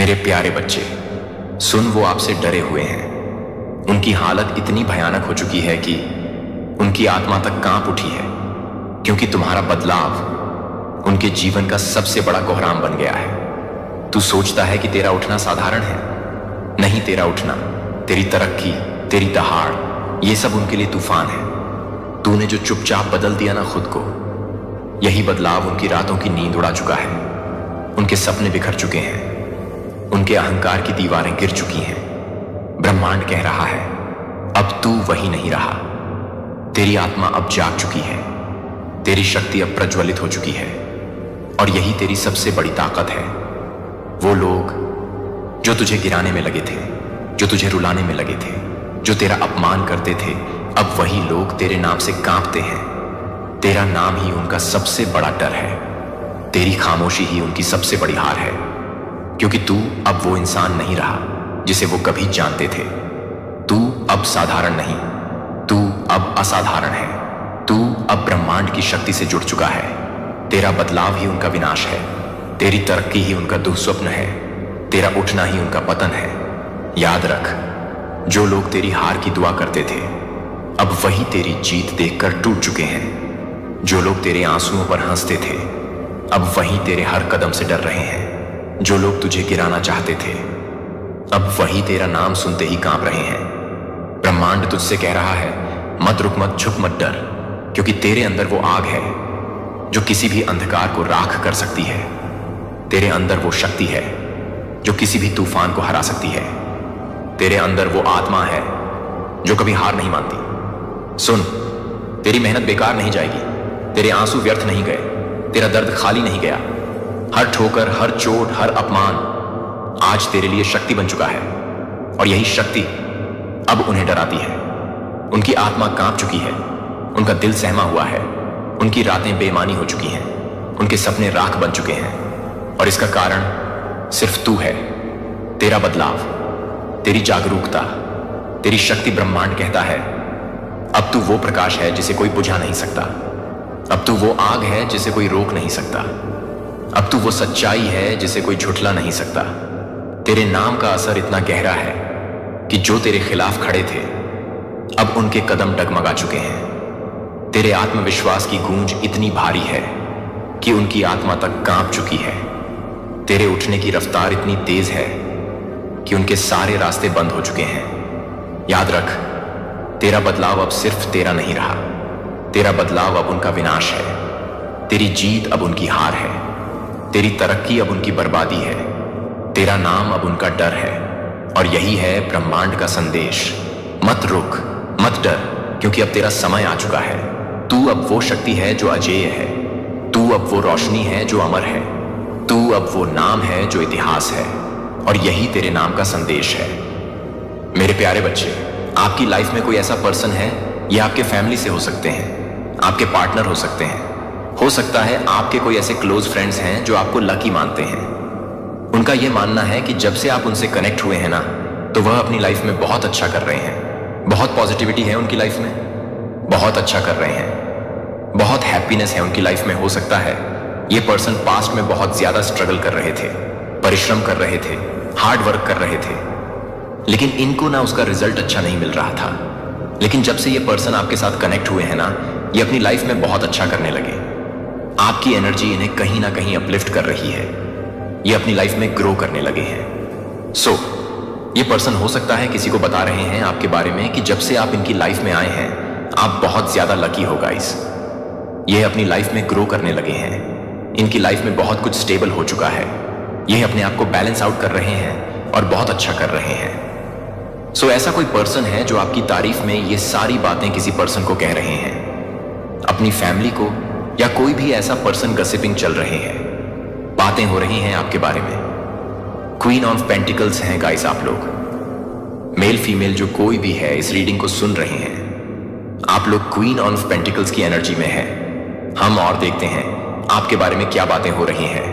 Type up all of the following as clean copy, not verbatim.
मेरे प्यारे बच्चे, सुन, वो आपसे डरे हुए हैं। उनकी हालत इतनी भयानक हो चुकी है कि उनकी आत्मा तक कांप उठी है, क्योंकि तुम्हारा बदलाव उनके जीवन का सबसे बड़ा कोहराम बन गया है। तू सोचता है कि तेरा उठना साधारण है। नहीं, तेरा उठना, तेरी तरक्की, तेरी दहाड़, ये सब उनके लिए तूफान है। तूने जो चुपचाप बदल दिया ना खुद को, यही बदलाव उनकी रातों की नींद उड़ा चुका है। उनके सपने बिखर चुके हैं, उनके अहंकार की दीवारें गिर चुकी हैं। ब्रह्मांड कह रहा है, अब तू वही नहीं रहा। तेरी आत्मा अब जाग चुकी है, तेरी शक्ति अब प्रज्वलित हो चुकी है, और यही तेरी सबसे बड़ी ताकत है। वो लोग जो तुझे गिराने में लगे थे, जो तुझे रुलाने में लगे थे, जो तेरा अपमान करते थे, अब वही लोग तेरे नाम से कांपते हैं। तेरा नाम ही उनका सबसे बड़ा डर है। तेरी खामोशी ही उनकी सबसे बड़ी हार है, क्योंकि तू अब वो इंसान नहीं रहा जिसे वो कभी जानते थे। तू अब साधारण नहीं, तू अब असाधारण है। तू अब ब्रह्मांड की शक्ति से जुड़ चुका है। तेरा बदलाव ही उनका विनाश है, तेरी तरक्की ही उनका दुःस्वप्न है, तेरा उठना ही उनका पतन है। याद रख, जो लोग तेरी हार की दुआ करते थे, अब वही तेरी जीत देखकर टूट चुके हैं। जो लोग तेरे आंसुओं पर हंसते थे, अब वही तेरे हर कदम से डर रहे हैं। जो लोग तुझे गिराना चाहते थे, अब वही तेरा नाम सुनते ही कांप रहे हैं। ब्रह्मांड तुझसे कह रहा है, मत रुक, मत झुक, मत डर, क्योंकि तेरे अंदर वो आग है जो किसी भी अंधकार को राख कर सकती है। तेरे अंदर वो शक्ति है जो किसी भी तूफान को हरा सकती है। तेरे अंदर वो आत्मा है जो कभी हार नहीं मानती। सुन, तेरी मेहनत बेकार नहीं जाएगी, तेरे आंसू व्यर्थ नहीं गए, तेरा दर्द खाली नहीं गया। हर ठोकर, हर चोट, हर अपमान आज तेरे लिए शक्ति बन चुका है, और यही शक्ति अब उन्हें डराती है। उनकी आत्मा कांप चुकी है, उनका दिल सहमा हुआ है, उनकी रातें बेमानी हो चुकी हैं, उनके सपने राख बन चुके हैं, और इसका कारण सिर्फ तू है। तेरा बदलाव, तेरी जागरूकता, तेरी शक्ति। ब्रह्मांड कहता है, अब तू वो प्रकाश है जिसे कोई बुझा नहीं सकता। अब तू वो आग है जिसे कोई रोक नहीं सकता। अब तू वो सच्चाई है जिसे कोई झुठला नहीं सकता। तेरे नाम का असर इतना गहरा है कि जो तेरे खिलाफ खड़े थे, अब उनके कदम डगमगा चुके हैं। तेरे आत्मविश्वास की गूंज इतनी भारी है कि उनकी आत्मा तक कांप चुकी है। तेरे उठने की रफ्तार इतनी तेज है कि उनके सारे रास्ते बंद हो चुके हैं। याद रख, तेरा बदलाव अब सिर्फ तेरा नहीं रहा, तेरा बदलाव अब उनका विनाश है। तेरी जीत अब उनकी हार है, तेरी तरक्की अब उनकी बर्बादी है, तेरा नाम अब उनका डर है। और यही है ब्रह्मांड का संदेश, मत रुक, मत डर, क्योंकि अब तेरा समय आ चुका है। तू अब वो शक्ति है जो अजेय है, तू अब वो रोशनी है जो अमर है, तू अब वो नाम है जो इतिहास है, और यही तेरे नाम का संदेश है। मेरे प्यारे बच्चे, आपकी लाइफ में कोई ऐसा पर्सन है, ये आपके फैमिली से हो सकते हैं, आपके पार्टनर हो सकते हैं, हो सकता है आपके कोई ऐसे क्लोज फ्रेंड्स हैं जो आपको लकी मानते हैं। उनका यह मानना है कि जब से आप उनसे कनेक्ट हुए हैं ना, तो वह अपनी लाइफ में बहुत अच्छा कर रहे हैं, बहुत पॉजिटिविटी है उनकी लाइफ में, बहुत अच्छा कर रहे हैं, बहुत हैप्पीनेस है उनकी लाइफ में। हो सकता है ये पर्सन पास्ट में बहुत ज्यादा स्ट्रगल कर रहे थे, परिश्रम कर रहे थे, हार्ड वर्क कर रहे थे, लेकिन इनको ना उसका रिजल्ट अच्छा नहीं मिल रहा था। लेकिन जब से ये पर्सन आपके साथ कनेक्ट हुए हैं ना, ये अपनी लाइफ में बहुत अच्छा करने लगे। आपकी एनर्जी इन्हें कहीं ना कहीं अपलिफ्ट कर रही है, ये अपनी लाइफ में ग्रो करने लगे हैं। सो ये पर्सन हो सकता है किसी को बता रहे हैं आपके बारे में कि जब से आप इनकी लाइफ में आए हैं, आप बहुत ज्यादा लकी हो गाइस। ये अपनी लाइफ में ग्रो करने लगे हैं, इनकी लाइफ में बहुत कुछ स्टेबल हो चुका है, ये अपने आप को बैलेंस आउट कर रहे हैं और बहुत अच्छा कर रहे हैं। सो ऐसा कोई पर्सन है जो आपकी तारीफ में ये सारी बातें किसी पर्सन को कह रहे हैं, अपनी फैमिली को, या कोई भी ऐसा पर्सन गसिपिंग चल रहे हैं, बातें हो रही हैं आपके बारे में। क्वीन ऑफ पेंटिकल्स हैं गाइस आप लोग। मेल फीमेल जो कोई भी है इस रीडिंग को सुन रहे हैं, आप लोग क्वीन ऑफ पेंटिकल्स की एनर्जी में हैं। हम और देखते हैं आपके बारे में क्या बातें हो रही हैं।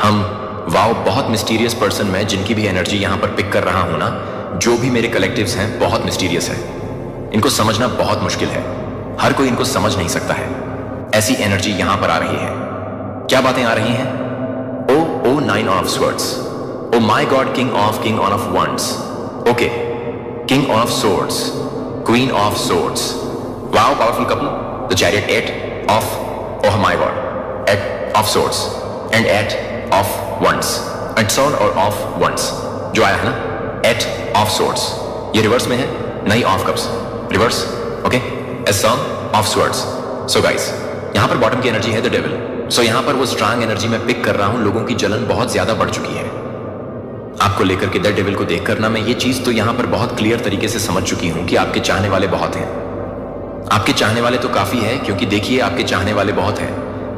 हम वाओ, बहुत मिस्टीरियस पर्सन मैं जिनकी भी एनर्जी यहां पर पिक कर रहा हूं ना, जो भी मेरे कलेक्टिव्स हैं बहुत मिस्टीरियस है, इनको समझना बहुत मुश्किल है, हर कोई इनको समझ नहीं सकता है। ऐसी एनर्जी यहां पर आ रही है। क्या बातें आ रही हैं? Oh 9 of swords, oh my God, king of wands, okay, king of swords, queen of swords, wow, powerful couple, the chariot, 8 of, oh my God, 8 of swords and 8 of wands, and सॉन और of wands जो आया है ना, 8 of swords, ये reverse में है, नहीं of cups, reverse, okay, a song of swords. So guys, यहां पर बॉटम की एनर्जी है द डेविल। सो यहां पर वो स्ट्रांग एनर्जी में पिक कर रहा हूं, लोगों की जलन बहुत ज्यादा बढ़ चुकी है आपको लेकर के। द डेविल को देख करना, मैं ये चीज तो यहां पर बहुत क्लियर तरीके से समझ चुकी हूं कि आपके चाहने वाले बहुत हैं। आपके चाहने वाले तो काफी है, क्योंकि देखिए आपके चाहने वाले बहुत हैं,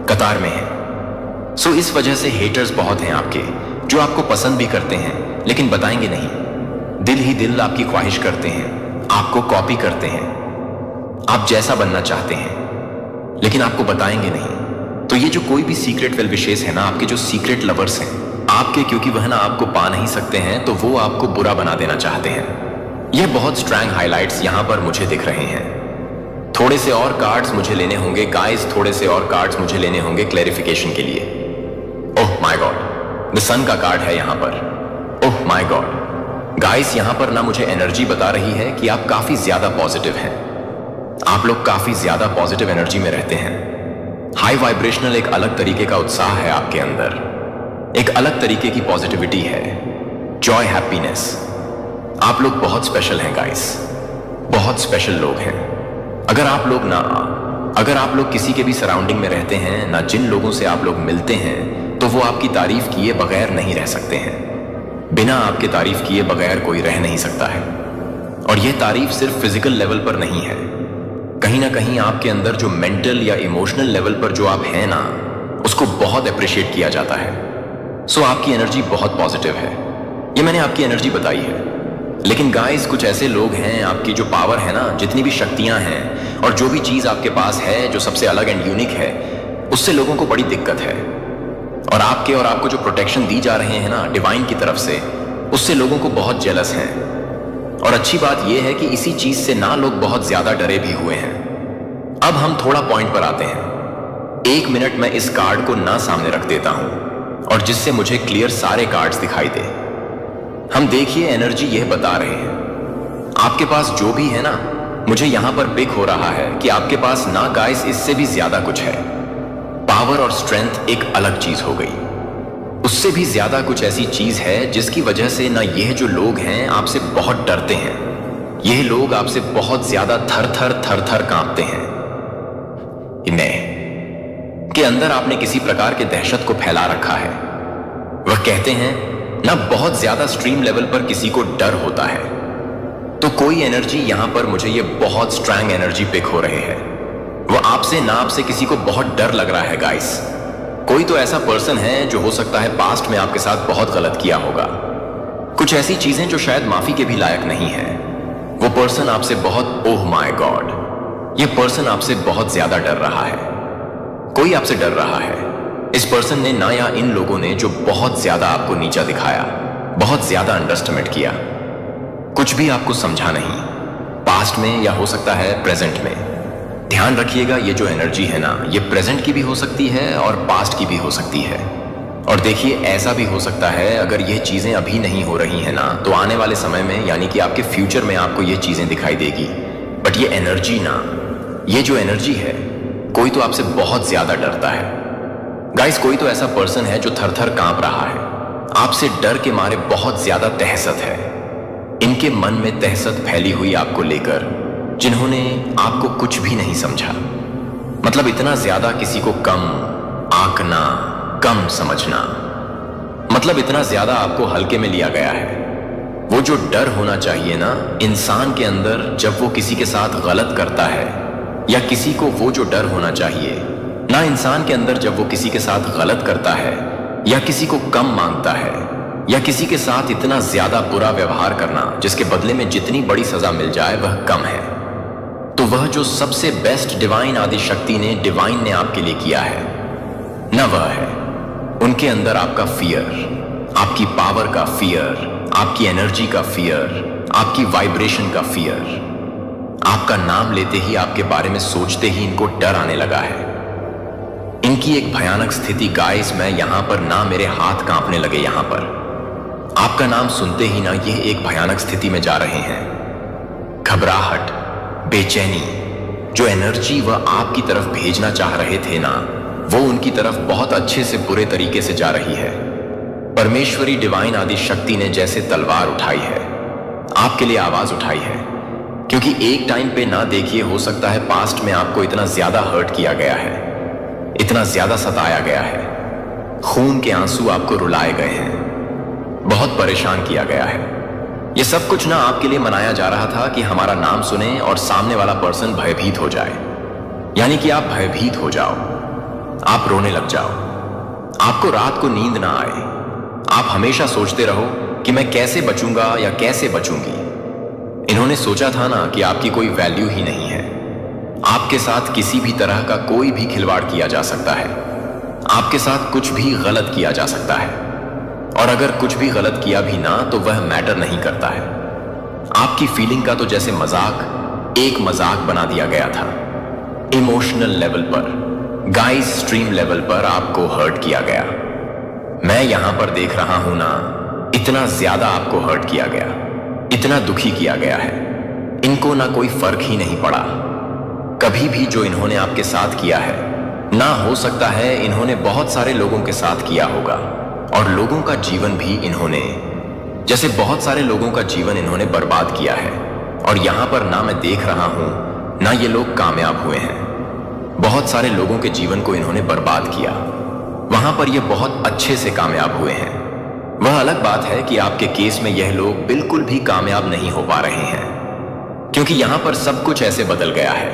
कतार में हैं। सो इस वजह से हेटर्स बहुत हैं आपके, जो आपको पसंद भी करते हैं लेकिन बताएंगे नहीं। दिल ही दिल आपकी ख्वाहिश करते हैं, आपको कॉपी करते हैं, आप जैसा बनना चाहते हैं, लेकिन आपको बताएंगे नहीं। तो ये जो कोई भी सीक्रेट वेल विशेष है ना, आपके जो सीक्रेट लवर्स हैं आपके, क्योंकि वह ना आपको पा नहीं सकते हैं, तो वो आपको बुरा बना देना चाहते हैं। यह बहुत स्ट्रॉन्ग हाइलाइट्स यहां पर मुझे दिख रहे हैं। थोड़े से और कार्ड्स मुझे लेने होंगे गाइस, थोड़े से और कार्ड्स मुझे लेने होंगे क्लैरिफिकेशन के लिए। ओह माय गॉड, द सन का कार्ड है यहां पर। ओह माय गॉड गाइस, यहां पर ना मुझे एनर्जी बता रही है कि आप काफी ज्यादा पॉजिटिव हैं। आप लोग काफी ज्यादा पॉजिटिव एनर्जी में रहते हैं। हाई वाइब्रेशनल एक अलग तरीके का उत्साह है आपके अंदर, एक अलग तरीके की पॉजिटिविटी है, जॉय, हैप्पीनेस। आप लोग बहुत स्पेशल हैं गाइस, बहुत स्पेशल लोग हैं। अगर आप लोग किसी के भी सराउंडिंग में रहते हैं ना, जिन लोगों से आप लोग मिलते हैं, तो वो आपकी तारीफ किए बगैर नहीं रह सकते हैं। बिना आपके तारीफ किए बगैर कोई रह नहीं सकता है। और यह तारीफ सिर्फ फिजिकल लेवल पर नहीं है, कहीं ना कहीं आपके अंदर जो मेंटल या इमोशनल लेवल पर जो आप हैं ना, उसको बहुत अप्रिशिएट किया जाता है। सो आपकी एनर्जी बहुत पॉजिटिव है, ये मैंने आपकी एनर्जी बताई है। लेकिन गाइस, कुछ ऐसे लोग हैं, आपकी जो पावर है ना, जितनी भी शक्तियां हैं और जो भी चीज आपके पास है जो सबसे अलग एंड यूनिक है, उससे लोगों को बड़ी दिक्कत है। और आपको जो प्रोटेक्शन दी जा रहे हैं ना डिवाइन की तरफ से, उससे लोगों को बहुत जेलस हैं। और अच्छी बात यह है कि इसी चीज से ना लोग बहुत ज्यादा डरे भी हुए हैं। अब हम थोड़ा पॉइंट पर आते हैं। 1 मिनट में इस कार्ड को ना सामने रख देता हूं, और जिससे मुझे क्लियर सारे कार्ड्स दिखाई दे। हम देखिए एनर्जी यह बता रहे हैं, आपके पास जो भी है ना, मुझे यहां पर पिक हो रहा है कि आपके पास ना गाइस इससे भी ज्यादा कुछ है। पावर और स्ट्रेंथ एक अलग चीज हो गई, उससे भी ज्यादा कुछ ऐसी चीज है जिसकी वजह से ना यह जो लोग हैं आपसे बहुत डरते हैं। यह लोग आपसे बहुत ज्यादा थर थर कांपते हैं। इन्हें के अंदर आपने किसी प्रकार के दहशत को फैला रखा है। वह कहते हैं ना, बहुत ज्यादा स्ट्रीम लेवल पर किसी को डर होता है। तो कोई एनर्जी यहां पर मुझे ये बहुत स्ट्रॉन्ग एनर्जी पिक हो रहे हैं। वो आपसे ना आपसे किसी को बहुत डर लग रहा है गाइस। कोई तो ऐसा पर्सन है जो हो सकता है पास्ट में आपके साथ बहुत गलत किया होगा, कुछ ऐसी चीजें जो शायद माफी के भी लायक नहीं है। वो पर्सन आपसे बहुत, ओह माय गॉड, ये पर्सन आपसे बहुत ज्यादा डर रहा है। कोई आपसे डर रहा है। इस पर्सन ने ना, या इन लोगों ने जो बहुत ज्यादा आपको नीचा दिखाया, बहुत ज्यादा अंडरएस्टिमेट किया, कुछ भी आपको समझा नहीं, पास्ट में या हो सकता है प्रेजेंट में। ध्यान रखिएगा, ये जो एनर्जी है ना, ये प्रेजेंट की भी हो सकती है और पास्ट की भी हो सकती है। और देखिए, ऐसा भी हो सकता है अगर ये चीजें अभी नहीं हो रही है ना, तो आने वाले समय में, यानी कि आपके फ्यूचर में आपको ये चीजें दिखाई देगी। बट ये एनर्जी ना, ये जो एनर्जी है, कोई तो आपसे बहुत ज्यादा डरता है गाइस। कोई तो ऐसा पर्सन है जो थर थर कांप रहा है, आपसे डर के मारे बहुत ज्यादा तहसत है। इनके मन में तहसत फैली हुई आपको लेकर, जिन्होंने आपको कुछ भी नहीं समझा। मतलब इतना ज्यादा किसी को कम आंकना, कम समझना, मतलब इतना ज्यादा आपको हल्के में लिया गया है। वो जो डर होना चाहिए ना इंसान के अंदर, जब वो किसी के साथ गलत करता है, या किसी को वो जो डर होना चाहिए ना इंसान के अंदर, जब वो किसी के साथ गलत करता है या किसी को कम मांगता है, या किसी के साथ इतना ज्यादा बुरा व्यवहार करना जिसके बदले में जितनी बड़ी सजा मिल जाए वह कम है, तो वह जो सबसे बेस्ट डिवाइन आदि शक्ति ने, डिवाइन ने आपके लिए किया है ना, वह है उनके अंदर आपका फियर, आपकी पावर का फियर, आपकी एनर्जी का फियर, आपकी वाइब्रेशन का फियर। आपका नाम लेते ही, आपके बारे में सोचते ही इनको डर आने लगा है। इनकी एक भयानक स्थिति गाइस, मैं यहां पर ना, मेरे हाथ कांपने लगे यहां पर। आपका नाम सुनते ही ना ये एक भयानक स्थिति में जा रहे हैं। घबराहट, बेचैनी, जो एनर्जी वह आपकी तरफ भेजना चाह रहे थे ना, वो उनकी तरफ बहुत अच्छे से बुरे तरीके से जा रही है। परमेश्वरी डिवाइन आदि शक्ति ने जैसे तलवार उठाई है, आपके लिए आवाज उठाई है। क्योंकि एक टाइम पे ना देखिए, हो सकता है पास्ट में आपको इतना ज्यादा हर्ट किया गया है, इतना ज्यादा सताया गया है, खून के आंसू आपको रुलाए गए हैं, बहुत परेशान किया गया है। ये सब कुछ ना आपके लिए मनाया जा रहा था कि हमारा नाम सुने और सामने वाला पर्सन भयभीत हो जाए। यानी कि आप भयभीत हो जाओ, आप रोने लग जाओ, आपको रात को नींद ना आए, आप हमेशा सोचते रहो कि मैं कैसे बचूंगा या कैसे बचूंगी। इन्होंने सोचा था ना कि आपकी कोई वैल्यू ही नहीं है, आपके साथ किसी भी तरह का कोई भी खिलवाड़ किया जा सकता है, आपके साथ कुछ भी गलत किया जा सकता है, और अगर कुछ भी गलत किया भी ना तो वह मैटर नहीं करता है। आपकी फीलिंग का तो जैसे मजाक एक मजाक बना दिया गया था। इमोशनल लेवल पर, गाइस स्ट्रीम लेवल पर आपको हर्ट किया गया। मैं यहां पर देख रहा हूं ना, इतना ज्यादा आपको हर्ट किया गया, इतना दुखी किया गया है। इनको ना कोई फर्क ही नहीं पड़ा कभी भी जो इन्होंने आपके साथ किया है। ना हो सकता है इन्होंने बहुत सारे लोगों के साथ किया होगा, और लोगों का जीवन भी इन्होंने, जैसे बहुत सारे लोगों का जीवन इन्होंने बर्बाद किया है। और यहां पर ना मैं देख रहा हूं ना ये लोग कामयाब हुए हैं, बहुत सारे लोगों के जीवन को इन्होंने बर्बाद किया। वहां पर ये बहुत अच्छे से कामयाब हुए हैं। वह अलग बात है कि आपके केस में यह लोग बिल्कुल भी कामयाब नहीं हो पा रहे हैं, क्योंकि यहां पर सब कुछ ऐसे बदल गया है,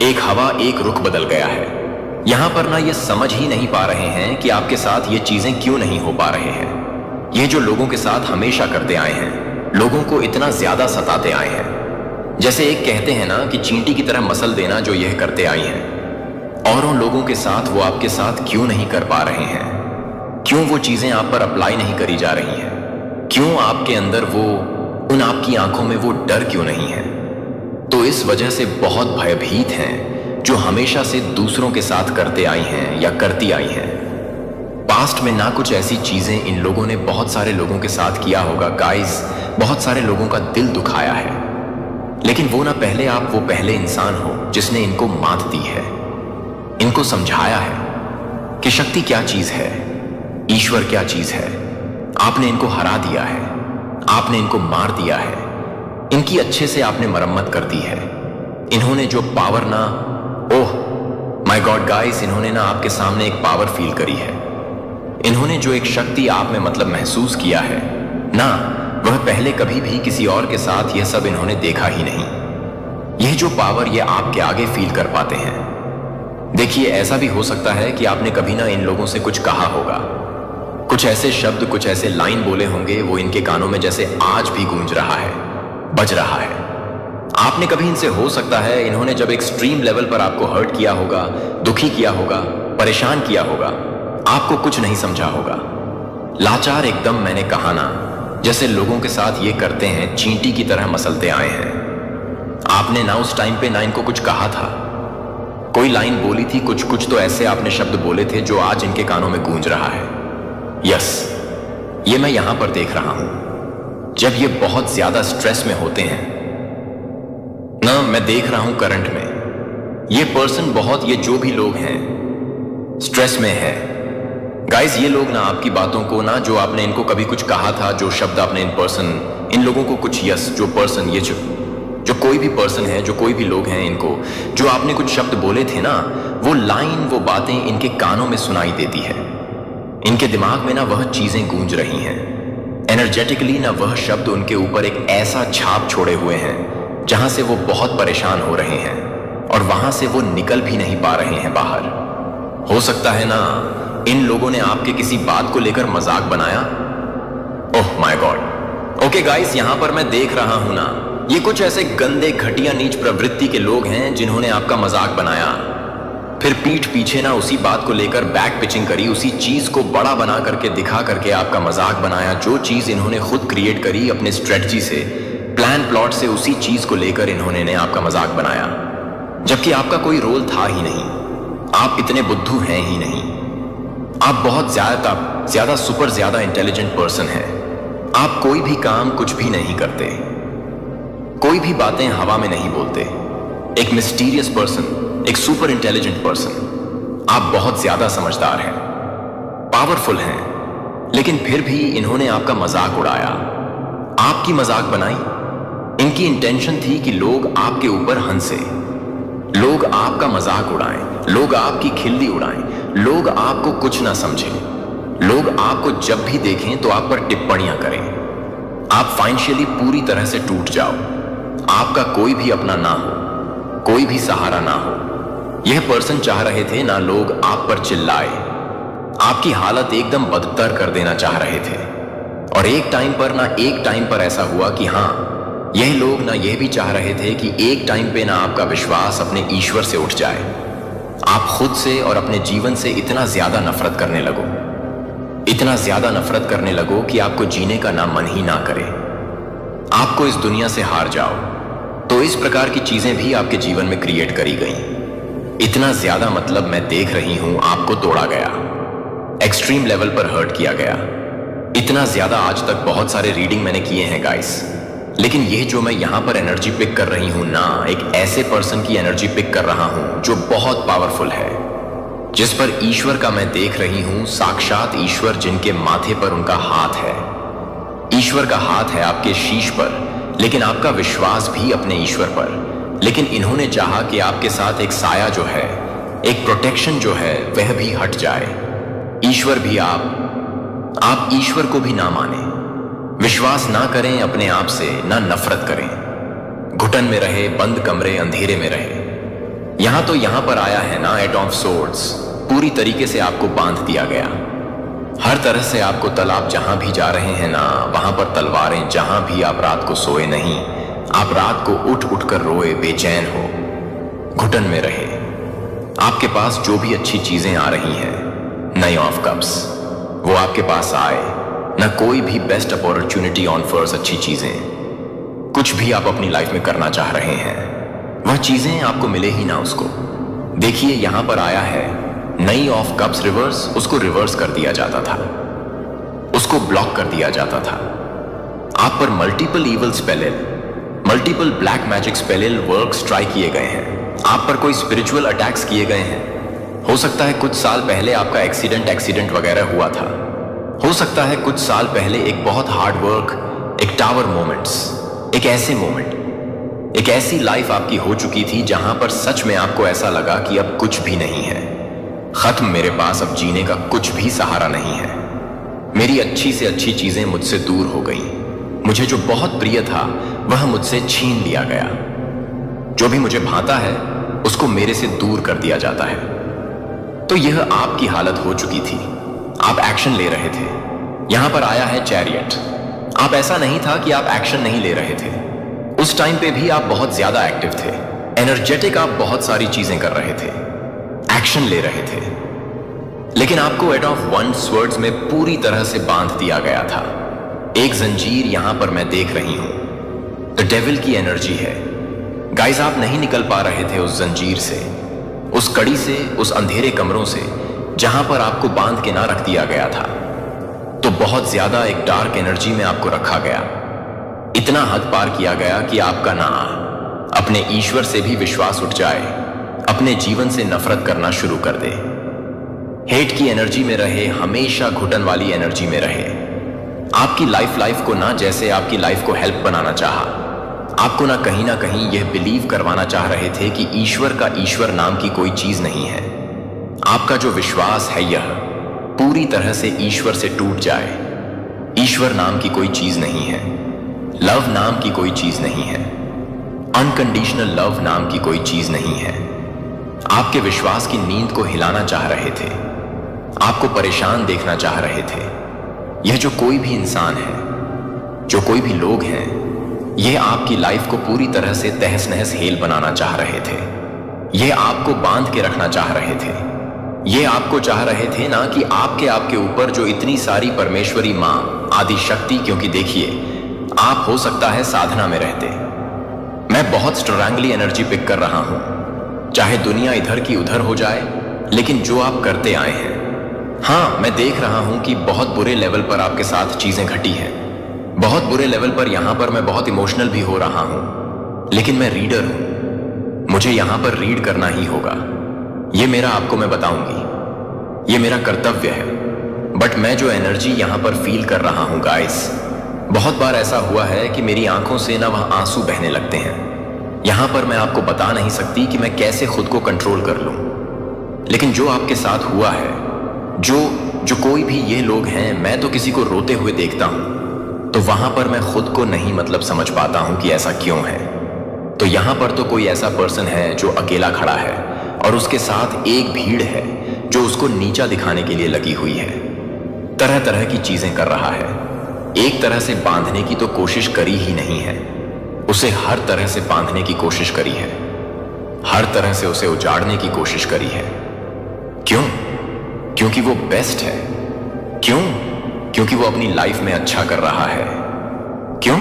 एक हवा एक रुख बदल गया है। यहां पर ना ये समझ ही नहीं पा रहे हैं कि आपके साथ ये चीजें क्यों नहीं हो पा रहे हैं। ये जो लोगों के साथ हमेशा करते आए हैं, लोगों को इतना ज्यादा सताते आए हैं, जैसे एक कहते हैं ना कि चींटी की तरह मसल देना, जो यह करते आई हैं। और उन लोगों के साथ वो आपके साथ क्यों नहीं कर पा रहे हैं? क्यों वो चीजें आप पर अप्लाई नहीं करी जा रही हैं? क्यों आपके अंदर वो, उन आपकी आंखों में वो डर क्यों नहीं है? तो इस वजह से बहुत भयभीत हैं, जो हमेशा से दूसरों के साथ करते आई हैं या करती आई हैं। पास्ट में ना कुछ ऐसी चीजें इन लोगों ने बहुत सारे लोगों के साथ किया होगा गाइस, बहुत सारे लोगों का दिल दुखाया है। लेकिन वो ना पहले आप वो पहले इंसान हो जिसने इनको मात दी है, इनको समझाया है कि शक्ति क्या चीज है, ईश्वर क्या चीज है। आपने इनको हरा दिया है, आपने इनको मार दिया है, इनकी अच्छे से आपने मरम्मत कर दी है। इन्होंने जो पावर ना, ओह माय गॉड गाइस, इन्होंने ना आपके सामने एक पावर फील करी है। इन्होंने जो एक शक्ति आप में मतलब महसूस किया है ना, वह पहले कभी भी किसी और के साथ यह सब इन्होंने देखा ही नहीं। यह जो पावर ये आपके आगे फील कर पाते हैं। देखिए, ऐसा भी हो सकता है कि आपने कभी ना इन लोगों से कुछ कहा होगा, कुछ ऐसे शब्द, कुछ ऐसे लाइन बोले होंगे, वो इनके कानों में जैसे आज भी गूंज रहा है, बज रहा है। आपने कभी इनसे, हो सकता है इन्होंने जब एक्सट्रीम लेवल पर आपको हर्ट किया होगा, दुखी किया होगा, परेशान किया होगा, आपको कुछ नहीं समझा होगा, लाचार एकदम, मैंने कहा ना, जैसे लोगों के साथ ये करते हैं, चींटी की तरह मसलते आए हैं। आपने ना उस टाइम पे ना इनको कुछ कहा था, कोई लाइन बोली थी, कुछ तो ऐसे आपने शब्द बोले थे जो आज इनके कानों में गूंज रहा है। यस, ये मैं यहां पर देख रहा हूं। जब ये बहुत ज्यादा स्ट्रेस में होते हैं ना, मैं देख रहा हूं करंट में ये पर्सन बहुत, ये जो भी लोग हैं स्ट्रेस में है गाइस। ये लोग ना आपकी बातों को ना, जो आपने इनको कभी कुछ कहा था, जो शब्द आपने इन लोगों को कुछ, यस, जो पर्सन, ये जो कोई भी पर्सन है, जो कोई भी लोग हैं, इनको जो आपने कुछ शब्द बोले थे ना, वो लाइन, वो बातें इनके कानों में सुनाई देती है। इनके दिमाग में ना वह चीजें गूंज रही हैं एनर्जेटिकली ना, वह शब्द उनके ऊपर एक ऐसा छाप छोड़े हुए हैं जहां से वो बहुत परेशान हो रहे हैं, और वहां से वो निकल भी नहीं पा रहे हैं बाहर। हो सकता है ना इन लोगों ने आपके किसी बात को लेकर मजाक बनाया। Oh my God. Okay guys, यहां पर मैं देख रहा हूं ना, ये कुछ ऐसे गंदे, घटिया, नीच प्रवृत्ति के लोग हैं जिन्होंने आपका मजाक बनाया, फिर पीठ पीछे ना उसी बात को लेकर बैक पिचिंग करी, उसी चीज को बड़ा बना करके, दिखा करके आपका मजाक बनाया। जो चीज इन्होंने खुद क्रिएट करी अपने स्ट्रेटजी से, प्लान प्लॉट से, उसी चीज को लेकर इन्होंने आपका मजाक बनाया, जबकि आपका कोई रोल था ही नहीं। आप इतने बुद्धू हैं ही नहीं, आप बहुत ज्यादा सुपर ज्यादा इंटेलिजेंट पर्सन हैं। आप कोई भी काम कुछ भी नहीं करते, कोई भी बातें हवा में नहीं बोलते। एक मिस्टीरियस पर्सन, एक सुपर इंटेलिजेंट पर्सन। आप बहुत ज्यादा समझदार हैं, पावरफुल हैं, लेकिन फिर भी इन्होंने आपका मजाक उड़ाया, आपकी मजाक बनाई। इनकी इंटेंशन थी कि लोग आपके ऊपर हंसे, लोग आपका मजाक उड़ाएं, लोग आपकी खिल्ली उड़ाएं, लोग आपको कुछ ना समझें, लोग आपको जब भी देखें तो आप पर टिप्पणियां करें, आप फाइनेंशियली पूरी तरह से टूट जाओ, आपका कोई भी अपना ना हो, कोई भी सहारा ना हो। यह पर्सन चाह रहे थे ना लोग आप पर चिल्लाए, आपकी हालत एकदम बदतर कर देना चाह रहे थे। और एक टाइम पर ऐसा हुआ कि हाँ, यह लोग ना यह भी चाह रहे थे कि एक टाइम पे ना आपका विश्वास अपने ईश्वर से उठ जाए, आप खुद से और अपने जीवन से इतना ज्यादा नफरत करने लगो, इतना ज्यादा नफरत करने लगो कि आपको जीने का ना मन ही ना करे, आपको इस दुनिया से हार जाओ। तो इस प्रकार की चीजें भी आपके जीवन में क्रिएट करी गई। इतना ज्यादा मतलब मैं देख रही हूं आपको तोड़ा गया, एक्सट्रीम लेवल पर हर्ट किया गया। इतना ज्यादा आज तक बहुत सारे रीडिंग मैंने किए हैं गाइस, लेकिन ये जो मैं यहां पर एनर्जी पिक कर रही हूं ना, एक ऐसे पर्सन की एनर्जी पिक कर रहा हूं जो बहुत पावरफुल है, जिस पर ईश्वर का मैं देख रही हूं, साक्षात ईश्वर, जिनके माथे पर उनका हाथ है। ईश्वर का हाथ है आपके शीश पर, लेकिन आपका विश्वास भी अपने ईश्वर पर। लेकिन इन्होंने चाहा कि आपके साथ एक साया जो है, एक प्रोटेक्शन जो है, वह भी हट जाए। ईश्वर भी आप ईश्वर को भी ना माने, विश्वास ना करें अपने आप से, ना नफरत करें, घुटन में रहे, बंद कमरे अंधेरे में रहे। यहां पर आया है ना एट ऑफ सोर्ड्स, पूरी तरीके से आपको बांध दिया गया। हर तरह से आपको तालाब, जहां भी जा रहे हैं ना, वहां पर तलवारें। जहां भी आप रात को सोए नहीं, आप रात को उठ उठ कर रोए, बेचैन हो, घुटन में रहे। आपके पास जो भी अच्छी चीजें आ रही हैं, नाइन ऑफ कप्स, वो आपके पास आए ना। कोई भी बेस्ट अपॉर्चुनिटी ऑन फर्स, अच्छी चीजें, कुछ भी आप अपनी लाइफ में करना चाह रहे हैं, वह चीजें आपको मिले ही ना उसको। देखिए यहां पर आया है नई ऑफ कप्स रिवर्स, उसको रिवर्स कर दिया जाता था, उसको ब्लॉक कर दिया जाता था। आप पर multiple evil spells, multiple black magic spells works try किए गए हैं, आप पर कोई स्पिरिचुअल अटैक्स किए गए हैं। हो सकता है कुछ साल पहले आपका एक्सीडेंट वगैरह हुआ था। हो सकता है कुछ साल पहले एक बहुत हार्ड वर्क, एक टावर मोमेंट्स, एक ऐसे मोमेंट, एक ऐसी लाइफ आपकी हो चुकी थी जहां पर सच में आपको ऐसा लगा कि अब कुछ भी नहीं है, खत्म, मेरे पास अब जीने का कुछ भी सहारा नहीं है। मेरी अच्छी से अच्छी चीजें मुझसे दूर हो गई, मुझे जो बहुत प्रिय था वह मुझसे छीन लिया गया। जो भी मुझे भाता है उसको मेरे से दूर कर दिया जाता है। तो यह आपकी हालत हो चुकी थी, आप एक्शन ले रहे थे। यहां पर आया है चैरियट। आप, ऐसा नहीं था कि आप एक्शन नहीं ले रहे थे, उस टाइम पे भी आप बहुत ज्यादा एक्टिव थे, एनर्जेटिक, आप बहुत सारी चीजें कर रहे थे, एक्शन ले रहे थे। लेकिन आपको एट ऑफ वन स्वर्ड्स में पूरी तरह से बांध दिया गया था। एक जंजीर यहां पर मैं देख रही हूं, द डेविल की एनर्जी है गाइस। आप नहीं निकल पा रहे थे उस जंजीर से, उस कड़ी से, उस अंधेरे कमरों से जहां पर आपको बांध के ना रख दिया गया था। तो बहुत ज्यादा एक डार्क एनर्जी में आपको रखा गया, इतना हद पार किया गया कि आपका ना अपने ईश्वर से भी विश्वास उठ जाए, अपने जीवन से नफरत करना शुरू कर दे, हेट की एनर्जी में रहे, हमेशा घुटन वाली एनर्जी में रहे। आपकी लाइफ को ना, जैसे आपकी लाइफ को हेल्प बनाना चाहा, आपको ना कहीं यह बिलीव करवाना चाह रहे थे कि ईश्वर का, ईश्वर नाम की कोई चीज नहीं है। आपका जो विश्वास है यह पूरी तरह से ईश्वर से टूट जाए। ईश्वर नाम की कोई चीज नहीं है, लव नाम की कोई चीज नहीं है, अनकंडीशनल लव नाम की कोई चीज नहीं है। आपके विश्वास की नींद को हिलाना चाह रहे थे, आपको परेशान देखना चाह रहे थे। यह जो कोई भी इंसान है, जो कोई भी लोग हैं, यह आपकी लाइफ को पूरी तरह से तहस नहस हेल बनाना चाह रहे थे। यह आपको बांध के रखना चाह रहे थे। ये आपको चाह रहे थे ना कि आपके ऊपर जो इतनी सारी परमेश्वरी मां, आदि शक्ति, क्योंकि देखिए आप हो सकता है साधना में रहते, मैं बहुत स्ट्रांगली एनर्जी पिक कर रहा हूं, चाहे दुनिया इधर की उधर हो जाए, लेकिन जो आप करते आए हैं, हाँ मैं देख रहा हूं कि बहुत बुरे लेवल पर आपके साथ चीजें घटी हैं, बहुत बुरे लेवल पर यहां पर मैं बहुत इमोशनल भी हो रहा हूं, लेकिन मैं रीडर हूं। मुझे यहां पर रीड करना ही होगा। ये मेरा आपको मैं बताऊंगी, ये मेरा कर्तव्य है। बट मैं जो एनर्जी यहां पर फील कर रहा हूं गाइस, बहुत बार ऐसा हुआ है कि मेरी आंखों से ना वह आंसू बहने लगते हैं। यहां पर मैं आपको बता नहीं सकती कि मैं कैसे खुद को कंट्रोल कर लूं, लेकिन जो आपके साथ हुआ है, जो कोई भी ये लोग हैं, मैं तो किसी को रोते हुए देखता हूं तो वहां पर मैं खुद को नहीं समझ पाता हूं कि ऐसा क्यों है। तो यहां पर तो कोई ऐसा पर्सन है जो अकेला खड़ा है और उसके साथ एक भीड़ है जो उसको नीचा दिखाने के लिए लगी हुई है, तरह तरह की चीजें कर रहा है। एक तरह से बांधने की तो कोशिश करी ही नहीं है, उसे हर तरह से बांधने की कोशिश करी है, हर तरह से उसे उजाड़ने की कोशिश करी है। क्यों? क्योंकि वो बेस्ट है। क्यों? क्योंकि वो अपनी लाइफ में अच्छा कर रहा है। क्यों?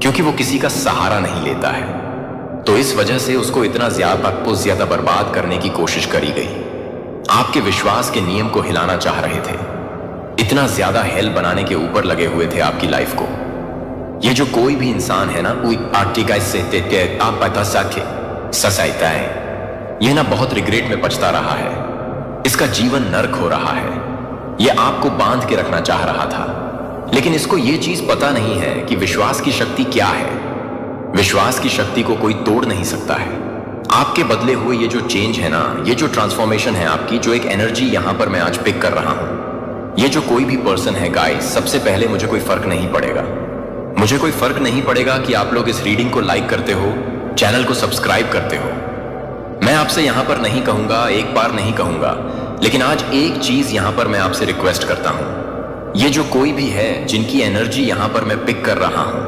क्योंकि वो किसी का सहारा नहीं लेता है। तो इस वजह से उसको इतना ज्यादा बर्बाद करने की कोशिश करी गई। आपके विश्वास के नियम को हिलाना चाह रहे थे, इतना ज्यादा हेल बनाने के ऊपर लगे हुए थे आपकी लाइफ को। ये जो कोई भी इंसान है ना, आप बता सके ससाइता है, ये ना बहुत रिग्रेट में पछता रहा है। इसका जीवन नर्क हो रहा है। ये आपको बांध के रखना चाह रहा था, लेकिन इसको ये चीज पता नहीं है कि विश्वास की शक्ति क्या है। विश्वास की शक्ति को कोई तोड़ नहीं सकता है। आपके बदले हुए ये जो चेंज है ना, ये जो ट्रांसफॉर्मेशन है आपकी, जो एक एनर्जी यहां पर मैं आज पिक कर रहा हूं, ये जो कोई भी पर्सन है गाइस, सबसे पहले मुझे कोई फर्क नहीं पड़ेगा। मुझे कोई फर्क नहीं पड़ेगा कि आप लोग इस रीडिंग को लाइक करते हो, चैनल को सब्सक्राइब करते हो। मैं आपसे यहां पर नहीं कहूंगा, एक बार नहीं कहूंगा, लेकिन आज एक चीज यहां पर मैं आपसे रिक्वेस्ट करता हूं। ये जो कोई भी है जिनकी एनर्जी यहां पर मैं पिक कर रहा हूं,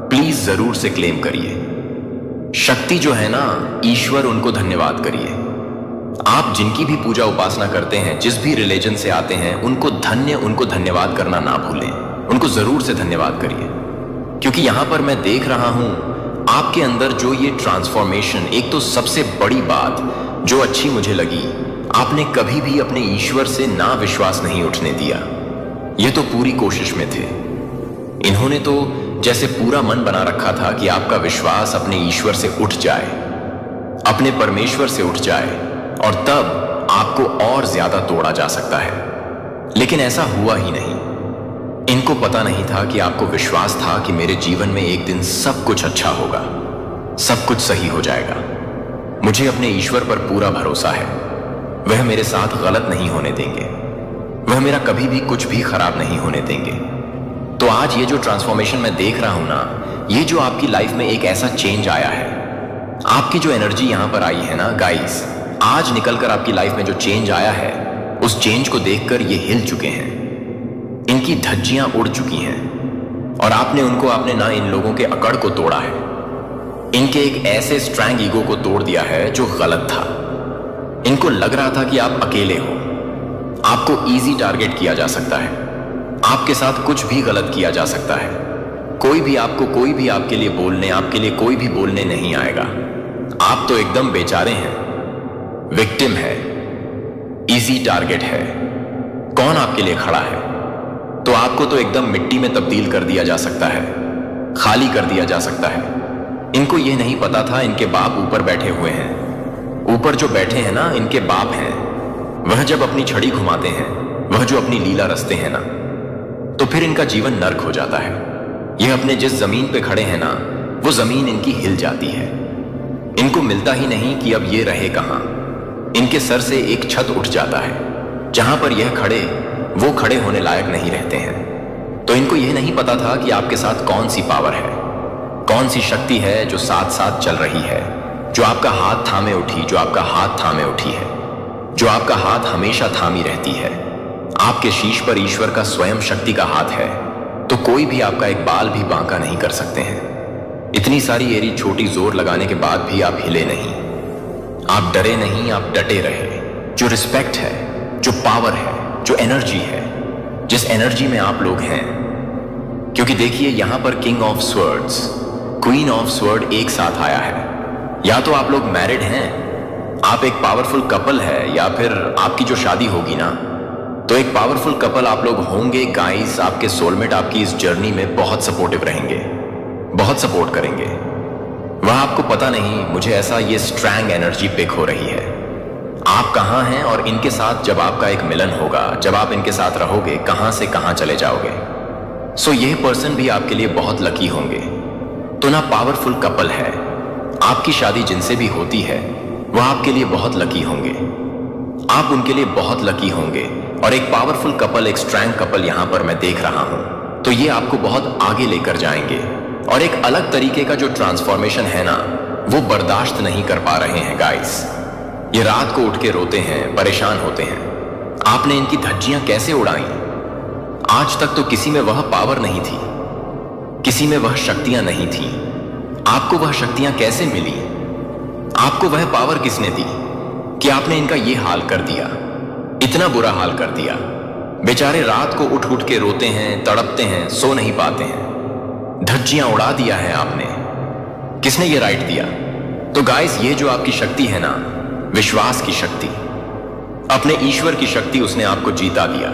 प्लीज जरूर से क्लेम करिए। शक्ति जो है ना, ईश्वर, उनको धन्यवाद करिए। आप जिनकी भी पूजा उपासना करते हैं, जिस भी रिलीजन से आते हैं, उनको धन्यवाद करना ना भूलें। उनको जरूर से धन्यवाद करिए, क्योंकि यहां पर मैं देख रहा हूं आपके अंदर जो ये ट्रांसफॉर्मेशन। एक तो सबसे बड़ी बात जो अच्छी मुझे लगी, आपने कभी भी अपने ईश्वर से ना विश्वास नहीं उठने दिया। ये तो पूरी कोशिश में थे। इन्होंने तो जैसे पूरा मन बना रखा था कि आपका विश्वास अपने ईश्वर से उठ जाए, अपने परमेश्वर से उठ जाए, और तब आपको और ज्यादा तोड़ा जा सकता है। लेकिन ऐसा हुआ ही नहीं। इनको पता नहीं था कि आपको विश्वास था कि मेरे जीवन में एक दिन सब कुछ अच्छा होगा, सब कुछ सही हो जाएगा। मुझे अपने ईश्वर पर पूरा भरोसा है, वह मेरे साथ गलत नहीं होने देंगे, वह मेरा कभी भी कुछ भी खराब नहीं होने देंगे। तो आज ये जो ट्रांसफॉर्मेशन मैं देख रहा हूं ना, ये जो आपकी लाइफ में एक ऐसा चेंज आया है, आपकी जो एनर्जी यहां पर आई है ना गाइस, आज निकलकर आपकी लाइफ में जो चेंज आया है, उस चेंज को देखकर ये हिल चुके हैं, इनकी धज्जियां उड़ चुकी हैं, और आपने ना इन लोगों के अकड़ को तोड़ा है, इनके एक ऐसे स्ट्रॉन्ग ईगो को तोड़ दिया है जो गलत था। इनको लग रहा था कि आप अकेले हो, आपको इजी टारगेट किया जा सकता है, आपके साथ कुछ भी गलत किया जा सकता है, कोई भी आपके लिए कोई भी बोलने नहीं आएगा। आप तो एकदम बेचारे हैं, विक्टिम है, इजी टारगेट है। कौन आपके लिए खड़ा है? तो आपको तो एकदम मिट्टी में तब्दील कर दिया जा सकता है, खाली कर दिया जा सकता है। इनको यह नहीं पता था इनके बाप ऊपर बैठे हुए हैं। ऊपर जो बैठे हैं ना, इनके बाप हैं। वह जब अपनी छड़ी घुमाते हैं, वह जो अपनी लीला रचते हैं ना, तो फिर इनका जीवन नर्क हो जाता है। यह अपने जिस जमीन पे खड़े हैं ना, वो जमीन इनकी हिल जाती है। इनको मिलता ही नहीं कि अब ये रहे कहां। इनके सर से एक छत उठ जाता है, जहां पर यह खड़े, वो खड़े होने लायक नहीं रहते हैं। तो इनको यह नहीं पता था कि आपके साथ कौन सी पावर है, कौन सी शक्ति है जो साथ साथ चल रही है, जो आपका हाथ थामे उठी, जो आपका हाथ थामे उठी है, जो आपका हाथ हमेशा थामी रहती है। आपके शीश पर ईश्वर का स्वयं शक्ति का हाथ है, तो कोई भी आपका एक बाल भी बांका नहीं कर सकते हैं। इतनी सारी एरी छोटी जोर लगाने के बाद भी आप हिले नहीं, आप डरे नहीं, आप डटे रहे। जो रिस्पेक्ट है, जो पावर है, जो एनर्जी है, जिस एनर्जी में आप लोग हैं, क्योंकि देखिए यहां पर king of swords, queen of sword एक साथ आया है। या तो आप लोग मैरिड हैं, आप एक पावरफुल कपल है, या फिर आपकी जो शादी होगी ना, तो एक पावरफुल कपल आप लोग होंगे गाइस। आपके सोलमेट आपकी इस जर्नी में बहुत सपोर्टिव रहेंगे, बहुत सपोर्ट करेंगे। वह आपको पता नहीं, मुझे ऐसा ये स्ट्रॉन्ग एनर्जी पिक हो रही है। आप कहाँ हैं और इनके साथ जब आपका एक मिलन होगा, जब आप इनके साथ रहोगे, कहाँ से कहाँ चले जाओगे। सो यह पर्सन भी आपके लिए बहुत लकी होंगे। तो ना पावरफुल कपल है, आपकी शादी जिनसे भी होती है वह आपके लिए बहुत लकी होंगे, आप उनके लिए बहुत लकी होंगे। और एक पावरफुल कपल, एक स्ट्रॉन्ग कपल यहां पर मैं देख रहा हूं, तो ये आपको बहुत आगे लेकर जाएंगे। और एक अलग तरीके का जो ट्रांसफॉर्मेशन है ना, वो बर्दाश्त नहीं कर पा रहे हैं गाइस। ये रात को उठ के रोते हैं, परेशान होते हैं, आपने इनकी धज्जियां कैसे उड़ाई। आज तक तो किसी में वह पावर नहीं थी, किसी में वह शक्तियां नहीं थी। आपको वह शक्तियां कैसे मिली, आपको वह पावर किसने दी कि आपने इनका ये हाल कर दिया, इतना बुरा हाल कर दिया। बेचारे रात को उठ उठ के रोते हैं, तड़पते हैं, सो नहीं पाते हैं। धज्जियां उड़ा दिया है आपने, किसने ये राइट दिया। तो गाइस, ये जो आपकी शक्ति है ना, विश्वास की शक्ति, अपने ईश्वर की शक्ति, उसने आपको जीता दिया।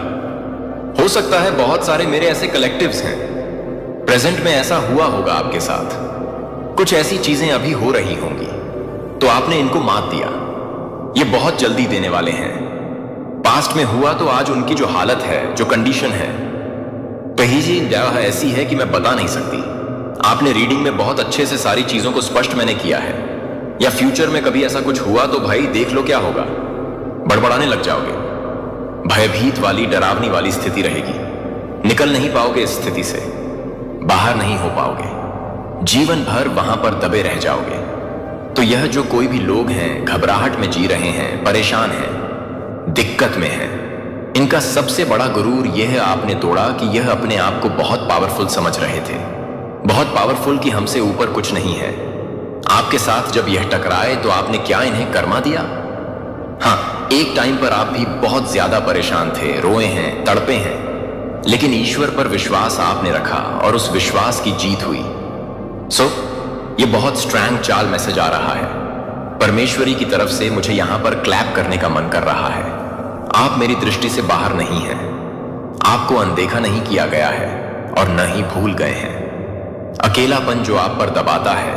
हो सकता है बहुत सारे मेरे ऐसे कलेक्टिव्स हैं, प्रेजेंट में ऐसा हुआ होगा आपके साथ, कुछ ऐसी चीजें अभी हो रही होंगी, तो आपने इनको मात दिया। ये बहुत जल्दी देने वाले हैं। पास्ट में हुआ तो आज उनकी जो हालत है, जो कंडीशन है, कहीं जी ऐसी है कि मैं बता नहीं सकती। आपने रीडिंग में बहुत अच्छे से सारी चीजों को स्पष्ट मैंने किया है। या फ्यूचर में कभी ऐसा कुछ हुआ तो भाई देख लो क्या होगा, बड़बड़ाने लग जाओगे। भयभीत वाली, डरावनी वाली स्थिति रहेगी, निकल नहीं पाओगे इस स्थिति से, बाहर नहीं हो पाओगे, जीवन भर वहां पर दबे रह जाओगे। तो यह जो कोई भी लोग हैं घबराहट में जी रहे हैं, परेशान हैं, दिक्कत में हैं, इनका सबसे बड़ा गुरूर यह आपने तोड़ा कि यह अपने आप को बहुत पावरफुल समझ रहे थे, बहुत पावरफुल कि हमसे ऊपर कुछ नहीं है। आपके साथ जब यह टकराए तो आपने क्या इन्हें कर्मा दिया। हाँ, एक टाइम पर आप भी बहुत ज्यादा परेशान थे, रोए हैं, तड़पे हैं, लेकिन ईश्वर पर विश्वास आपने रखा और उस विश्वास की जीत हुई। सो ये बहुत स्ट्रॉन्ग चाल मैसेज आ रहा है परमेश्वरी की तरफ से। मुझे यहां पर क्लैप करने का मन कर रहा है। आप मेरी दृष्टि से बाहर नहीं हैं, आपको अनदेखा नहीं किया गया है और न ही भूल गए हैं। अकेलापन जो आप पर दबाता है,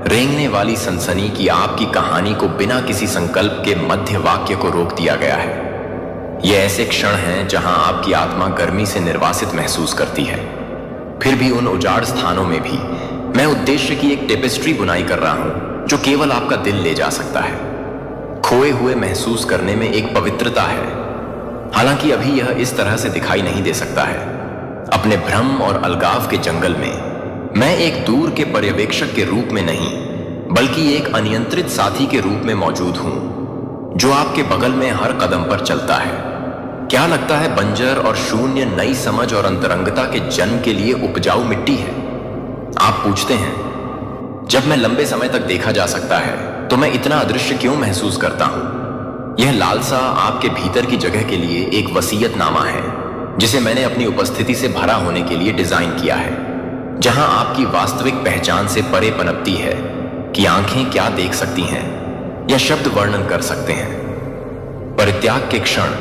रेंगने वाली सनसनी की आपकी कहानी को बिना किसी संकल्प के मध्य वाक्य को रोक दिया गया है। ये ऐसे क्षण हैं जहां आपकी आत्मा गर्मी से निर्वासित महसूस करती है। फिर भी उन उजाड़ स्थानों में भी मैं उद्देश्य की एक टेपेस्ट्री बुनाई कर रहा हूं जो केवल आपका दिल ले जा सकता है। खोए हुए महसूस करने में एक पवित्रता है, हालांकि अभी यह इस तरह से दिखाई नहीं दे सकता है। अपने भ्रम और अलगाव के जंगल में मैं एक दूर के पर्यवेक्षक के रूप में नहीं, बल्कि एक अनियंत्रित साथी के रूप में मौजूद हूं जो आपके बगल में हर कदम पर चलता है। क्या लगता है बंजर और शून्य नई समझ और अंतरंगता के जन्म के लिए उपजाऊ मिट्टी है। आप पूछते हैं, जब मैं लंबे समय तक देखा जा सकता है तो मैं इतना अदृश्य क्यों महसूस करता हूं। यह लालसा आपके भीतर की जगह के लिए एक वसीयतनामा है जिसे मैंने अपनी उपस्थिति से भरा होने के लिए डिजाइन किया है, जहां आपकी वास्तविक पहचान से परे पनपती है कि आंखें क्या देख सकती हैं या शब्द वर्णन कर सकते हैं। परित्याग के क्षण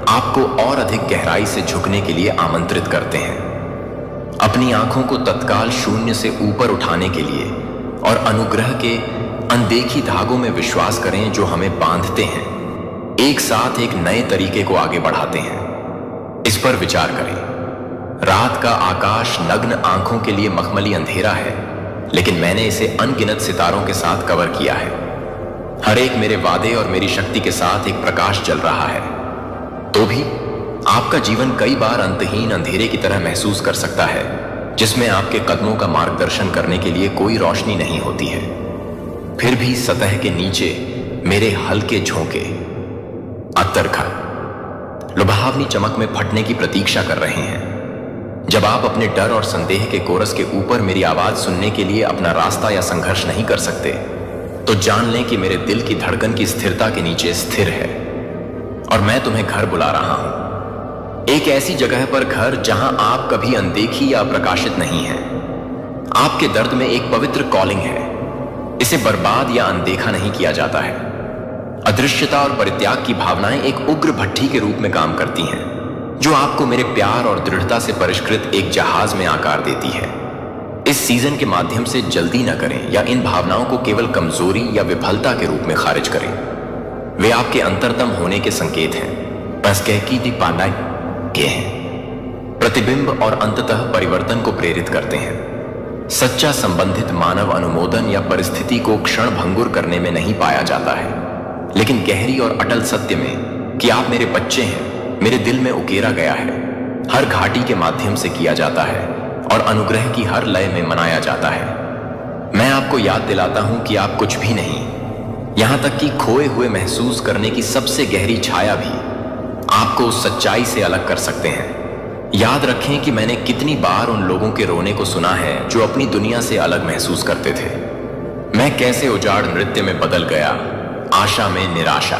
आपको और अधिक गहराई से झुकने के लिए आमंत्रित करते हैं, अपनी आंखों को तत्काल शून्य से ऊपर उठाने के लिए, और अनुग्रह के अनदेखी धागों में विश्वास करें जो हमें बांधते हैं, एक साथ एक नए तरीके को आगे बढ़ाते हैं। इस पर विचार करें। रात का आकाश नग्न आंखों के लिए मखमली अंधेरा है, लेकिन मैंने इसे अनगिनत सितारों के साथ कवर किया है। हर एक मेरे वादे और मेरी शक्ति के साथ एक प्रकाश जल रहा है। तो भी आपका जीवन कई बार अंतहीन अंधेरे की तरह महसूस कर सकता है, जिसमें आपके कदमों का मार्गदर्शन करने के लिए कोई रोशनी नहीं होती है। फिर भी सतह के नीचे मेरे हल्के झोंके अतर्घट लुभावनी चमक में फटने की प्रतीक्षा कर रहे हैं। जब आप अपने डर और संदेह के कोरस के ऊपर मेरी आवाज सुनने के लिए अपना रास्ता या संघर्ष नहीं कर सकते, तो जान लें कि मेरे दिल की धड़कन की स्थिरता के नीचे स्थिर है और मैं तुम्हें घर बुला रहा हूं। एक ऐसी जगह पर घर जहां आप कभी अनदेखी या प्रकाशित नहीं हैं। आपके दर्द में एक पवित्र कॉलिंग है, इसे बर्बाद या अनदेखा नहीं किया जाता है। अदृश्यता और परित्याग की भावनाएं एक उग्र भट्ठी के रूप में काम करती हैं, जो आपको मेरे प्यार और दृढ़ता से परिष्कृत एक जहाज में आकार देती है। इस सीजन के माध्यम से जल्दी न करें या इन भावनाओं को केवल कमजोरी या विफलता के रूप में खारिज करें। वे आपके अंतरतम होने के संकेत हैं, बस कह की दी पाना के हैं, प्रतिबिंब और अंततः परिवर्तन को प्रेरित करते हैं। सच्चा संबंधित मानव अनुमोदन या परिस्थिति को क्षण भंगुर करने में नहीं पाया जाता है, लेकिन गहरी और अटल सत्य में कि आप मेरे बच्चे हैं, मेरे दिल में उकेरा गया है, हर घाटी के माध्यम से किया जाता है और अनुग्रह की हर लय में मनाया जाता है। मैं आपको याद दिलाता हूं कि आप कुछ भी नहीं, यहां तक कि खोए हुए महसूस करने की सबसे गहरी छाया भी आपको उस सच्चाई से अलग कर सकते हैं। याद रखें कि मैंने कितनी बार उन लोगों के रोने को सुना है जो अपनी दुनिया से अलग महसूस करते थे। मैं कैसे उजाड़ नृत्य में बदल गया, आशा में निराशा।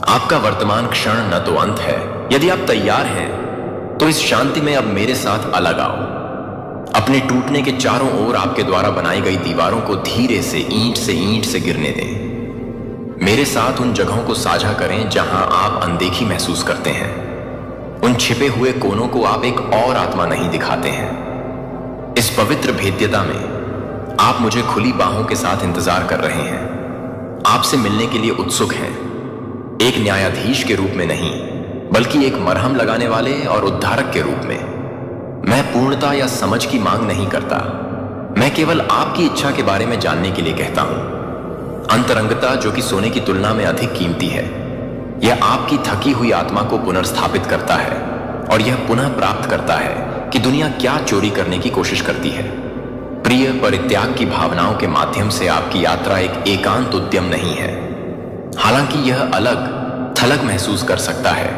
आपका वर्तमान क्षण न तो अंत है। यदि आप तैयार हैं तो इस शांति में अब मेरे साथ अलग आओ। अपने टूटने के चारों ओर आपके द्वारा बनाई गई दीवारों को धीरे से ईंट से गिरने दें। मेरे साथ उन जगहों को साझा करें जहां आप अनदेखी महसूस करते हैं। उन छिपे हुए कोनों को आप एक और आत्मा नहीं दिखाते हैं। इस पवित्र भेद्यता में आप मुझे खुली बाहों के साथ इंतजार कर रहे हैं, आपसे मिलने के लिए उत्सुक हैं। एक न्यायाधीश के रूप में नहीं, बल्कि एक मरहम लगाने वाले और उद्धारक के रूप में। मैं पूर्णता या समझ की मांग नहीं करता, मैं केवल आपकी इच्छा के बारे में जानने के लिए कहता हूं। अंतरंगता जो कि सोने की तुलना में अधिक कीमती है, यह आपकी थकी हुई आत्मा को पुनर्स्थापित करता है और यह पुनः प्राप्त करता है कि दुनिया क्या चोरी करने की कोशिश करती है। प्रिय, परित्याग की भावनाओं के माध्यम से आपकी यात्रा एक एकांत उद्यम नहीं है। हालांकि यह अलग थलग महसूस कर सकता है,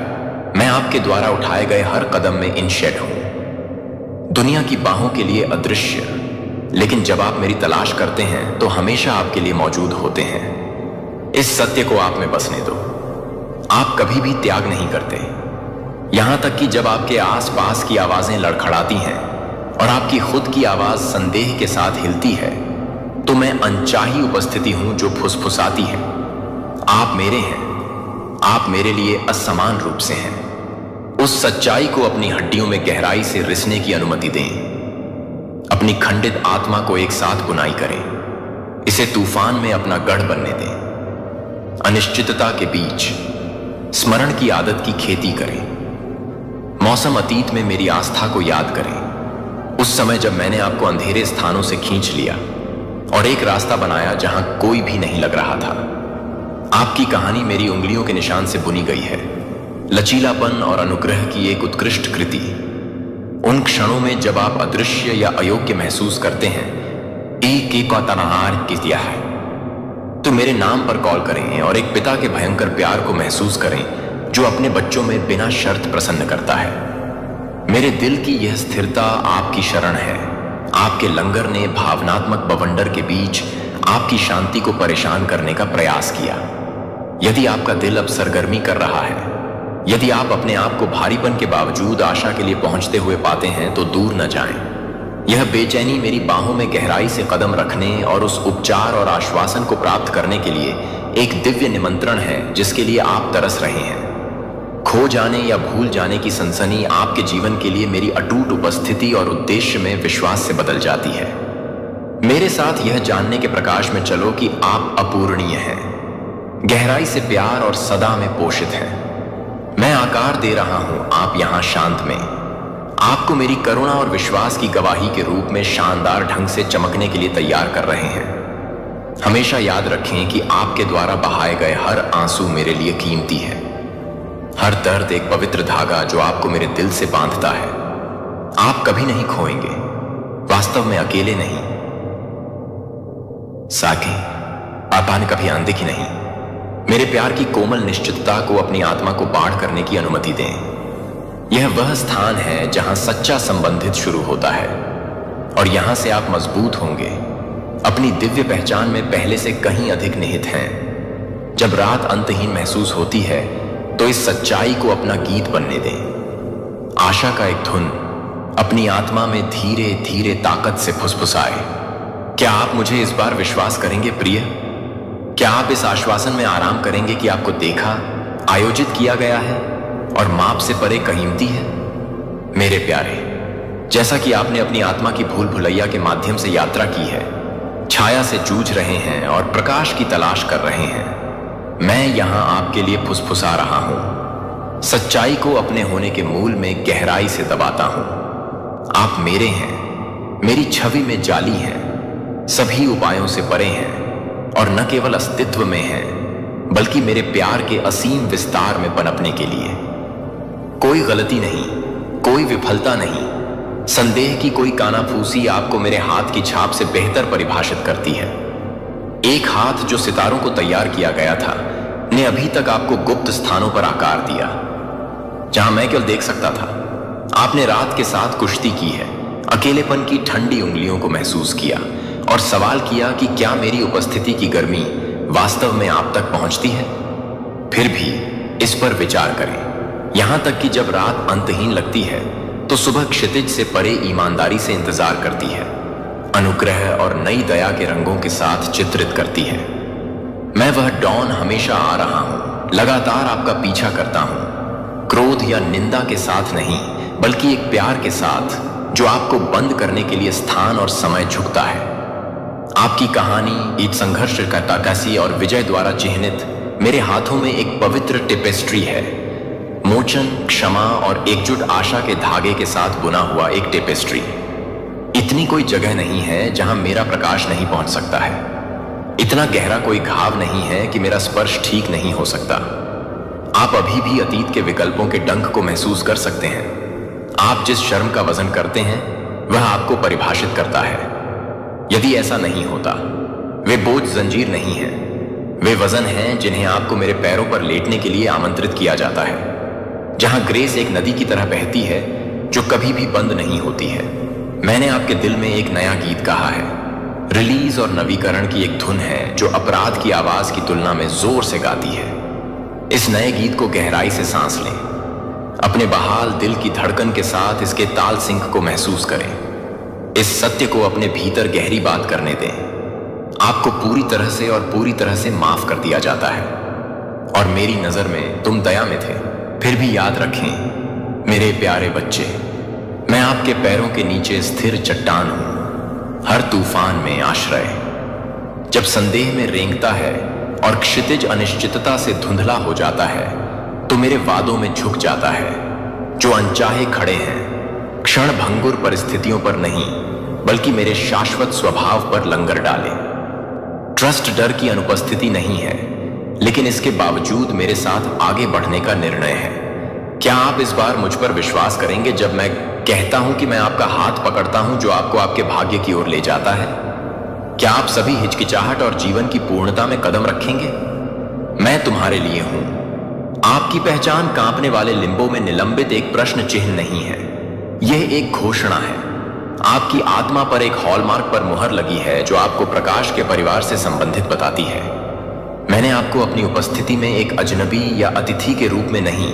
मैं आपके द्वारा उठाए गए हर कदम में इनशेड हूं, दुनिया की बाहों के लिए अदृश्य। लेकिन जब आप मेरी तलाश करते हैं तो हमेशा आपके लिए मौजूद होते हैं। इस सत्य को आप में बसने दो। आप कभी भी त्याग नहीं करते, यहां तक कि जब आपके आसपास की आवाजें लड़खड़ाती हैं और आपकी खुद की आवाज संदेह के साथ हिलती है, तो मैं अनचाही उपस्थिति हूं जो फुसफुसाती है। आप मेरे हैं, आप मेरे लिए असमान रूप से हैं। उस सच्चाई को अपनी हड्डियों में गहराई से रिसने की अनुमति दें। अपनी खंडित आत्मा को एक साथ बुनाई करें, इसे तूफान में अपना गढ़ बनने दें। अनिश्चितता के बीच स्मरण की आदत की खेती करें। मौसम अतीत में मेरी आस्था को याद करें, उस समय जब मैंने आपको अंधेरे स्थानों से खींच लिया और एक रास्ता बनाया जहां कोई भी नहीं लग रहा था। आपकी कहानी मेरी उंगलियों के निशान से बुनी गई है, लचीलापन और अनुग्रह की एक उत्कृष्ट कृति। उन क्षणों में जब आप अदृश्य या अयोग्य महसूस करते हैं, एक का तनहार किया है, तो मेरे नाम पर कॉल करें और एक पिता के भयंकर प्यार को महसूस करें जो अपने बच्चों में बिना शर्त प्रसन्न करता है। मेरे दिल की यह स्थिरता आपकी शरण है। आपके लंगर ने भावनात्मक बवंडर के बीच आपकी शांति को परेशान करने का प्रयास किया। यदि आपका दिल अब सरगर्मी कर रहा है, यदि आप अपने आप को भारीपन के बावजूद आशा के लिए पहुंचते हुए पाते हैं, तो दूर न जाएं। यह बेचैनी मेरी बाहों में गहराई से कदम रखने और उस उपचार और आश्वासन को प्राप्त करने के लिए एक दिव्य निमंत्रण है जिसके लिए आप तरस रहे हैं। खो जाने या भूल जाने की सनसनी आपके जीवन के लिए मेरी अटूट उपस्थिति और उद्देश्य में विश्वास से बदल जाती है। मेरे साथ यह जानने के प्रकाश में चलो कि आप अपूरणीय हैं, गहराई से प्यार और सदा में पोषित हैं। मैं आकार दे रहा हूं, आप यहां शांत में आपको मेरी करुणा और विश्वास की गवाही के रूप में शानदार ढंग से चमकने के लिए तैयार कर रहे हैं। हमेशा याद रखें कि आपके द्वारा बहाए गए हर आंसू मेरे लिए कीमती है। हर दर्द एक पवित्र धागा जो आपको मेरे दिल से बांधता है। आप कभी नहीं खोएंगे, वास्तव में अकेले नहीं। साकी, आपने कभी अनदेखी नहीं। मेरे प्यार की कोमल निश्चितता को अपनी आत्मा को बाढ़ करने की अनुमति दें। यह वह स्थान है जहां सच्चा संबंधित शुरू होता है और यहां से आप मजबूत होंगे, अपनी दिव्य पहचान में पहले से कहीं अधिक निहित हैं। जब रात अंतहीन महसूस होती है तो इस सच्चाई को अपना गीत बनने दें। आशा का एक धुन अपनी आत्मा में धीरे धीरे ताकत से फुसफुसाए। क्या आप मुझे इस बार विश्वास करेंगे प्रिय? क्या आप इस आश्वासन में आराम करेंगे कि आपको देखा, आयोजित किया गया है और माप से परे कीमती है। मेरे प्यारे, जैसा कि आपने अपनी आत्मा की भूल भुलैया के माध्यम से यात्रा की है, छाया से जूझ रहे हैं और प्रकाश की तलाश कर रहे हैं, मैं यहां आपके लिए फुसफुसा रहा हूं, सच्चाई को अपने होने के मूल में गहराई से दबाता हूं। आप मेरे हैं, मेरी छवि में जाली हैं, सभी उपायों से परे हैं और न केवल अस्तित्व में हैं, बल्कि मेरे प्यार के असीम विस्तार में पनपने के लिए। कोई गलती नहीं, कोई विफलता नहीं, संदेह की कोई कानाफूसी आपको मेरे हाथ की छाप से बेहतर परिभाषित करती है। एक हाथ जो सितारों को तैयार किया गया था ने अभी तक आपको गुप्त स्थानों पर आकार दिया, जहां मैं केवल देख सकता था। आपने रात के साथ कुश्ती की है, अकेलेपन की ठंडी उंगलियों को महसूस किया और सवाल किया कि क्या मेरी उपस्थिति की गर्मी वास्तव में आप तक पहुंचती है। फिर भी इस पर विचार करें, यहां तक कि जब रात अंतहीन लगती है तो सुबह क्षितिज से परे ईमानदारी से इंतजार करती है, अनुग्रह और नई दया के रंगों के साथ चित्रित करती है। मैं वह डॉन हमेशा आ रहा हूं, लगातार आपका पीछा करता हूं, क्रोध या निंदा के साथ नहीं, बल्कि एक प्यार के साथ जो आपको बंद करने के लिए स्थान और समय झुकता है। आपकी कहानी एक संघर्ष का ताकासी और विजय द्वारा चिह्नित मेरे हाथों में एक पवित्र टेपेस्ट्री है, मोचन, क्षमा और एकजुट आशा के धागे के साथ बुना हुआ एक टेपेस्ट्री। इतनी कोई जगह नहीं है जहां मेरा प्रकाश नहीं पहुंच सकता है, इतना गहरा कोई घाव नहीं है कि मेरा स्पर्श ठीक नहीं हो सकता। आप अभी भी अतीत के विकल्पों के डंक को महसूस कर सकते हैं। आप जिस शर्म का वजन करते हैं वह आपको परिभाषित करता है। यदि ऐसा नहीं होता, वे बोझ जंजीर नहीं है, वे वजन हैं जिन्हें आपको मेरे पैरों पर लेटने के लिए आमंत्रित किया जाता है, जहां ग्रेस एक नदी की तरह बहती है जो कभी भी बंद नहीं होती है। मैंने आपके दिल में एक नया गीत कहा है, रिलीज और नवीकरण की एक धुन है जो अपराध की आवाज की तुलना में जोर से गाती है। इस नए गीत को गहराई से सांस लें, अपने बहाल दिल की धड़कन के साथ इसके ताल सिंक को महसूस करें, इस सत्य को अपने भीतर गहरी बात करने दें। आपको पूरी तरह से और पूरी तरह से माफ कर दिया जाता है और मेरी नजर में तुम दया में थे। फिर भी याद रखें मेरे प्यारे बच्चे, मैं आपके पैरों के नीचे स्थिर चट्टान हूं, हर तूफान में आश्रय। जब संदेह में रेंगता है और क्षितिज अनिश्चितता से धुंधला हो जाता है तो मेरे वादों में झुक जाता है, जो अनचाहे खड़े हैं, क्षण भंगुर परिस्थितियों पर नहीं बल्कि मेरे शाश्वत स्वभाव पर लंगर डाले। ट्रस्ट डर की अनुपस्थिति नहीं है, लेकिन इसके बावजूद मेरे साथ आगे बढ़ने का निर्णय है। क्या आप इस बार मुझ पर विश्वास करेंगे जब मैं कहता हूं कि मैं आपका हाथ पकड़ता हूं जो आपको आपके भाग्य की ओर ले जाता है? क्या आप सभी हिचकिचाहट और जीवन की पूर्णता में कदम रखेंगे? मैं तुम्हारे लिए हूं। आपकी पहचान कांपने वाले लिंबों में निलंबित एक प्रश्न चिन्ह नहीं है, यह एक घोषणा है। आपकी आत्मा पर एक हॉलमार्क पर मुहर लगी है जो आपको प्रकाश के परिवार से संबंधित बताती है। मैंने आपको अपनी उपस्थिति में एक अजनबी या अतिथि के रूप में नहीं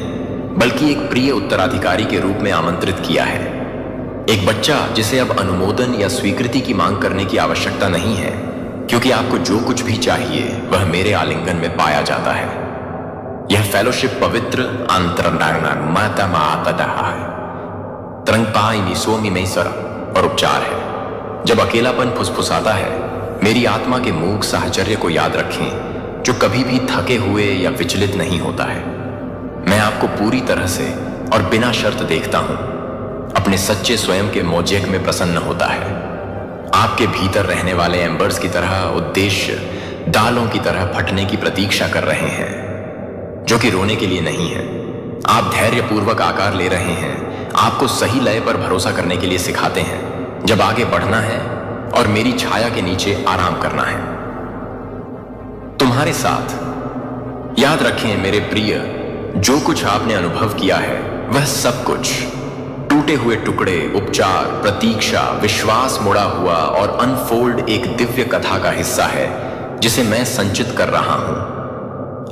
बल्कि एक प्रिय उत्तराधिकारी के रूप में आमंत्रित किया है, एक बच्चा जिसे अब अनुमोदन या स्वीकृति की मांग करने की आवश्यकता नहीं है, क्योंकि आपको जो कुछ भी चाहिए वह मेरे आलिंगन में पाया जाता है। यह फेलोशिप पवित्र और उपचार है। जब अकेलापन फुसफुसाता है, मेरी आत्मा के मूक साहचर्य को याद रखें जो कभी भी थके हुए या विचलित नहीं होता है। मैं आपको पूरी तरह से और बिना शर्त देखता हूं, अपने सच्चे स्वयं के मोजेक में प्रसन्न होता है। आपके भीतर रहने वाले एम्बर्स की तरह उद्देश्य दालों की तरह फटने की प्रतीक्षा कर रहे हैं, जो कि रोने के लिए नहीं है। आप धैर्यपूर्वक आकार ले रहे हैं, आपको सही लय पर भरोसा करने के लिए सिखाते हैं जब आगे बढ़ना है और मेरी छाया के नीचे आराम करना है। तुम्हारे साथ याद रखें मेरे प्रिय, जो कुछ आपने अनुभव किया है वह सब कुछ टूटे हुए टुकड़े, उपचार, प्रतीक्षा, विश्वास मुड़ा हुआ और अनफोल्ड एक दिव्य कथा का हिस्सा है जिसे मैं संचित कर रहा हूं।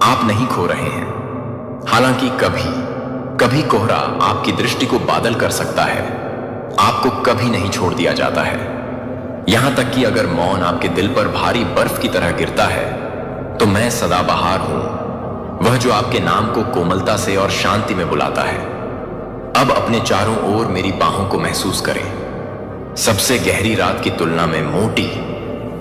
आप नहीं खो रहे हैं, हालांकि कभी कभी कोहरा आपकी दृष्टि को बादल कर सकता है, आपको कभी नहीं छोड़ दिया जाता है। यहां तक कि अगर मौन आपके दिल पर भारी बर्फ की तरह गिरता है तो मैं सदाबहार हूं, वह जो आपके नाम को कोमलता से और शांति में बुलाता है। अब अपने चारों ओर मेरी बाहों को महसूस करें। सबसे गहरी रात की तुलना में मोटी,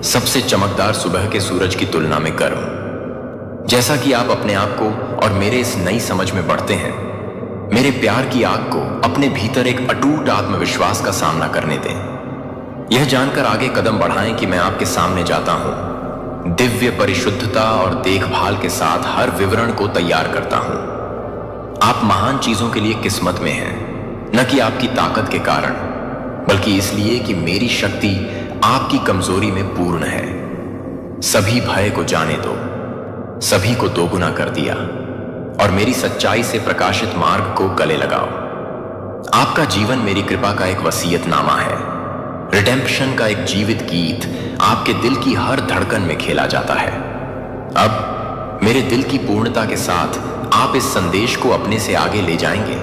सबसे चमकदार सुबह के सूरज की तुलना में गर्म। जैसा कि आप अपने आप को और मेरे इस नई समझ में बढ़ते हैं, मेरे प्यार की आग को अपने भीतर एक अटूट आत्मविश्वास का सामना करने दें। यह जानकर आगे कदम बढ़ाएं कि मैं आपके सामने जाता हूं, दिव्य परिशुद्धता और देखभाल के साथ हर विवरण को तैयार करता हूं। आप महान चीजों के लिए किस्मत में हैं, न कि आपकी ताकत के कारण, बल्कि इसलिए कि मेरी शक्ति आपकी कमजोरी में पूर्ण है। सभी भय को जाने दो, सभी को दोगुना कर दिया और मेरी सच्चाई से प्रकाशित मार्ग को गले लगाओ। आपका जीवन मेरी कृपा का एक वसीयतनामा है। रिडेम्पशन का एक जीवित गीत आपके दिल की हर धड़कन में खेला जाता है। अब मेरे दिल की पूर्णता के साथ आप इस संदेश को अपने से आगे ले जाएंगे।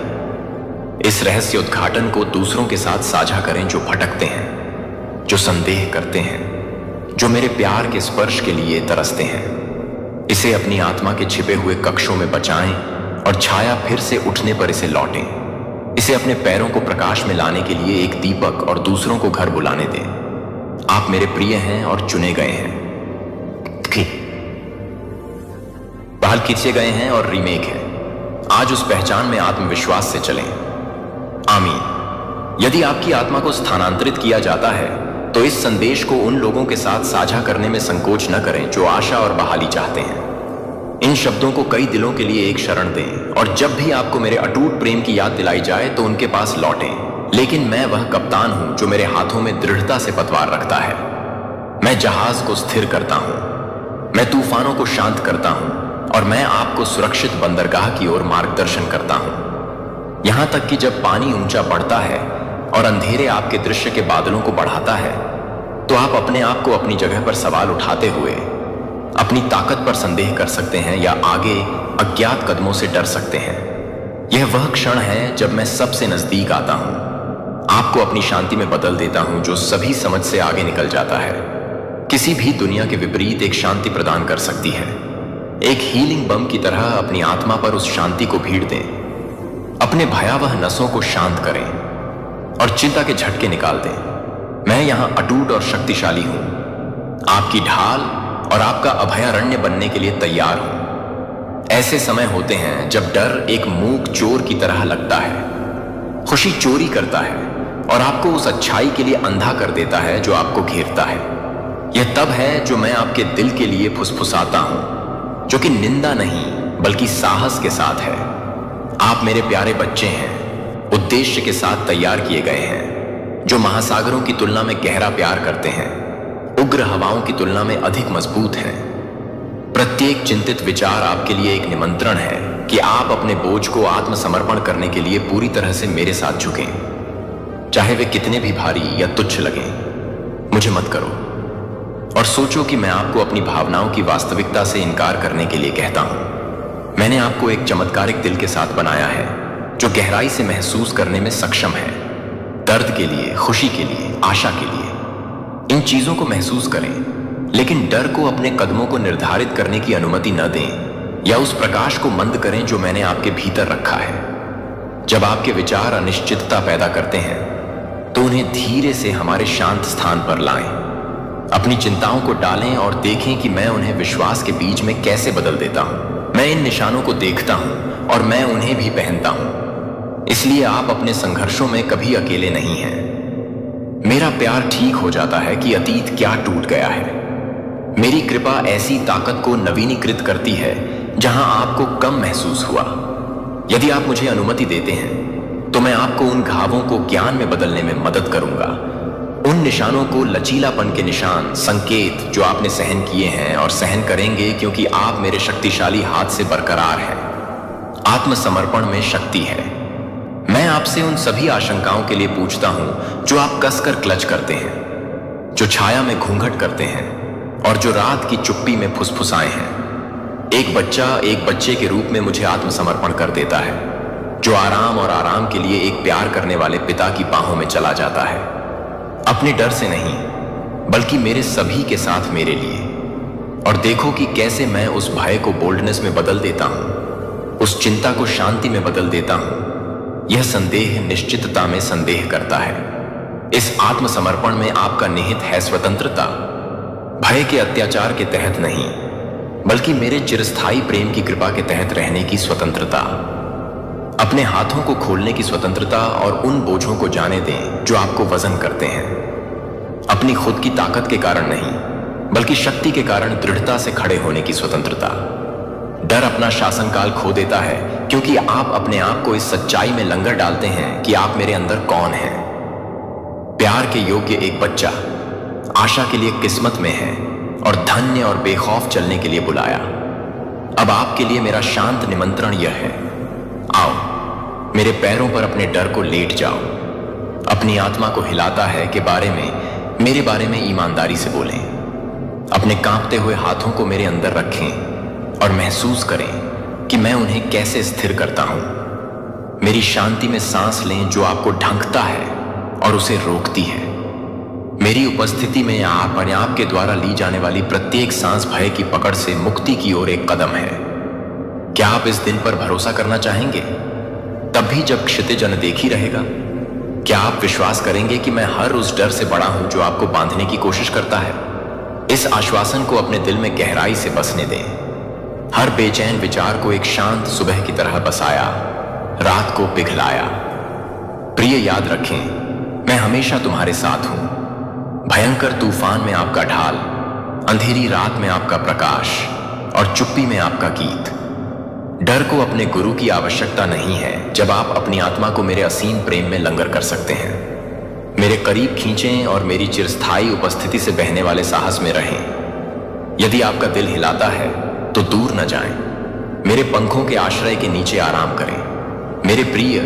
इस रहस्य उद्घाटन को दूसरों के साथ साझा करें जो भटकते हैं, जो संदेह करते हैं, जो मेरे प्यार के स्पर्श के लिए तरसते हैं। इसे अपनी आत्मा के छिपे हुए कक्षों में बचाएं और छाया फिर से उठने पर इसे लौटें। इसे अपने पैरों को प्रकाश में लाने के लिए एक दीपक और दूसरों को घर बुलाने दें। आप मेरे प्रिय हैं और चुने गए हैं। बहाल खींचे गए हैं और रीमेक है। आज उस पहचान में आत्मविश्वास से चलें। आमीन। यदि आपकी आत्मा को स्थानांतरित किया जाता है तो इस संदेश को उन लोगों के साथ साझा करने में संकोच न करें जो आशा और बहाली चाहते हैं। इन शब्दों को कई दिलों के लिए एक शरण दें और जब भी आपको मेरे अटूट प्रेम की याद दिलाई जाए तो उनके पास लौटें। लेकिन मैं वह कप्तान हूं जो मेरे हाथों में दृढ़ता से पतवार रखता है। मैं जहाज को स्थिर करता हूं, मैं तूफानों को शांत करता हूं और मैं आपको सुरक्षित बंदरगाह की ओर मार्गदर्शन करता हूं। यहां तक कि जब पानी ऊंचा बढ़ता है और अंधेरे आपके दृश्य के बादलों को बढ़ाता है, तो आप अपने आप को अपनी जगह पर सवाल उठाते हुए अपनी ताकत पर संदेह कर सकते हैं या आगे अज्ञात कदमों से डर सकते हैं। यह वह क्षण है जब मैं सबसे नजदीक आता हूं, आपको अपनी शांति में बदल देता हूं जो सभी समझ से आगे निकल जाता है। किसी भी दुनिया के विपरीत एक शांति प्रदान कर सकती है। एक हीलिंग बम की तरह अपनी आत्मा पर उस शांति को भीड़ दें। अपने भयावह नसों को शांत करें और चिंता के झटके निकाल दें। मैं यहां अटूट और शक्तिशाली हूं, आपकी ढाल और आपका अभयारण्य बनने के लिए तैयार हूं। ऐसे समय होते हैं जब डर एक मूक चोर की तरह लगता है, खुशी चोरी करता है और आपको उस अच्छाई के लिए अंधा कर देता है जो आपको घेरता है। यह तब है जो मैं आपके दिल के लिए फुसफुसाता हूं, जो कि निंदा नहीं बल्कि साहस के साथ है। आप मेरे प्यारे बच्चे हैं, उद्देश्य के साथ तैयार किए गए हैं, जो महासागरों की तुलना में गहरा प्यार करते हैं, उग्र हवाओं की तुलना में अधिक मजबूत हैं। प्रत्येक चिंतित विचार आपके लिए एक निमंत्रण है कि आप अपने बोझ को आत्मसमर्पण करने के लिए पूरी तरह से मेरे साथ झुकें, चाहे वे कितने भी भारी या तुच्छ लगें। मुझे मत करो और सोचो कि मैं आपको अपनी भावनाओं की वास्तविकता से इनकार करने के लिए कहता हूं। मैंने आपको एक चमत्कारिक दिल के साथ बनाया है जो गहराई से महसूस करने में सक्षम है। दर्द के लिए, खुशी के लिए, आशा के लिए, इन चीजों को महसूस करें, लेकिन डर को अपने कदमों को निर्धारित करने की अनुमति न दें या उस प्रकाश को मंद करें जो मैंने आपके भीतर रखा है। जब आपके विचार अनिश्चितता पैदा करते हैं तो उन्हें धीरे से हमारे शांत स्थान पर लाएं। अपनी चिंताओं को डालें और देखें कि मैं उन्हें विश्वास के बीच में कैसे बदल देता हूं। मैं इन निशानों को देखता हूं और मैं उन्हें भी पहनता हूं। इसलिए आप अपने संघर्षों में कभी अकेले नहीं हैं। मेरा प्यार ठीक हो जाता है कि अतीत क्या टूट गया है। मेरी कृपा ऐसी ताकत को नवीनीकृत करती है जहां आपको कम महसूस हुआ। यदि आप मुझे अनुमति देते हैं तो मैं आपको उन घावों को ज्ञान में बदलने में मदद करूंगा। उन निशानों को लचीलापन के निशान, संकेत जो आपने सहन किए हैं और सहन करेंगे क्योंकि आप मेरे शक्तिशाली हाथ से बरकरार हैं। आत्मसमर्पण में शक्ति है। मैं आपसे उन सभी आशंकाओं के लिए पूछता हूं जो आप कसकर क्लच करते हैं, जो छाया में घूंघट करते हैं और जो रात की चुप्पी में फुसफुसाए हैं। एक बच्चा एक बच्चे के रूप में मुझे आत्मसमर्पण कर देता है, जो आराम और आराम के लिए एक प्यार करने वाले पिता की बाहों में चला जाता है। अपने डर से नहीं बल्कि मेरे सभी के साथ मेरे लिए। और देखो कि कैसे मैं उस भय को बोल्डनेस में बदल देता हूं, उस चिंता को शांति में बदल देता हूं। यह संदेह निश्चितता में संदेह करता है। इस आत्मसमर्पण में आपका निहित है स्वतंत्रता, भय के अत्याचार के तहत नहीं, बल्कि मेरे चिरस्थायी प्रेम की कृपा के तहत रहने की स्वतंत्रता, अपने हाथों को खोलने की स्वतंत्रता और उन बोझों को जाने दें जो आपको वजन करते हैं। अपनी खुद की ताकत के कारण नहीं, बल्कि शक्ति के कारण दृढ़ता से खड़े होने की स्वतंत्रता। डर अपना शासनकाल खो देता है क्योंकि आप अपने आप को इस सच्चाई में लंगर डालते हैं कि आप मेरे अंदर कौन हैं। प्यार के योग्य एक बच्चा आशा के लिए किस्मत में है और धन्य और बेखौफ चलने के लिए बुलाया। अब आपके लिए मेरा शांत निमंत्रण यह है, आओ मेरे पैरों पर अपने डर को लेट जाओ। अपनी आत्मा को हिलाता है कि मेरे बारे में ईमानदारी से बोलें। अपने कांपते हुए हाथों को मेरे अंदर रखें और महसूस करें कि मैं उन्हें कैसे स्थिर करता हूं। मेरी शांति में सांस लें जो आपको ढंकता है और उसे रोकती है। मेरी उपस्थिति में आप और आपके द्वारा ली जाने वाली प्रत्येक सांस भय की पकड़ से मुक्ति की ओर एक कदम है। क्या आप इस दिन पर भरोसा करना चाहेंगे, तब भी जब क्षितिज अनदेखी रहेगा? क्या आप विश्वास करेंगे कि मैं हर उस डर से बड़ा हूं जो आपको बांधने की कोशिश करता है? इस आश्वासन को अपने दिल में गहराई से बसने दें। हर बेचैन विचार को एक शांत सुबह की तरह बसाया, रात को पिघलाया। प्रिय, याद रखें, मैं हमेशा तुम्हारे साथ हूं। भयंकर तूफान में आपका ढाल, अंधेरी रात में आपका प्रकाश और चुप्पी में आपका गीत। डर को अपने गुरु की आवश्यकता नहीं है जब आप अपनी आत्मा को मेरे असीम प्रेम में लंगर कर सकते हैं। मेरे करीब खींचें और मेरी चिरस्थायी उपस्थिति से बहने वाले साहस में रहें। यदि आपका दिल हिलाता है तो दूर न जाएं, मेरे पंखों के आश्रय के नीचे आराम करें। मेरे प्रिय,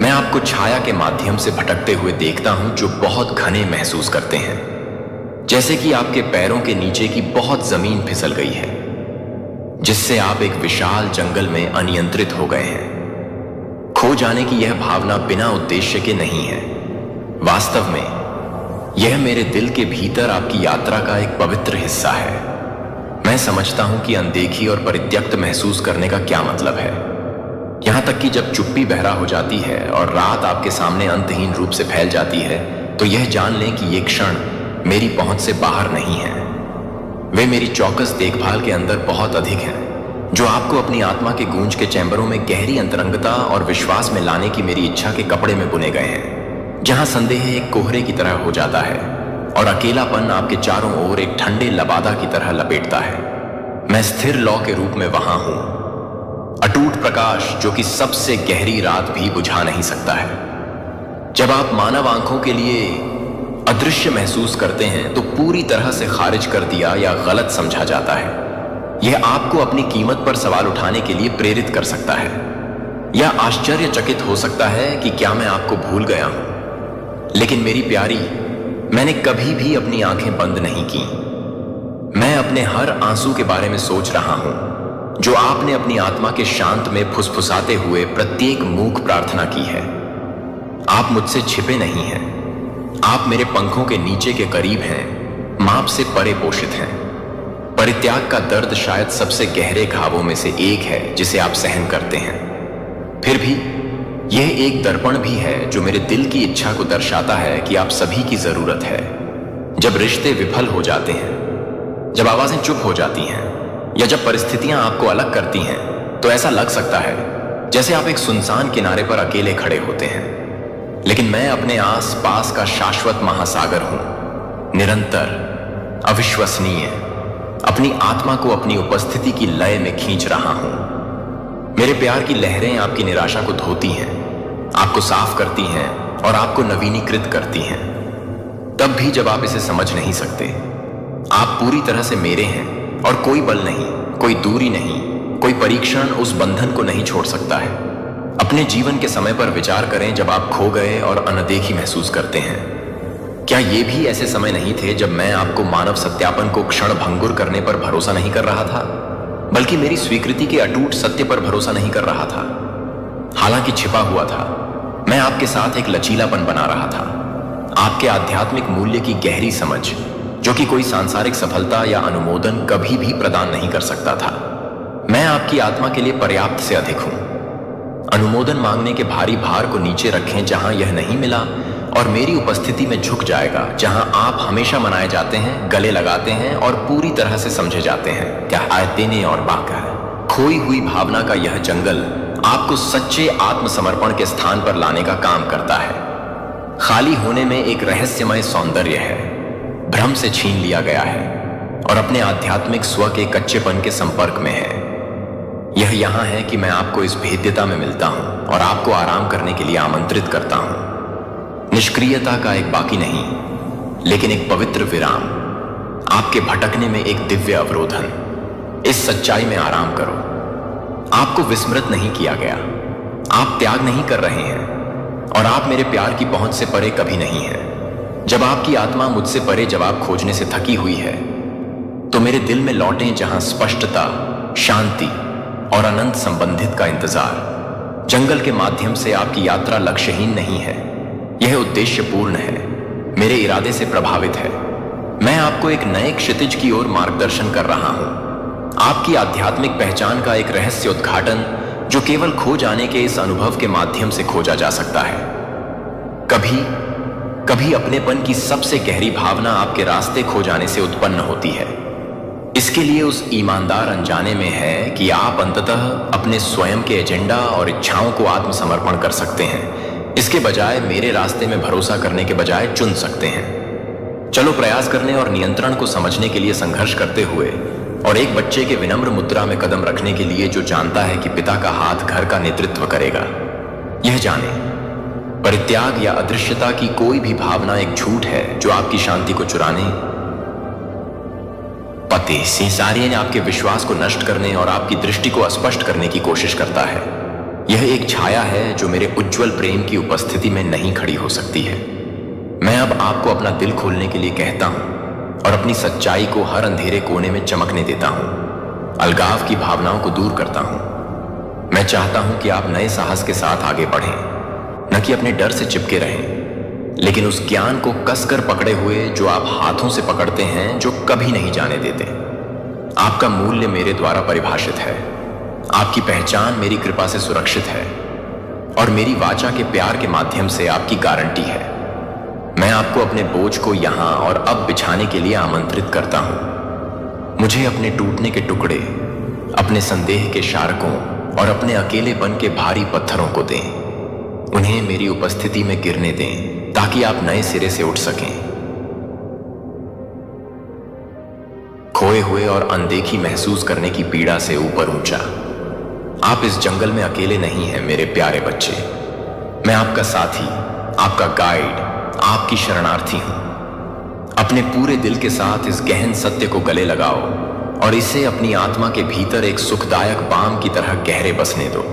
मैं आपको छाया के माध्यम से भटकते हुए देखता हूं जो बहुत घने महसूस करते हैं, जैसे कि आपके पैरों के नीचे की बहुत जमीन फिसल गई है, जिससे आप एक विशाल जंगल में अनियंत्रित हो गए हैं। खो जाने की यह भावना बिना उद्देश्य के नहीं है। वास्तव में यह मेरे दिल के भीतर आपकी यात्रा का एक पवित्र हिस्सा है। मैं समझता हूं कि अनदेखी और परित्यक्त महसूस करने का क्या मतलब है, यहां तक कि जब चुप्पी बहरा हो जाती है और रात आपके सामने अंतहीन रूप से फैल जाती है, तो यह जान लें कि ये क्षण मेरी पहुंच से बाहर नहीं है। वे मेरी चौकस देखभाल के अंदर बहुत अधिक हैं, जो आपको अपनी आत्मा के गूंज के चैम्बरों में गहरी अंतरंगता और विश्वास में लाने की मेरी इच्छा के कपड़े में बुने गए हैं, जहां संदेह एक कोहरे की तरह हो जाता है और अकेलापन आपके चारों ओर एक ठंडे लबादा की तरह लपेटता है। मैं स्थिर लौ के रूप में वहां हूं, अटूट प्रकाश जो कि सबसे गहरी रात भी बुझा नहीं सकता है। जब आप मानव आंखों के लिए अदृश्य महसूस करते हैं तो पूरी तरह से खारिज कर दिया या गलत समझा जाता है। यह आपको अपनी कीमत पर सवाल उठाने के लिए प्रेरित कर सकता है, या आश्चर्यचकित हो सकता है कि क्या मैं आपको भूल गया हूं। लेकिन मेरी प्यारी, मैंने कभी भी अपनी आंखें बंद नहीं की। मैं अपने हर आंसू के बारे में सोच रहा हूं जो आपने अपनी आत्मा के शांत में फुसफुसाते हुए प्रत्येक मूक प्रार्थना की है। आप मुझसे छिपे नहीं हैं, आप मेरे पंखों के नीचे के करीब हैं, माप से परे पोषित हैं। परित्याग का दर्द शायद सबसे गहरे घावों में से एक है जिसे आप सहन करते हैं। फिर भी यह एक दर्पण भी है जो मेरे दिल की इच्छा को दर्शाता है कि आप सभी की जरूरत है। जब रिश्ते विफल हो जाते हैं, जब आवाजें चुप हो जाती हैं, या जब परिस्थितियां आपको अलग करती हैं, तो ऐसा लग सकता है जैसे आप एक सुनसान किनारे पर अकेले खड़े होते हैं। लेकिन मैं अपने आस पास का शाश्वत महासागर हूं, निरंतर, अविश्वसनीय, अपनी आत्मा को अपनी उपस्थिति की लय में खींच रहा हूं। मेरे प्यार की लहरें आपकी निराशा को धोती हैं, आपको साफ करती हैं और आपको नवीनीकृत करती हैं। तब भी जब आप इसे समझ नहीं सकते, आप पूरी तरह से मेरे हैं और कोई बल नहीं, कोई दूरी नहीं, कोई परीक्षण उस बंधन को नहीं छोड़ सकता है। अपने जीवन के समय पर विचार करें जब आप खो गए और अनदेखी महसूस करते हैं। क्या ये भी ऐसे समय नहीं थे जब मैं आपको मानव सत्यापन को क्षण भंगुर करने पर भरोसा नहीं कर रहा था, बल्कि मेरी स्वीकृति के अटूट सत्य पर भरोसा नहीं कर रहा था? हालांकि छिपा हुआ था, मैं आपके साथ एक लचीलापन बना रहा था, आपके आध्यात्मिक मूल्य की गहरी समझ जो कि कोई सांसारिक सफलता या अनुमोदन कभी भी प्रदान नहीं कर सकता था। मैं आपकी आत्मा के लिए पर्याप्त से अधिक हूं। अनुमोदन मांगने के भारी भार को नीचे रखें जहां यह नहीं मिला, और मेरी उपस्थिति में झुक जाएगा जहां आप हमेशा मनाए जाते हैं, गले लगाते हैं और पूरी तरह से समझे जाते हैं। क्या आयतेने और बाका है। खोई हुई भावना का यह जंगल आपको सच्चे आत्मसमर्पण के स्थान पर लाने का काम करता है। खाली होने में एक रहस्यमय सौंदर्य है, भ्रम से छीन लिया गया है और अपने आध्यात्मिक स्व के कच्चेपन के संपर्क में है। यह यहां है कि मैं आपको इस भेद्यता में मिलता हूं और आपको आराम करने के लिए आमंत्रित करता हूं। निष्क्रियता का एक बाकी नहीं, लेकिन एक पवित्र विराम, आपके भटकने में एक दिव्य अवरोधन। इस सच्चाई में आराम करो। आपको विस्मृत नहीं किया गया, आप त्याग नहीं कर रहे हैं और आप मेरे प्यार की पहुंच से परे कभी नहीं हैं। जब आपकी आत्मा मुझसे परे जवाब खोजने से थकी हुई है, तो मेरे दिल में लौटें जहां स्पष्टता, शांति और अनंत संबंधित का इंतजार। जंगल के माध्यम से आपकी यात्रा लक्ष्यहीन नहीं है, यह उद्देश्यपूर्ण है, मेरे इरादे से प्रभावित है। मैं आपको एक नए क्षितिज की ओर मार्गदर्शन कर रहा हूं, आपकी आध्यात्मिक पहचान का एक रहस्य उद्घाटन जो केवल खो जाने के इस अनुभव के माध्यम से खोजा जा सकता है। कभी कभी अपनेपन की सबसे गहरी भावना आपके रास्ते खो जाने से उत्पन्न होती है। इसके लिए उस ईमानदार अनजाने में है कि आप अंततः अपने स्वयं के एजेंडा और इच्छाओं को आत्मसमर्पण कर सकते हैं, इसके बजाय मेरे रास्ते में भरोसा करने के बजाय चुन सकते हैं। चलो प्रयास करने और नियंत्रण को समझने के लिए संघर्ष करते हुए, और एक बच्चे के विनम्र मुद्रा में कदम रखने के लिए जो जानता है कि पिता का हाथ घर का नेतृत्व करेगा। यह जाने, परित्याग या अदृश्यता की कोई भी भावना एक झूठ है जो आपकी शांति को चुराने, पते सिंसारियन आपके विश्वास को नष्ट करने और आपकी दृष्टि को अस्पष्ट करने की कोशिश करता है। यह एक छाया है जो मेरे उज्जवल प्रेम की उपस्थिति में नहीं खड़ी हो सकती है। मैं अब आपको अपना दिल खोलने के लिए कहता हूं और अपनी सच्चाई को हर अंधेरे कोने में चमकने देता हूं, अलगाव की भावनाओं को दूर करता हूं। मैं चाहता हूं कि आप नए साहस के साथ आगे बढ़ें, न कि अपने डर से चिपके रहें, लेकिन उस ज्ञान को कसकर पकड़े हुए जो आप हाथों से पकड़ते हैं, जो कभी नहीं जाने देते। आपका मूल्य मेरे द्वारा परिभाषित है, आपकी पहचान मेरी कृपा से सुरक्षित है और मेरी वाचा के प्यार के माध्यम से आपकी गारंटी है। मैं आपको अपने बोझ को यहां और अब बिछाने के लिए आमंत्रित करता हूं। मुझे अपने टूटने के टुकड़े, अपने संदेह के शारकों और अपने अकेलेपन के भारी पत्थरों को दें। उन्हें मेरी उपस्थिति में गिरने दें ताकि आप नए सिरे से उठ सकें। खोए हुए और अनदेखी महसूस करने की पीड़ा से ऊपर ऊंचा। आप इस जंगल में अकेले नहीं हैं मेरे प्यारे बच्चे। मैं आपका साथी, आपका गाइड, आपकी शरणार्थी हूं। अपने पूरे दिल के साथ इस गहन सत्य को गले लगाओ और इसे अपनी आत्मा के भीतर एक सुखदायक बाम की तरह गहरे बसने दो।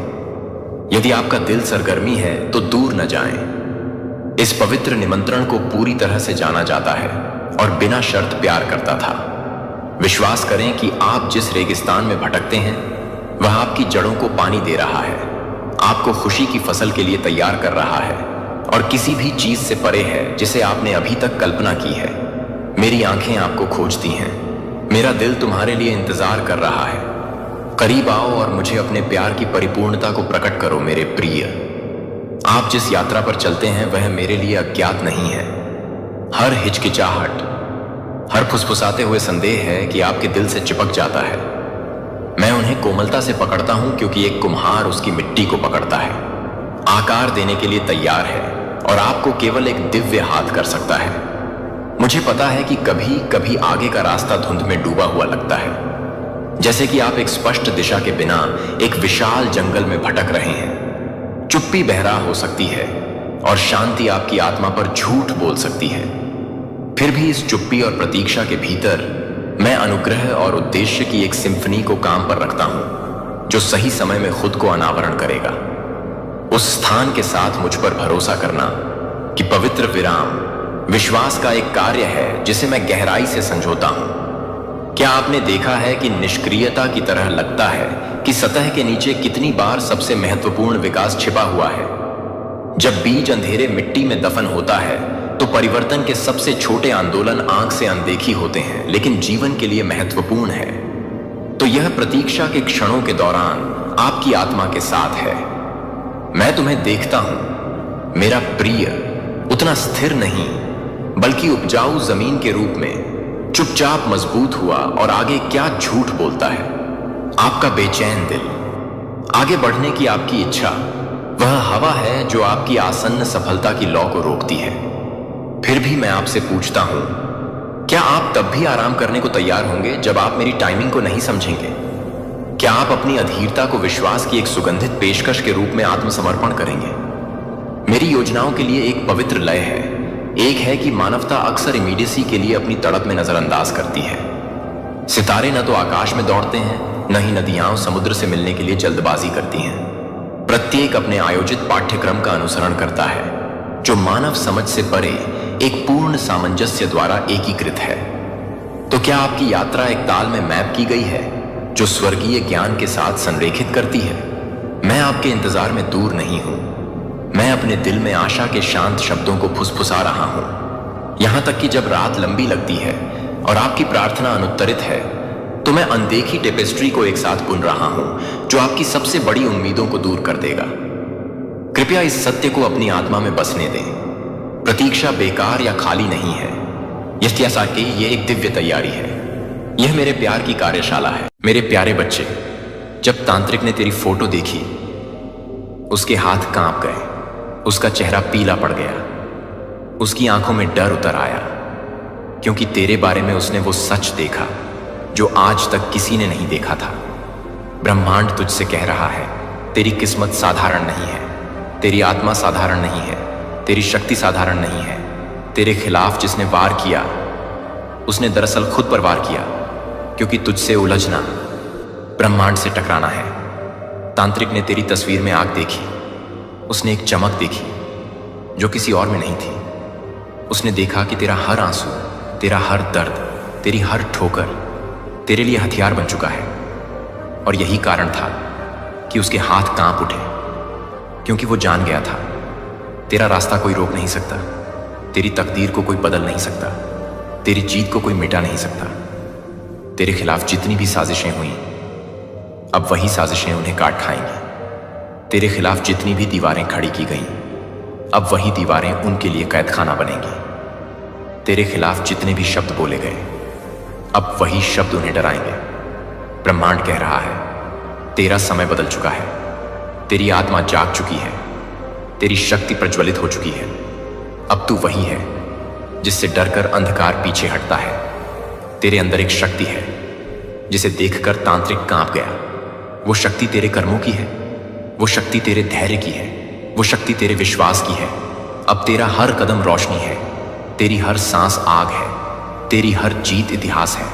यदि आपका दिल सरगर्मी है तो दूर न जाएं। इस पवित्र निमंत्रण को पूरी तरह से जाना जाता है और बिना शर्त प्यार करता था। विश्वास करें कि आप जिस रेगिस्तान में भटकते हैं वह आपकी जड़ों को पानी दे रहा है, आपको खुशी की फसल के लिए तैयार कर रहा है और किसी भी चीज से परे है जिसे आपने अभी तक कल्पना की है। मेरी आंखें आपको खोजती हैं, मेरा दिल तुम्हारे लिए इंतजार कर रहा है। करीब आओ और मुझे अपने प्यार की परिपूर्णता को प्रकट करो मेरे प्रिय। आप जिस यात्रा पर चलते हैं वह मेरे लिए अज्ञात नहीं है। हर हिचकिचाहट, हर फुसफुसाते हुए संदेह है कि आपके दिल से चिपक जाता है। मैं उन्हें कोमलता से पकड़ता हूं क्योंकि एक कुम्हार उसकी मिट्टी को पकड़ता है, आकार देने के लिए तैयार है और आपको केवल एक दिव्य हाथ कर सकता है। मुझे पता है कि कभी कभी आगे का रास्ता धुंध में डूबा हुआ लगता है, जैसे कि आप एक स्पष्ट दिशा के बिना एक विशाल जंगल में भटक रहे हैं। चुप्पी बहरा हो सकती है और शांति आपकी आत्मा पर झूठ बोल सकती है। फिर भी इस चुप्पी और प्रतीक्षा के भीतर मैं अनुग्रह और उद्देश्य की एक सिम्फनी को काम पर रखता हूं जो सही समय में खुद को अनावरण करेगा। उस स्थान के साथ मुझ पर भरोसा करना कि पवित्र विराम विश्वास का एक कार्य है जिसे मैं गहराई से संजोता हूं। क्या आपने देखा है कि निष्क्रियता की तरह लगता है कि सतह के नीचे कितनी बार सबसे महत्वपूर्ण विकास छिपा हुआ है? जब बीज अंधेरे मिट्टी में दफन होता है तो परिवर्तन के सबसे छोटे आंदोलन आंख से अनदेखी होते हैं, लेकिन जीवन के लिए महत्वपूर्ण है। तो यह प्रतीक्षा के क्षणों के दौरान आपकी आत्मा के साथ है। मैं तुम्हें देखता हूं, मेरा प्रिय, उतना स्थिर नहीं बल्कि उपजाऊ जमीन के रूप में चुपचाप मजबूत हुआ और आगे क्या झूठ बोलता है। आपका बेचैन दिल, आगे बढ़ने की आपकी इच्छा, वह हवा है जो आपकी आसन्न सफलता की लौ को रोकती है। फिर भी मैं आपसे पूछता हूं, क्या आप तब भी आराम करने को तैयार होंगे जब आप मेरी टाइमिंग को नहीं समझेंगे? क्या आप अपनी अधीरता को विश्वास की एक सुगंधित पेशकश के रूप में आत्मसमर्पण करेंगे? मेरी योजनाओं के लिए एक पवित्र लय है। एक है कि मानवता अक्सर इमीडिएसी के लिए अपनी तड़प में नजरअंदाज करती है। सितारे न तो आकाश में दौड़ते हैं, न ही नदियां समुद्र से मिलने के लिए जल्दबाजी करती हैं। प्रत्येक अपने आयोजित पाठ्यक्रम का अनुसरण करता है, जो मानव समझ से परे एक पूर्ण सामंजस्य द्वारा एकीकृत है। तो क्या आपकी यात्रा एक ताल में मैप की गई है, जो स्वर्गीय ज्ञान के साथ संरेखित करती है? मैं आपके इंतजार में दूर नहीं हूं। मैं अपने दिल में आशा के शांत शब्दों को फुसफुसा रहा हूं, यहां तक कि जब रात लंबी लगती है और आपकी प्रार्थना अनुत्तरित है, तो मैं अनदेखी टेपेस्ट्री को एक साथ बुन रहा हूं, जो आपकी सबसे बड़ी उम्मीदों को दूर कर देगा। कृपया इस सत्य को अपनी आत्मा में बसने दें। प्रतीक्षा बेकार या खाली नहीं है। यस्त्यासा की यह एक दिव्य तैयारी है। यह मेरे प्यार की कार्यशाला है। मेरे प्यारे बच्चे, जब तांत्रिक ने तेरी फोटो देखी, उसके हाथ कांप गए, उसका चेहरा पीला पड़ गया, उसकी आंखों में डर उतर आया, क्योंकि तेरे बारे में उसने वो सच देखा जो आज तक किसी ने नहीं देखा था। ब्रह्मांड तुझसे कह रहा है, तेरी किस्मत साधारण नहीं है, तेरी आत्मा साधारण नहीं है, तेरी शक्ति साधारण नहीं है। तेरे खिलाफ जिसने वार किया, उसने दरअसल खुद पर वार किया, क्योंकि तुझसे उलझना ब्रह्मांड से टकराना है। तांत्रिक ने तेरी तस्वीर में आग देखी। उसने एक चमक देखी जो किसी और में नहीं थी। उसने देखा कि तेरा हर आंसू, तेरा हर दर्द, तेरी हर ठोकर तेरे लिए हथियार बन चुका है। और यही कारण था कि उसके हाथ कांप उठे, क्योंकि वो जान गया था तेरा रास्ता कोई रोक नहीं सकता, तेरी तकदीर को कोई बदल नहीं सकता, तेरी जीत को कोई मिटा नहीं सकता। तेरे खिलाफ जितनी भी साजिशें हुई, अब वही साजिशें उन्हें काट खाएंगी। तेरे खिलाफ जितनी भी दीवारें खड़ी की गईं, अब वही दीवारें उनके लिए कैद खाना बनेंगी। तेरे खिलाफ जितने भी शब्द बोले गए, अब वही शब्द उन्हें डराएंगे। ब्रह्मांड कह रहा है, तेरा समय बदल चुका है, तेरी आत्मा जाग चुकी है, तेरी शक्ति प्रज्वलित हो चुकी है। अब तू वही है जिससे डरकर अंधकार पीछे हटता है। तेरे अंदर एक शक्ति है जिसे देखकर तांत्रिक कांप गया। वो शक्ति तेरे कर्मों की है, वो शक्ति तेरे धैर्य की है, वो शक्ति तेरे विश्वास की है। अब तेरा हर कदम रोशनी है, तेरी हर सांस आग है, तेरी हर जीत इतिहास है,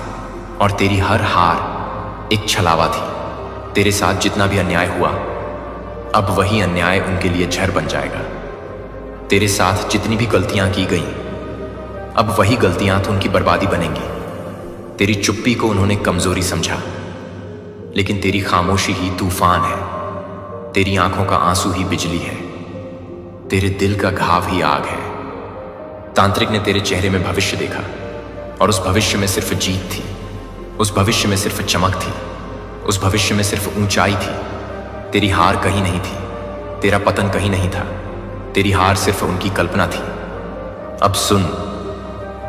और तेरी हर हार एक छलावा थी। तेरे साथ जितना भी अन्याय हुआ, अब वही अन्याय उनके लिए झर बन जाएगा। तेरे साथ जितनी भी गलतियां की गईं, अब वही गलतियां तो उनकी बर्बादी बनेंगी। तेरी चुप्पी को उन्होंने कमजोरी समझा, लेकिन तेरी खामोशी ही तूफान है, तेरी आंखों का आंसू ही बिजली है, तेरे दिल का घाव ही आग है। तांत्रिक ने तेरे चेहरे में भविष्य देखा, और उस भविष्य में सिर्फ जीत थी, उस भविष्य में सिर्फ चमक थी, उस भविष्य में सिर्फ ऊंचाई थी। तेरी हार कहीं नहीं थी, तेरा पतन कहीं नहीं था, तेरी हार सिर्फ उनकी कल्पना थी। अब सुन,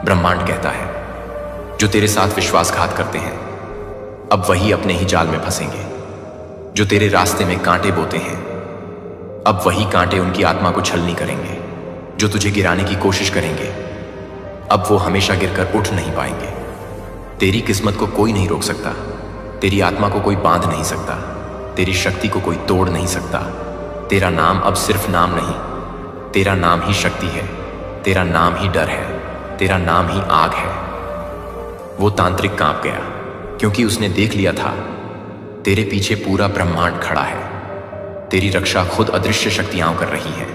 ब्रह्मांड कहता है, जो तेरे साथ विश्वासघात करते हैं, अब वही अपने ही जाल में फंसेंगे। जो तेरे रास्ते में कांटे बोते हैं, अब वही कांटे उनकी आत्मा को छलनी करेंगे। जो तुझे गिराने की कोशिश करेंगे, अब वो हमेशा गिरकर उठ नहीं पाएंगे। तेरी किस्मत को कोई नहीं रोक सकता, तेरी आत्मा को कोई बांध नहीं सकता, तेरी शक्ति को कोई तोड़ नहीं सकता। तेरा नाम अब सिर्फ नाम नहीं, तेरा नाम ही शक्ति है, तेरा नाम ही डर है, तेरा नाम ही आग है। वो तांत्रिक कांप गया, क्योंकि उसने देख लिया था तेरे पीछे पूरा ब्रह्मांड खड़ा है। तेरी रक्षा खुद अदृश्य शक्तियां कर रही है,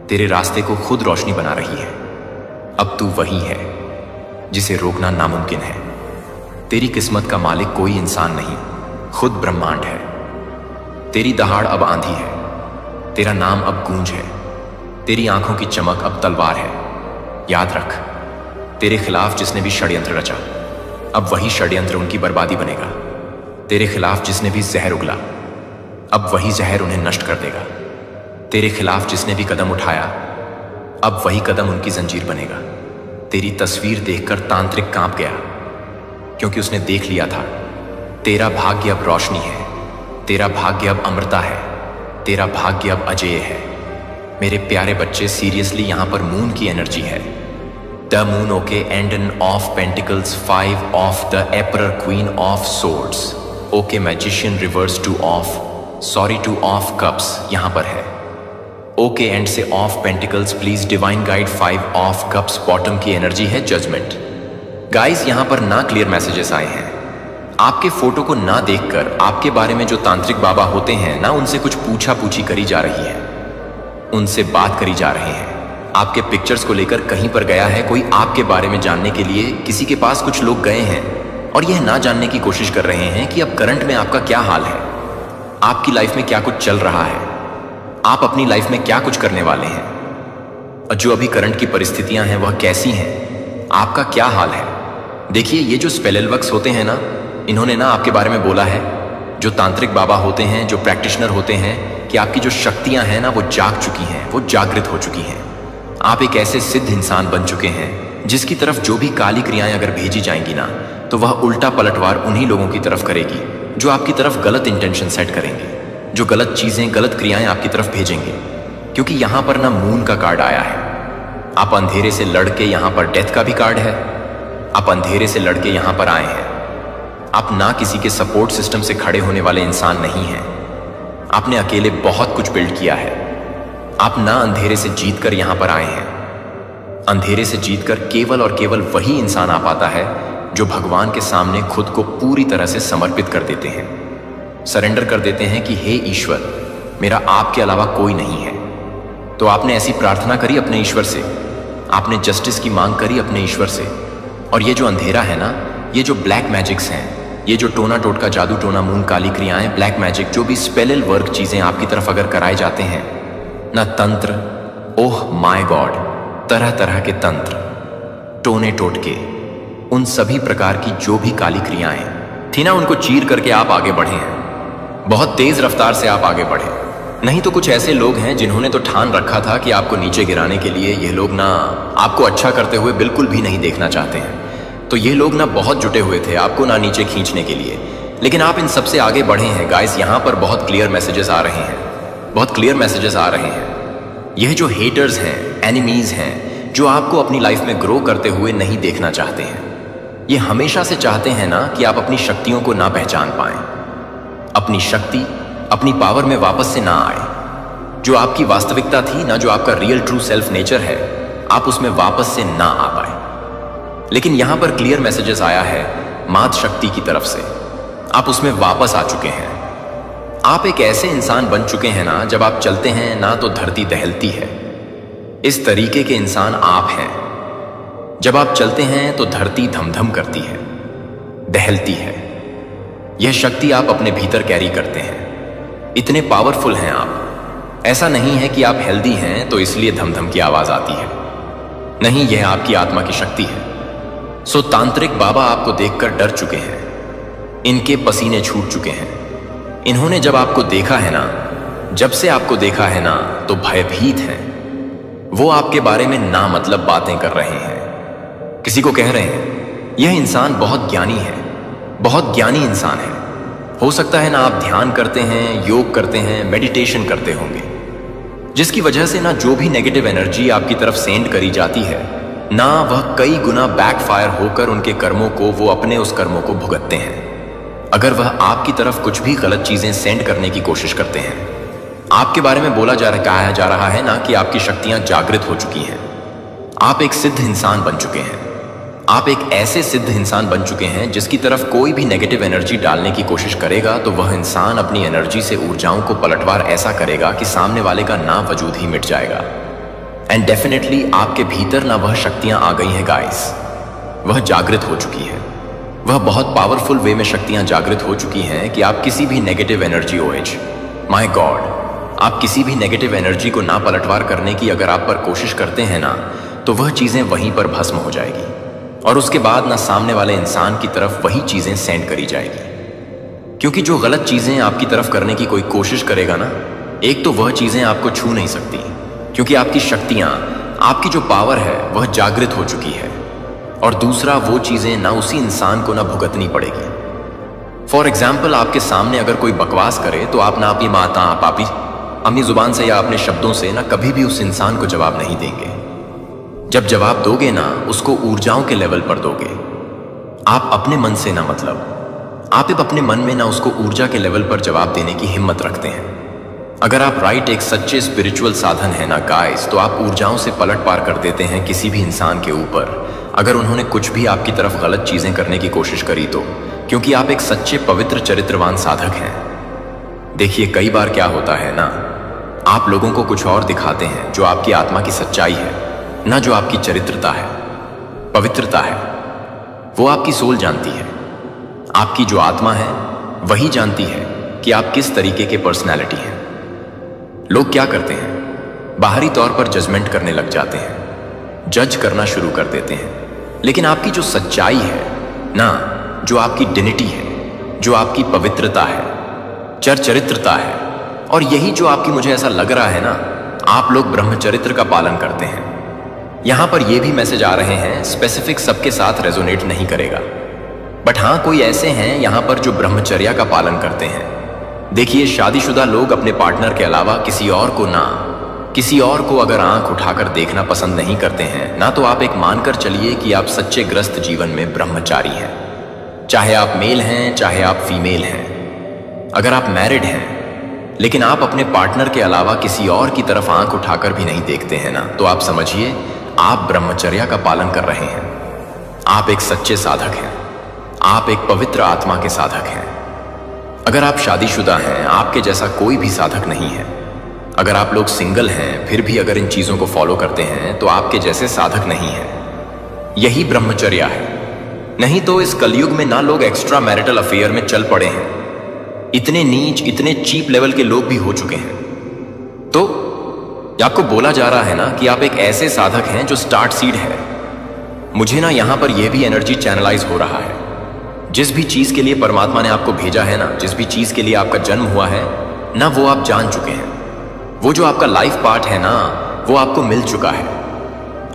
तेरे रास्ते को खुद रोशनी बना रही है। अब तू वही है जिसे रोकना नामुमकिन है। तेरी किस्मत का मालिक कोई इंसान नहीं, खुद ब्रह्मांड है। तेरी दहाड़ अब आंधी है, तेरा नाम अब गूंज है, तेरी आंखों की चमक अब तलवार है। याद रख, तेरे खिलाफ जिसने भी षड्यंत्र रचा, अब वही षड्यंत्र उनकी बर्बादी बनेगा। तेरे खिलाफ जिसने भी जहर उगला, अब वही जहर उन्हें नष्ट कर देगा। तेरे खिलाफ जिसने भी कदम उठाया, अब वही कदम उनकी जंजीर बनेगा। तेरी तस्वीर देखकर तांत्रिक कांप गया, क्योंकि उसने देख लिया था तेरा भाग्य अब रोशनी है, तेरा भाग्य अब अमृता है, तेरा भाग्य अब अजेय है। मेरे प्यारे बच्चे, सीरियसली यहां पर मून की एनर्जी है। द मून ओके एंड एन of pentacles 5 of the emperor queen of swords okay magician reverse two of sorry two of cups यहां पर है। ओके एंड से of pentacles please divine guide 5 of cups bottom की energy है judgement. Guys यहां पर ना क्लियर मैसेजेस आए हैं। आपके फोटो को ना देखकर आपके बारे में जो तांत्रिक बाबा होते हैं ना, उनसे कुछ पूछा पूछी करी जा रही है, उनसे बात करी जा रहे हैं। आपके पिक्चर्स को लेकर कहीं पर गया है कोई आपके बारे में जानने के लिए, किसी के पास कुछ लोग गए हैं और यह ना जानने की कोशिश कर रहे हैं कि अब करंट में आपका क्या हाल है, आपकी लाइफ में क्या कुछ चल रहा है, आप अपनी लाइफ में क्या कुछ करने वाले हैं, और जो अभी करंट की परिस्थितियां हैं वह कैसी हैं, आपका क्या हाल है। देखिए, ये जो स्पेलवर्क्स होते हैं ना, इन्होंने ना आपके बारे में बोला है, जो तांत्रिक बाबा होते हैं, जो प्रैक्टिशनर होते हैं, कि आपकी जो शक्तियां हैं ना वो जाग चुकी हैं, वो जागृत हो चुकी हैं। आप एक ऐसे सिद्ध इंसान बन चुके हैं जिसकी तरफ जो भी काली क्रियाएं अगर भेजी जाएंगी ना, तो वह उल्टा पलटवार उन्हीं लोगों की तरफ करेगी जो आपकी तरफ गलत इंटेंशन सेट करेंगे, जो गलत चीजें, गलत क्रियाएं आपकी तरफ भेजेंगे। क्योंकि यहां पर ना मून का कार्ड आया है। आप अंधेरे से लड़के, यहां पर डेथ का भी कार्ड है, आप अंधेरे से लड़के यहां पर आए हैं। आप ना किसी के सपोर्ट सिस्टम से खड़े होने वाले इंसान नहीं हैं। आपने अकेले बहुत कुछ बिल्ड किया है। आप ना अंधेरे से जीतकर यहां पर आए हैं। अंधेरे से जीतकर केवल और केवल वही इंसान आ पाता है जो भगवान के सामने खुद को पूरी तरह से समर्पित कर देते हैं, सरेंडर कर देते हैं कि हे ईश्वर, मेरा आपके अलावा कोई नहीं है। तो आपने ऐसी प्रार्थना करी अपने ईश्वर से, आपने जस्टिस की मांग करी अपने ईश्वर से। और ये जो अंधेरा है ना, ये जो ब्लैक मैजिक्स हैं, ये जो टोना टोटका, जादू टोना, मून, काली क्रियाएं, ब्लैक मैजिक, जो भी स्पेल वर्क चीजें आपकी तरफ अगर कराए जाते हैं ना, तंत्र, ओह माय गॉड, तरह तरह के तंत्र, टोने टोटके, उन सभी प्रकार की जो भी काली क्रियाएं थी ना, उनको चीर करके आप आगे बढ़े हैं। बहुत तेज रफ्तार से आप आगे बढ़े। नहीं तो कुछ ऐसे लोग हैं जिन्होंने तो ठान रखा था कि आपको नीचे गिराने के लिए ये लोग ना आपको अच्छा करते हुए बिल्कुल भी नहीं देखना चाहते हैं। तो ये लोग ना बहुत जुटे हुए थे आपको ना नीचे खींचने के लिए, लेकिन आप इन सबसे आगे बढ़े हैं। गाइस, यहाँ पर बहुत क्लियर मैसेजेस आ रहे हैं, बहुत क्लियर मैसेजेस आ रहे हैं। यह जो हेटर्स हैं, एनिमीज हैं, जो आपको अपनी लाइफ में ग्रो करते हुए नहीं देखना चाहते हैं, ये हमेशा से चाहते हैं ना कि आप अपनी शक्तियों को ना पहचान पाएं, अपनी शक्ति, अपनी पावर में वापस से ना आए। जो आपकी वास्तविकता थी ना, जो आपका रियल ट्रू सेल्फ नेचर है, आप उसमें वापस से ना आ पाए। लेकिन यहां पर क्लियर मैसेजेस आया है मात शक्ति की तरफ से, आप उसमें वापस आ चुके हैं। आप एक ऐसे इंसान बन चुके हैं ना, जब आप चलते हैं ना तो धरती दहलती है। इस तरीके के इंसान आप हैं। जब आप चलते हैं तो धरती धमधम करती है, दहलती है। यह शक्ति आप अपने भीतर कैरी करते हैं। इतने पावरफुल हैं आप। ऐसा नहीं है कि आप हेल्दी हैं तो इसलिए धमधम की आवाज आती है। नहीं, यह आपकी आत्मा की शक्ति है। सो तांत्रिक बाबा आपको देखकर डर चुके हैं, इनके पसीने छूट चुके हैं। इन्होंने जब आपको देखा है ना, जब से आपको देखा है ना, तो भयभीत हैं। वो आपके बारे में ना मतलब बातें कर रहे हैं। किसी को कह रहे हैं यह इंसान बहुत ज्ञानी है, बहुत ज्ञानी इंसान है। हो सकता है ना आप ध्यान करते हैं, योग करते हैं, मेडिटेशन करते होंगे, जिसकी वजह से ना जो भी नेगेटिव एनर्जी आपकी तरफ सेंड करी जाती है ना, वह कई गुना बैकफायर होकर उनके कर्मों को, वो अपने उस कर्मों को भुगतते हैं। अगर वह आपकी तरफ कुछ भी गलत चीजें सेंड करने की कोशिश करते हैं, आपके बारे में बोला जा रहा है ना कि आपकी शक्तियां जागृत हो चुकी हैं। आप एक सिद्ध इंसान बन चुके हैं। आप एक ऐसे सिद्ध इंसान बन चुके हैं जिसकी तरफ कोई भी नेगेटिव एनर्जी डालने की कोशिश करेगा तो वह इंसान अपनी एनर्जी से ऊर्जाओं को पलटवार ऐसा करेगा कि सामने वाले का ना वजूद ही मिट जाएगा। एंड डेफिनेटली आपके भीतर ना वह शक्तियां आ गई हैं गाइस, वह जागृत हो चुकी है। वह बहुत पावरफुल वे में शक्तियां जागृत हो चुकी हैं कि आप किसी भी नेगेटिव एनर्जी माय गॉड, आप किसी भी नेगेटिव एनर्जी को ना पलटवार करने की अगर आप पर कोशिश करते हैं ना, तो वह चीजें वहीं पर भस्म हो जाएगी और उसके बाद ना सामने वाले इंसान की तरफ वही चीजें सेंड करी जाएगी। क्योंकि जो गलत चीजें आपकी तरफ करने की कोई कोशिश करेगा ना, एक तो वह चीजें आपको छू नहीं सकती, क्योंकि आपकी शक्तियां, आपकी जो पावर है वह जागृत हो चुकी है, और दूसरा वो चीजें ना उसी इंसान को ना भुगतनी पड़ेगी। फॉर एग्जाम्पल, आपके सामने अगर कोई बकवास करे तो आप ना अपनी माता पापी अपनी जुबान से या अपने शब्दों से ना कभी भी उस इंसान को जवाब नहीं देंगे। जब जवाब दोगे ना, उसको ऊर्जाओं के लेवल पर दोगे। आप अपने मन से ना, मतलब आप अपने मन में ना उसको ऊर्जा के लेवल पर जवाब देने की हिम्मत रखते हैं। अगर आप राइट एक सच्चे स्पिरिचुअल साधन है ना गाइस, तो आप ऊर्जाओं से पलट पार कर देते हैं किसी भी इंसान के ऊपर, अगर उन्होंने कुछ भी आपकी तरफ गलत चीजें करने की कोशिश करी तो, क्योंकि आप एक सच्चे पवित्र चरित्रवान साधक हैं। देखिए, कई बार क्या होता है ना, आप लोगों को कुछ और दिखाते हैं जो आपकी आत्मा की सच्चाई है, ना जो आपकी चरित्रता है, पवित्रता है। वो आपकी सोल जानती है, आपकी जो आत्मा है वही जानती है कि आप किस तरीके के पर्सनैलिटी हैं। लोग क्या करते हैं, बाहरी तौर पर जजमेंट करने लग जाते हैं, जज करना शुरू कर देते हैं, लेकिन आपकी जो सच्चाई है ना, जो आपकी डिनिटी है, जो आपकी पवित्रता है, चरित्रता है, और यही जो आपकी, मुझे ऐसा लग रहा है ना, आप लोग ब्रह्मचरित्र का पालन करते हैं। यहां पर यह भी मैसेज आ रहे हैं, स्पेसिफिक सबके साथ रेजोनेट नहीं करेगा, बट हां कोई ऐसे हैं यहां पर जो ब्रह्मचर्या का पालन करते हैं। देखिए, शादीशुदा लोग अपने पार्टनर के अलावा किसी और को अगर आंख उठाकर देखना पसंद नहीं करते हैं ना, तो आप एक मानकर चलिए कि आप सच्चे ग्रस्त जीवन में ब्रह्मचारी हैं। चाहे आप मेल हैं, चाहे आप फीमेल हैं। अगर आप मैरिड हैं लेकिन आप अपने पार्टनर के अलावा किसी और की तरफ आंख उठाकर भी नहीं देखते हैं ना, तो आप समझिए आप ब्रह्मचर्या का पालन कर रहे हैं। आप एक सच्चे साधक हैं, आप एक पवित्र आत्मा के साधक हैं। अगर आप शादीशुदा हैं, आपके जैसा कोई भी साधक नहीं है। अगर आप लोग सिंगल हैं, फिर भी अगर इन चीजों को फॉलो करते हैं, तो आपके जैसे साधक नहीं है। यही ब्रह्मचर्या है। नहीं तो इस कलयुग में ना लोग एक्स्ट्रा मैरिटल अफेयर में चल पड़े हैं, इतने नीच, इतने चीप लेवल के लोग भी हो चुके हैं। तो आपको बोला जा रहा है ना कि आप एक ऐसे साधक हैं जो स्टार्ट सीड है। मुझे ना यहां पर यह भी एनर्जी चैनलाइज हो रहा है। जिस भी चीज के लिए परमात्मा ने आपको भेजा है ना, जिस भी चीज के लिए आपका जन्म हुआ है ना, वो आप जान चुके हैं। वो जो आपका लाइफ पार्ट है ना, वो आपको मिल चुका है।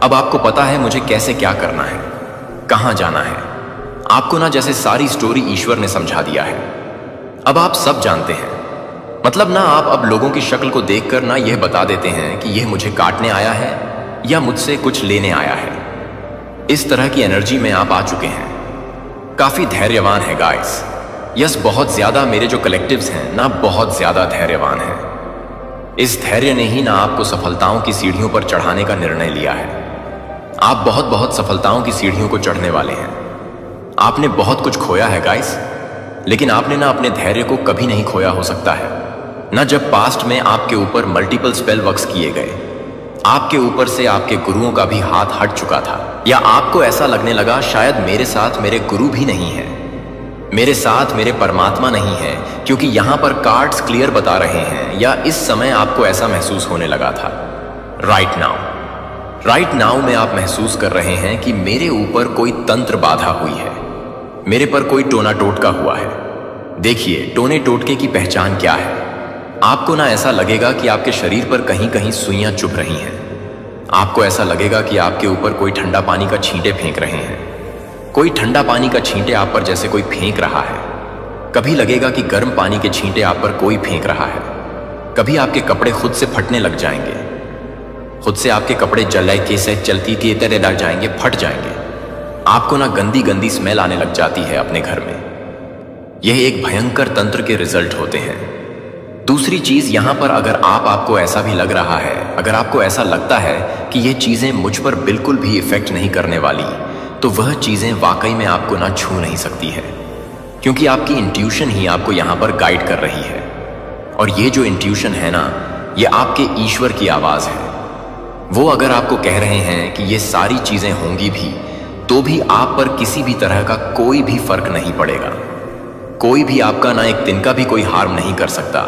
अब आपको पता है मुझे कैसे क्या करना है, कहां जाना है। आपको ना जैसे सारी स्टोरी ईश्वर ने समझा दिया है। अब आप सब जानते हैं। मतलब ना आप अब लोगों की शक्ल को देखकर ना यह बता देते हैं कि यह मुझे काटने आया है या मुझसे कुछ लेने आया है। इस तरह की एनर्जी में आप आ चुके हैं। काफी धैर्यवान है गाइस। यस, बहुत ज्यादा मेरे जो कलेक्टिव्स हैं ना, बहुत ज्यादा धैर्यवान हैं। इस धैर्य ने ही ना आपको सफलताओं की सीढ़ियों पर चढ़ाने का निर्णय लिया है। आप बहुत सफलताओं की सीढ़ियों को चढ़ने वाले हैं। आपने बहुत कुछ खोया है गाइस, लेकिन आपने ना अपने धैर्य को कभी नहीं खोया हो सकता है ना। जब पास्ट में आपके ऊपर मल्टीपल स्पेल वर्क्स किए गए, आपके ऊपर से आपके गुरुओं का भी हाथ हट चुका था, या आपको ऐसा लगने लगा शायद मेरे साथ मेरे गुरु भी नहीं है, मेरे साथ मेरे परमात्मा नहीं है, क्योंकि यहां पर कार्ड्स क्लियर बता रहे हैं, या इस समय आपको ऐसा महसूस होने लगा था। राइट नाउ में आप महसूस कर रहे हैं कि मेरे ऊपर कोई तंत्र बाधा हुई है, मेरे पर कोई टोना टोटका हुआ है। देखिए, टोने टोटके की पहचान क्या है। आपको ना ऐसा लगेगा कि आपके शरीर पर कहीं कहीं सुइयां चुभ रही हैं। आपको ऐसा लगेगा कि आपके ऊपर कोई ठंडा पानी का छींटे फेंक रहे हैं। कोई ठंडा पानी का छींटे आप पर जैसे कोई फेंक रहा है। कभी लगेगा कि गर्म पानी के छींटे आप पर कोई फेंक रहा है। कभी आपके कपड़े खुद से फटने लग जाएंगे, खुद से आपके कपड़े जलाई के से चलती के तरह लग जाएंगे, फट जाएंगे। आपको ना गंदी गंदी स्मेल आने लग जाती है अपने घर में। यह एक भयंकर तंत्र के रिजल्ट होते हैं। दूसरी चीज, यहां पर अगर आपको ऐसा भी लग रहा है, अगर आपको ऐसा लगता है कि ये चीजें मुझ पर बिल्कुल भी इफेक्ट नहीं करने वाली, तो वह चीजें वाकई में आपको ना छू नहीं सकती है, क्योंकि आपकी इंट्यूशन ही आपको यहां पर गाइड कर रही है। और ये जो इंट्यूशन है ना, ये आपके ईश्वर की आवाज है। वो अगर आपको कह रहे हैं कि ये सारी चीजें होंगी भी, तो भी आप पर किसी भी तरह का कोई भी फर्क नहीं पड़ेगा। कोई भी आपका ना एक दिन का भी कोई हार्म नहीं कर सकता।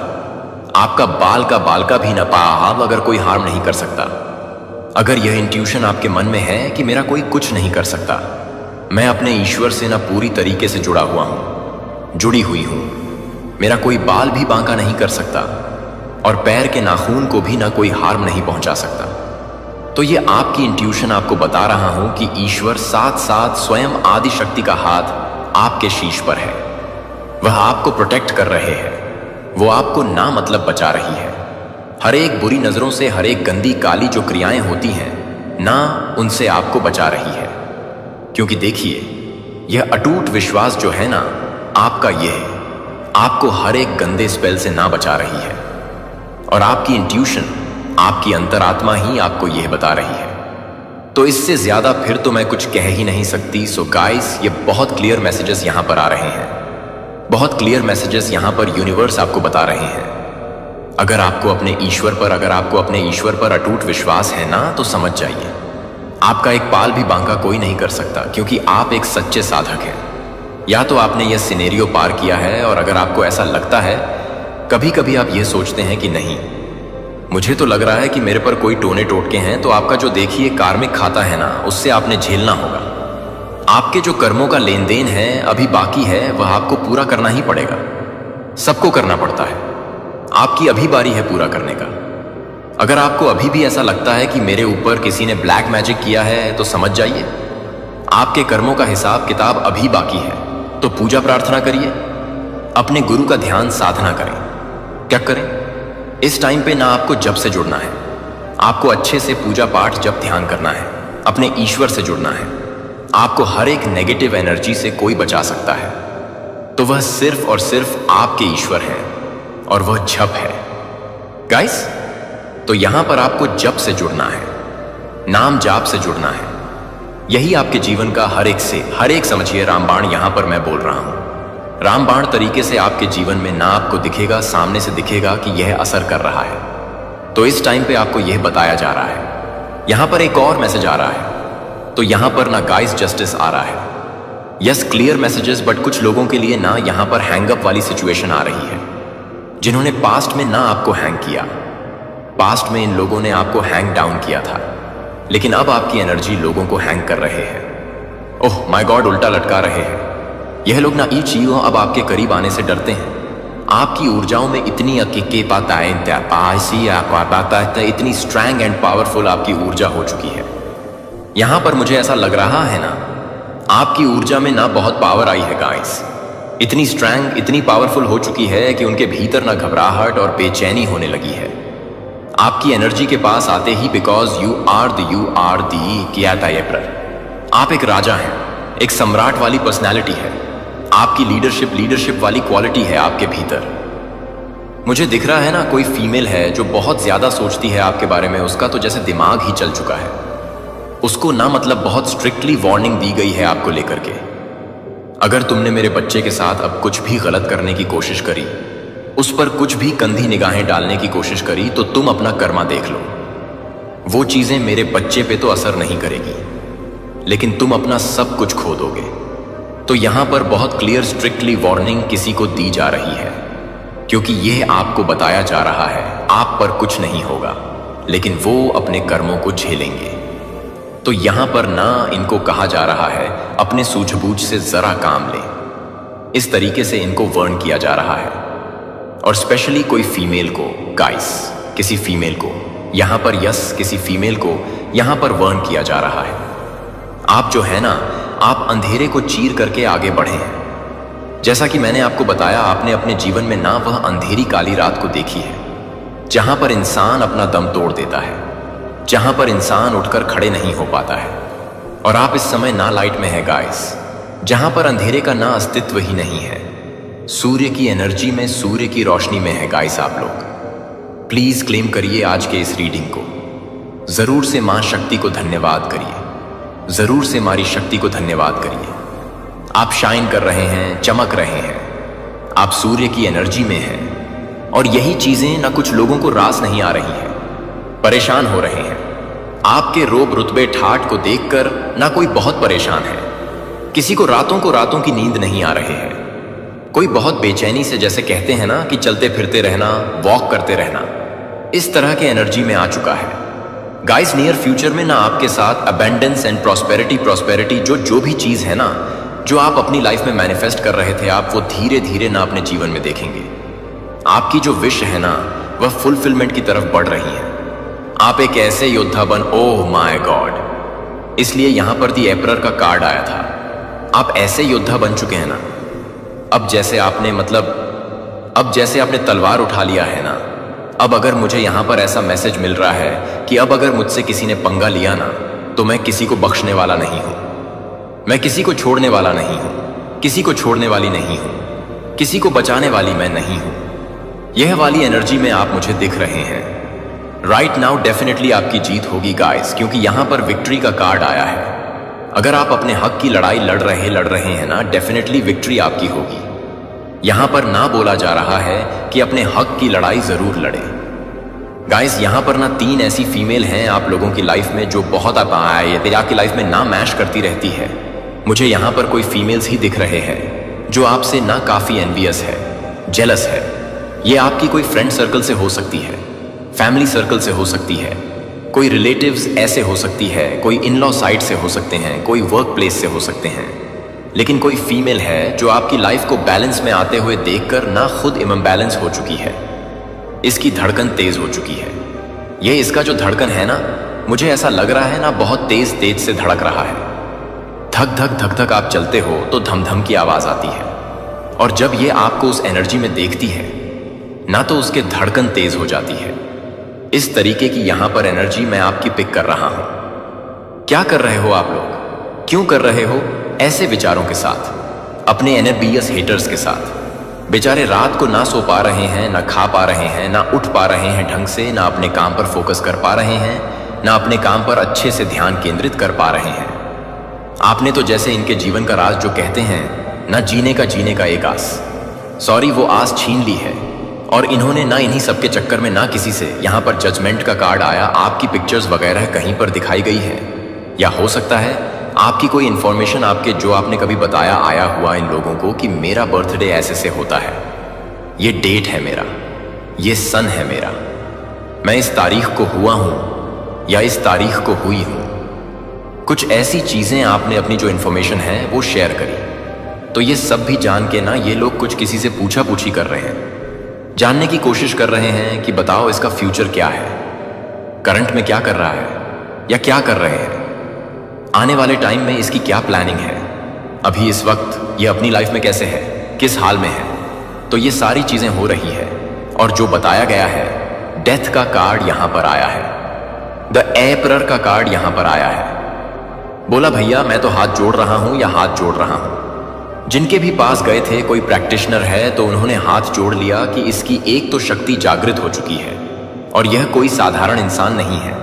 आपका बाल का भी ना पाव अगर कोई हार्म नहीं कर सकता। अगर यह इंट्यूशन आपके मन में है कि मेरा कोई कुछ नहीं कर सकता, मैं अपने ईश्वर से ना पूरी तरीके से जुड़ा हुआ हूं, जुड़ी हुई हूं, मेरा कोई बाल भी बांका नहीं कर सकता और पैर के नाखून को भी ना कोई हार्म नहीं पहुंचा सकता, तो ये आपकी इंट्यूशन आपको बता रहा हूं कि ईश्वर साथ साथ स्वयं आदि शक्ति का हाथ आपके शीश पर है। वह आपको प्रोटेक्ट कर रहे हैं, वो आपको ना मतलब बचा रही है। हर एक बुरी नजरों से, हर एक गंदी काली जो क्रियाएं होती हैं ना, उनसे आपको बचा रही है। क्योंकि देखिए, यह अटूट विश्वास जो है ना आपका, यह आपको हर एक गंदे स्पेल से ना बचा रही है। और आपकी इंट्यूशन, आपकी अंतरात्मा ही आपको यह बता रही है। तो इससे ज्यादा फिर तो मैं कुछ कह ही नहीं सकती। सो गाइस, ये बहुत क्लियर मैसेजेस यहां पर आ रहे हैं, बहुत क्लियर मैसेजेस यहां पर यूनिवर्स आपको बता रहे हैं। अगर आपको अपने ईश्वर पर अटूट विश्वास है ना, तो समझ जाइए, आपका एक पाल भी बांका कोई नहीं कर सकता, क्योंकि आप एक सच्चे साधक हैं। या तो आपने यह सिनेरियो पार किया है, और अगर आपको ऐसा लगता है, कभी कभी आप यह सोचते हैं कि नहीं, मुझे तो लग रहा है कि मेरे पर कोई टोने टोटके हैं, तो आपका जो देखिए कार्मिक खाता है ना, उससे आपने झेलना होगा। आपके जो कर्मों का लेन देन है अभी बाकी है, वह आपको पूरा करना ही पड़ेगा। सबको करना पड़ता है, आपकी अभी बारी है पूरा करने का। अगर आपको अभी भी ऐसा लगता है कि मेरे ऊपर किसी ने ब्लैक मैजिक किया है, तो समझ जाइए, आपके कर्मों का हिसाब किताब अभी बाकी है। तो पूजा प्रार्थना करिए, अपने गुरु का ध्यान साधना करें। क्या करें? इस टाइम पे ना आपको जप से जुड़ना है, आपको अच्छे से पूजा पाठ जप ध्यान करना है, अपने ईश्वर से जुड़ना है। आपको हर एक नेगेटिव एनर्जी से कोई बचा सकता है, तो वह सिर्फ और सिर्फ आपके ईश्वर है, और वह जप है गाइस। तो यहां पर आपको जप से जुड़ना है, नाम जाप से जुड़ना है। यही आपके जीवन का हर एक समझिए रामबाण यहां पर मैं बोल रहा हूं। रामबाण तरीके से आपके जीवन में ना आपको दिखेगा, सामने से दिखेगा कि यह असर कर रहा है। तो इस टाइम पे आपको यह बताया जा रहा है। यहां पर एक और मैसेज आ रहा है, तो यहां पर ना गाइस जस्टिस आ रहा है। यस, क्लियर मैसेजेस, बट कुछ लोगों के लिए ना यहां पर हैंगअप वाली सिचुएशन आ रही है। जिन्होंने पास्ट में ना आपको हैंग किया, पास्ट में इन लोगों ने आपको हैंग डाउन किया था, लेकिन अब आपकी एनर्जी लोगों को हैंग कर रहे हैं। ओह माय गॉड, उल्टा लटका रहे हैं। यह लोग ना ई चीजों अब आपके करीब आने से डरते हैं। आपकी ऊर्जाओं में इतनी इतनी स्ट्रॉन्ग एंड पावरफुल आपकी ऊर्जा हो चुकी है। यहां पर मुझे ऐसा लग रहा है ना, आपकी ऊर्जा में ना बहुत पावर आई है गाइस। इतनी स्ट्रॉन्ग, इतनी पावरफुल हो चुकी है कि उनके भीतर ना घबराहट और बेचैनी होने लगी है आपकी एनर्जी के पास आते ही, बिकॉज यू आर दी किया था ये पर। आप एक राजा हैं, एक सम्राट वाली पर्सनैलिटी है, आपकी लीडरशिप वाली क्वालिटी है आपके भीतर। मुझे दिख रहा है ना, कोई फीमेल है जो बहुत ज्यादा सोचती है आपके बारे में, उसका तो जैसे दिमाग ही चल चुका है। उसको ना मतलब बहुत स्ट्रिक्टली वार्निंग दी गई है आपको लेकर के। अगर तुमने मेरे बच्चे के साथ अब कुछ भी गलत करने की कोशिश करी, उस पर कुछ भी कंधी निगाहें डालने की कोशिश करी, तो तुम अपना कर्मा देख लो। वो चीजें मेरे बच्चे पे तो असर नहीं करेगी, लेकिन तुम अपना सब कुछ खो दोगे। तो यहां पर बहुत क्लियर स्ट्रिक्टली वार्निंग किसी को दी जा रही है, क्योंकि यह आपको बताया जा रहा है आप पर कुछ नहीं होगा, लेकिन वो अपने कर्मों को झेलेंगे। तो यहां पर ना इनको कहा जा रहा है अपने सूझबूझ से जरा काम ले। इस तरीके से इनको वर्न किया जा रहा है। और स्पेशली कोई फीमेल को गाइस, किसी फीमेल को यहां पर, यस, किसी फीमेल को यहां पर वर्न किया जा रहा है। आप जो है ना, आप अंधेरे को चीर करके आगे बढ़े हैं। जैसा कि मैंने आपको बताया, आपने अपने जीवन में ना वह अंधेरी काली रात को देखी है, जहां पर इंसान अपना दम तोड़ देता है, जहां पर इंसान उठकर खड़े नहीं हो पाता है। और आप इस समय ना लाइट में है गाइस, जहां पर अंधेरे का ना अस्तित्व ही नहीं है। सूर्य की एनर्जी में, सूर्य की रोशनी में है गाइस आप लोग। प्लीज क्लेम करिए आज के इस रीडिंग को। जरूर से मां शक्ति को धन्यवाद करिए, जरूर से मारी शक्ति को धन्यवाद करिए। आप शाइन कर रहे हैं, चमक रहे हैं, आप सूर्य की एनर्जी में हैं। और यही चीजें ना कुछ लोगों को रास नहीं आ रही हैं, परेशान हो रहे हैं। आपके रोब रुतबे ठाठ को देखकर ना कोई बहुत परेशान है, किसी को रातों की नींद नहीं आ रहे हैं। कोई बहुत बेचैनी से, जैसे कहते हैं ना कि चलते फिरते रहना, वॉक करते रहना, इस तरह के एनर्जी में आ चुका है। गाइस, नियर फ्यूचर में ना आपके साथ अबेंडेंस एंड प्रॉस्पेरिटी जो भी चीज है ना, जो आप अपनी लाइफ में मैनिफेस्ट कर रहे थे, आप वो धीरे धीरे ना अपने जीवन में देखेंगे। आपकी जो विश है ना, वह फुलफिलमेंट की तरफ बढ़ रही है। आप एक ऐसे योद्धा बन, ओह माय गॉड, इसलिए यहां पर दी एम्परर का कार्ड आया था। आप ऐसे योद्धा बन चुके हैं ना, अब जैसे आपने तलवार उठा लिया है ना, अब अगर मुझे यहां पर ऐसा मैसेज मिल रहा है कि अब अगर मुझसे किसी ने पंगा लिया ना, तो मैं किसी को बख्शने वाला नहीं हूं, मैं किसी को छोड़ने वाला नहीं हूं, किसी को छोड़ने वाली नहीं हूं, किसी को बचाने वाली मैं नहीं हूं। यह वाली एनर्जी में आप मुझे दिख रहे हैं। राइट नाउ डेफिनेटली आपकी जीत होगी गाइस, क्योंकि यहां पर विक्ट्री का कार्ड आया है। अगर आप अपने हक की लड़ाई लड़ रहे हैं ना, डेफिनेटली विक्ट्री आपकी होगी। यहां पर ना बोला जा रहा है कि अपने हक की लड़ाई जरूर लड़े। गाइस, यहां पर ना 3 ऐसी फीमेल हैं आप लोगों की लाइफ में जो बहुत आपकी लाइफ में ना मैश करती रहती है। मुझे यहां पर कोई फीमेल्स ही दिख रहे हैं जो आपसे ना काफी एनवियस है, जेलस है। ये आपकी कोई फ्रेंड सर्कल से हो सकती है, फैमिली सर्कल से हो सकती है, कोई रिलेटिव्स ऐसे हो सकती है, कोई इन लॉ साइड से हो सकते हैं, कोई वर्क प्लेस से हो सकते हैं। लेकिन कोई फीमेल है जो आपकी लाइफ को बैलेंस में आते हुए देखकर ना खुद इम्बैलेंस हो चुकी है। इसकी धड़कन तेज हो चुकी है। ये इसका जो धड़कन है ना, मुझे ऐसा लग रहा है ना, बहुत तेज से धड़क रहा है। धक धक आप चलते हो तो धम धम की आवाज आती है, और जब ये आपको उस एनर्जी में देखती है ना, तो उसके धड़कन तेज हो जाती है। इस तरीके की यहां पर एनर्जी मैं आपकी पिक कर रहा हूं। क्या कर रहे हो आप लोग? क्यों कर रहे हो ऐसे विचारों के साथ, अपने एनर्बियस हेटर्स के साथ? बेचारे रात को ना सो पा रहे हैं, ना खा पा रहे हैं, ना उठ पा रहे हैं ढंग से, ना अपने काम पर फोकस कर पा रहे हैं, ना अपने काम पर अच्छे से ध्यान केंद्रित कर पा रहे हैं। आपने तो जैसे इनके जीवन का राज जो कहते हैं ना, जीने का एक आस, सॉरी वो आस छीन ली है। और इन्होंने ना इन्हीं सबके चक्कर में ना किसी से, यहां पर जजमेंट का कार्ड आया, आपकी पिक्चर्स वगैरह कहीं पर दिखाई गई है, या हो सकता है आपकी कोई इंफॉर्मेशन आपके जो आपने कभी बताया आया हुआ इन लोगों को कि मेरा बर्थडे ऐसे से होता है, ये डेट है मेरा, ये सन है मेरा, मैं इस तारीख को हुआ हूं या इस तारीख को हुई हूं। कुछ ऐसी चीजें आपने अपनी जो इंफॉर्मेशन है वो शेयर करी। तो ये सब भी जान के ना ये लोग कुछ किसी से पूछा पूछी कर रहे हैं, जानने की कोशिश कर रहे हैं कि बताओ इसका फ्यूचर क्या है, करंट में क्या कर रहा है या क्या कर रहे हैं, आने वाले टाइम में इसकी क्या प्लानिंग है, अभी इस वक्त ये अपनी लाइफ में कैसे है, किस हाल में है। तो ये सारी चीजें हो रही है। और जो बताया गया है, डेथ का कार्ड यहां पर आया है, द एम्परर का कार्ड यहां पर आया है। बोला भैया मैं तो हाथ जोड़ रहा हूं या हाथ जोड़ रहा हूं। जिनके भी पास गए थे, कोई प्रैक्टिशनर है तो उन्होंने हाथ जोड़ लिया कि इसकी एक तो शक्ति जागृत हो चुकी है, और यह कोई साधारण इंसान नहीं है,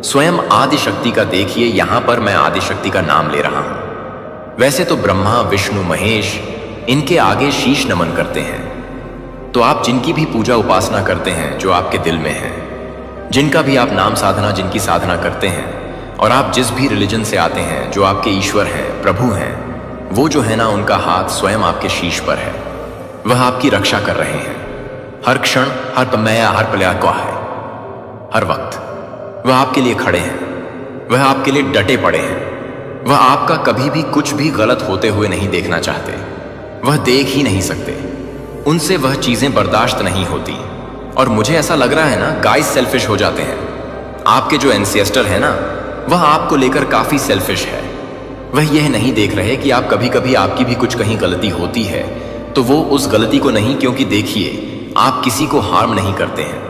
स्वयं आदि शक्ति का। देखिए यहां पर मैं आदि शक्ति का नाम ले रहा हूं। वैसे तो ब्रह्मा विष्णु महेश इनके आगे शीश नमन करते हैं। तो आप जिनकी भी पूजा उपासना करते हैं, जो आपके दिल में है, जिनका भी आप नाम साधना जिनकी साधना करते हैं, और आप जिस भी रिलीजन से आते हैं, जो आपके ईश्वर हैं, प्रभु हैं, वो जो है ना, उनका हाथ स्वयं आपके शीश पर है। वह आपकी रक्षा कर रहे हैं हर क्षण, हर पल को है, हर वक्त वह आपके लिए खड़े हैं, वह आपके लिए डटे पड़े हैं। वह आपका कभी भी कुछ भी गलत होते हुए नहीं देखना चाहते, वह देख ही नहीं सकते, उनसे वह चीजें बर्दाश्त नहीं होती। और मुझे ऐसा लग रहा है ना, गाइस सेल्फिश हो जाते हैं। आपके जो एंसेस्टर है ना, वह आपको लेकर काफी सेल्फिश है। वह यह नहीं देख रहे कि आप कभी कभी आपकी भी कुछ कहीं गलती होती है, तो वो उस गलती को नहीं, क्योंकि देखिए आप किसी को हार्म नहीं करते हैं,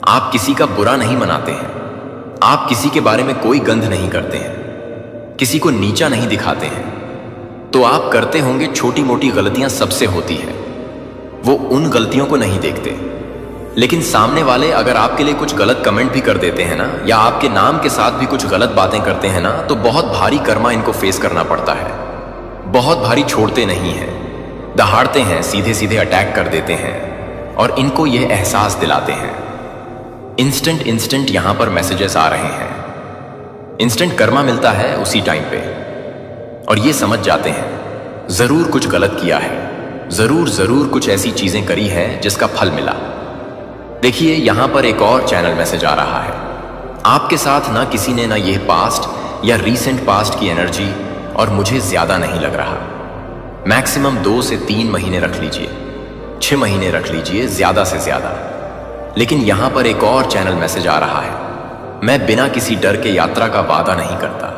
आप किसी का बुरा नहीं मनाते हैं, आप किसी के बारे में कोई गंध नहीं करते हैं, किसी को नीचा नहीं दिखाते हैं। तो आप करते होंगे छोटी मोटी गलतियां सबसे होती है, वो उन गलतियों को नहीं देखते। लेकिन सामने वाले अगर आपके लिए कुछ गलत कमेंट भी कर देते हैं ना, या आपके नाम के साथ भी कुछ गलत बातें करते हैं ना, तो बहुत भारी कर्मा इनको फेस करना पड़ता है। बहुत भारी छोड़ते नहीं हैं, दहाड़ते हैं, सीधे सीधे अटैक कर देते हैं, और इनको यह एहसास दिलाते हैं। इंस्टेंट यहां पर मैसेजेस आ रहे हैं, इंस्टेंट कर्मा मिलता है उसी टाइम पे, और ये समझ जाते हैं जरूर कुछ गलत किया है, जरूर कुछ ऐसी चीजें करी है जिसका फल मिला। देखिए यहां पर एक और चैनल मैसेज आ रहा है, आपके साथ ना किसी ने ना ये पास्ट या रीसेंट पास्ट की एनर्जी, और मुझे ज्यादा नहीं लग रहा। मैक्सिमम 2 से 3 महीने रख लीजिए, 6 महीने रख लीजिए ज्यादा से ज्यादा। लेकिन यहां पर एक और चैनल मैसेज आ रहा है। मैं बिना किसी डर के यात्रा का वादा नहीं करता,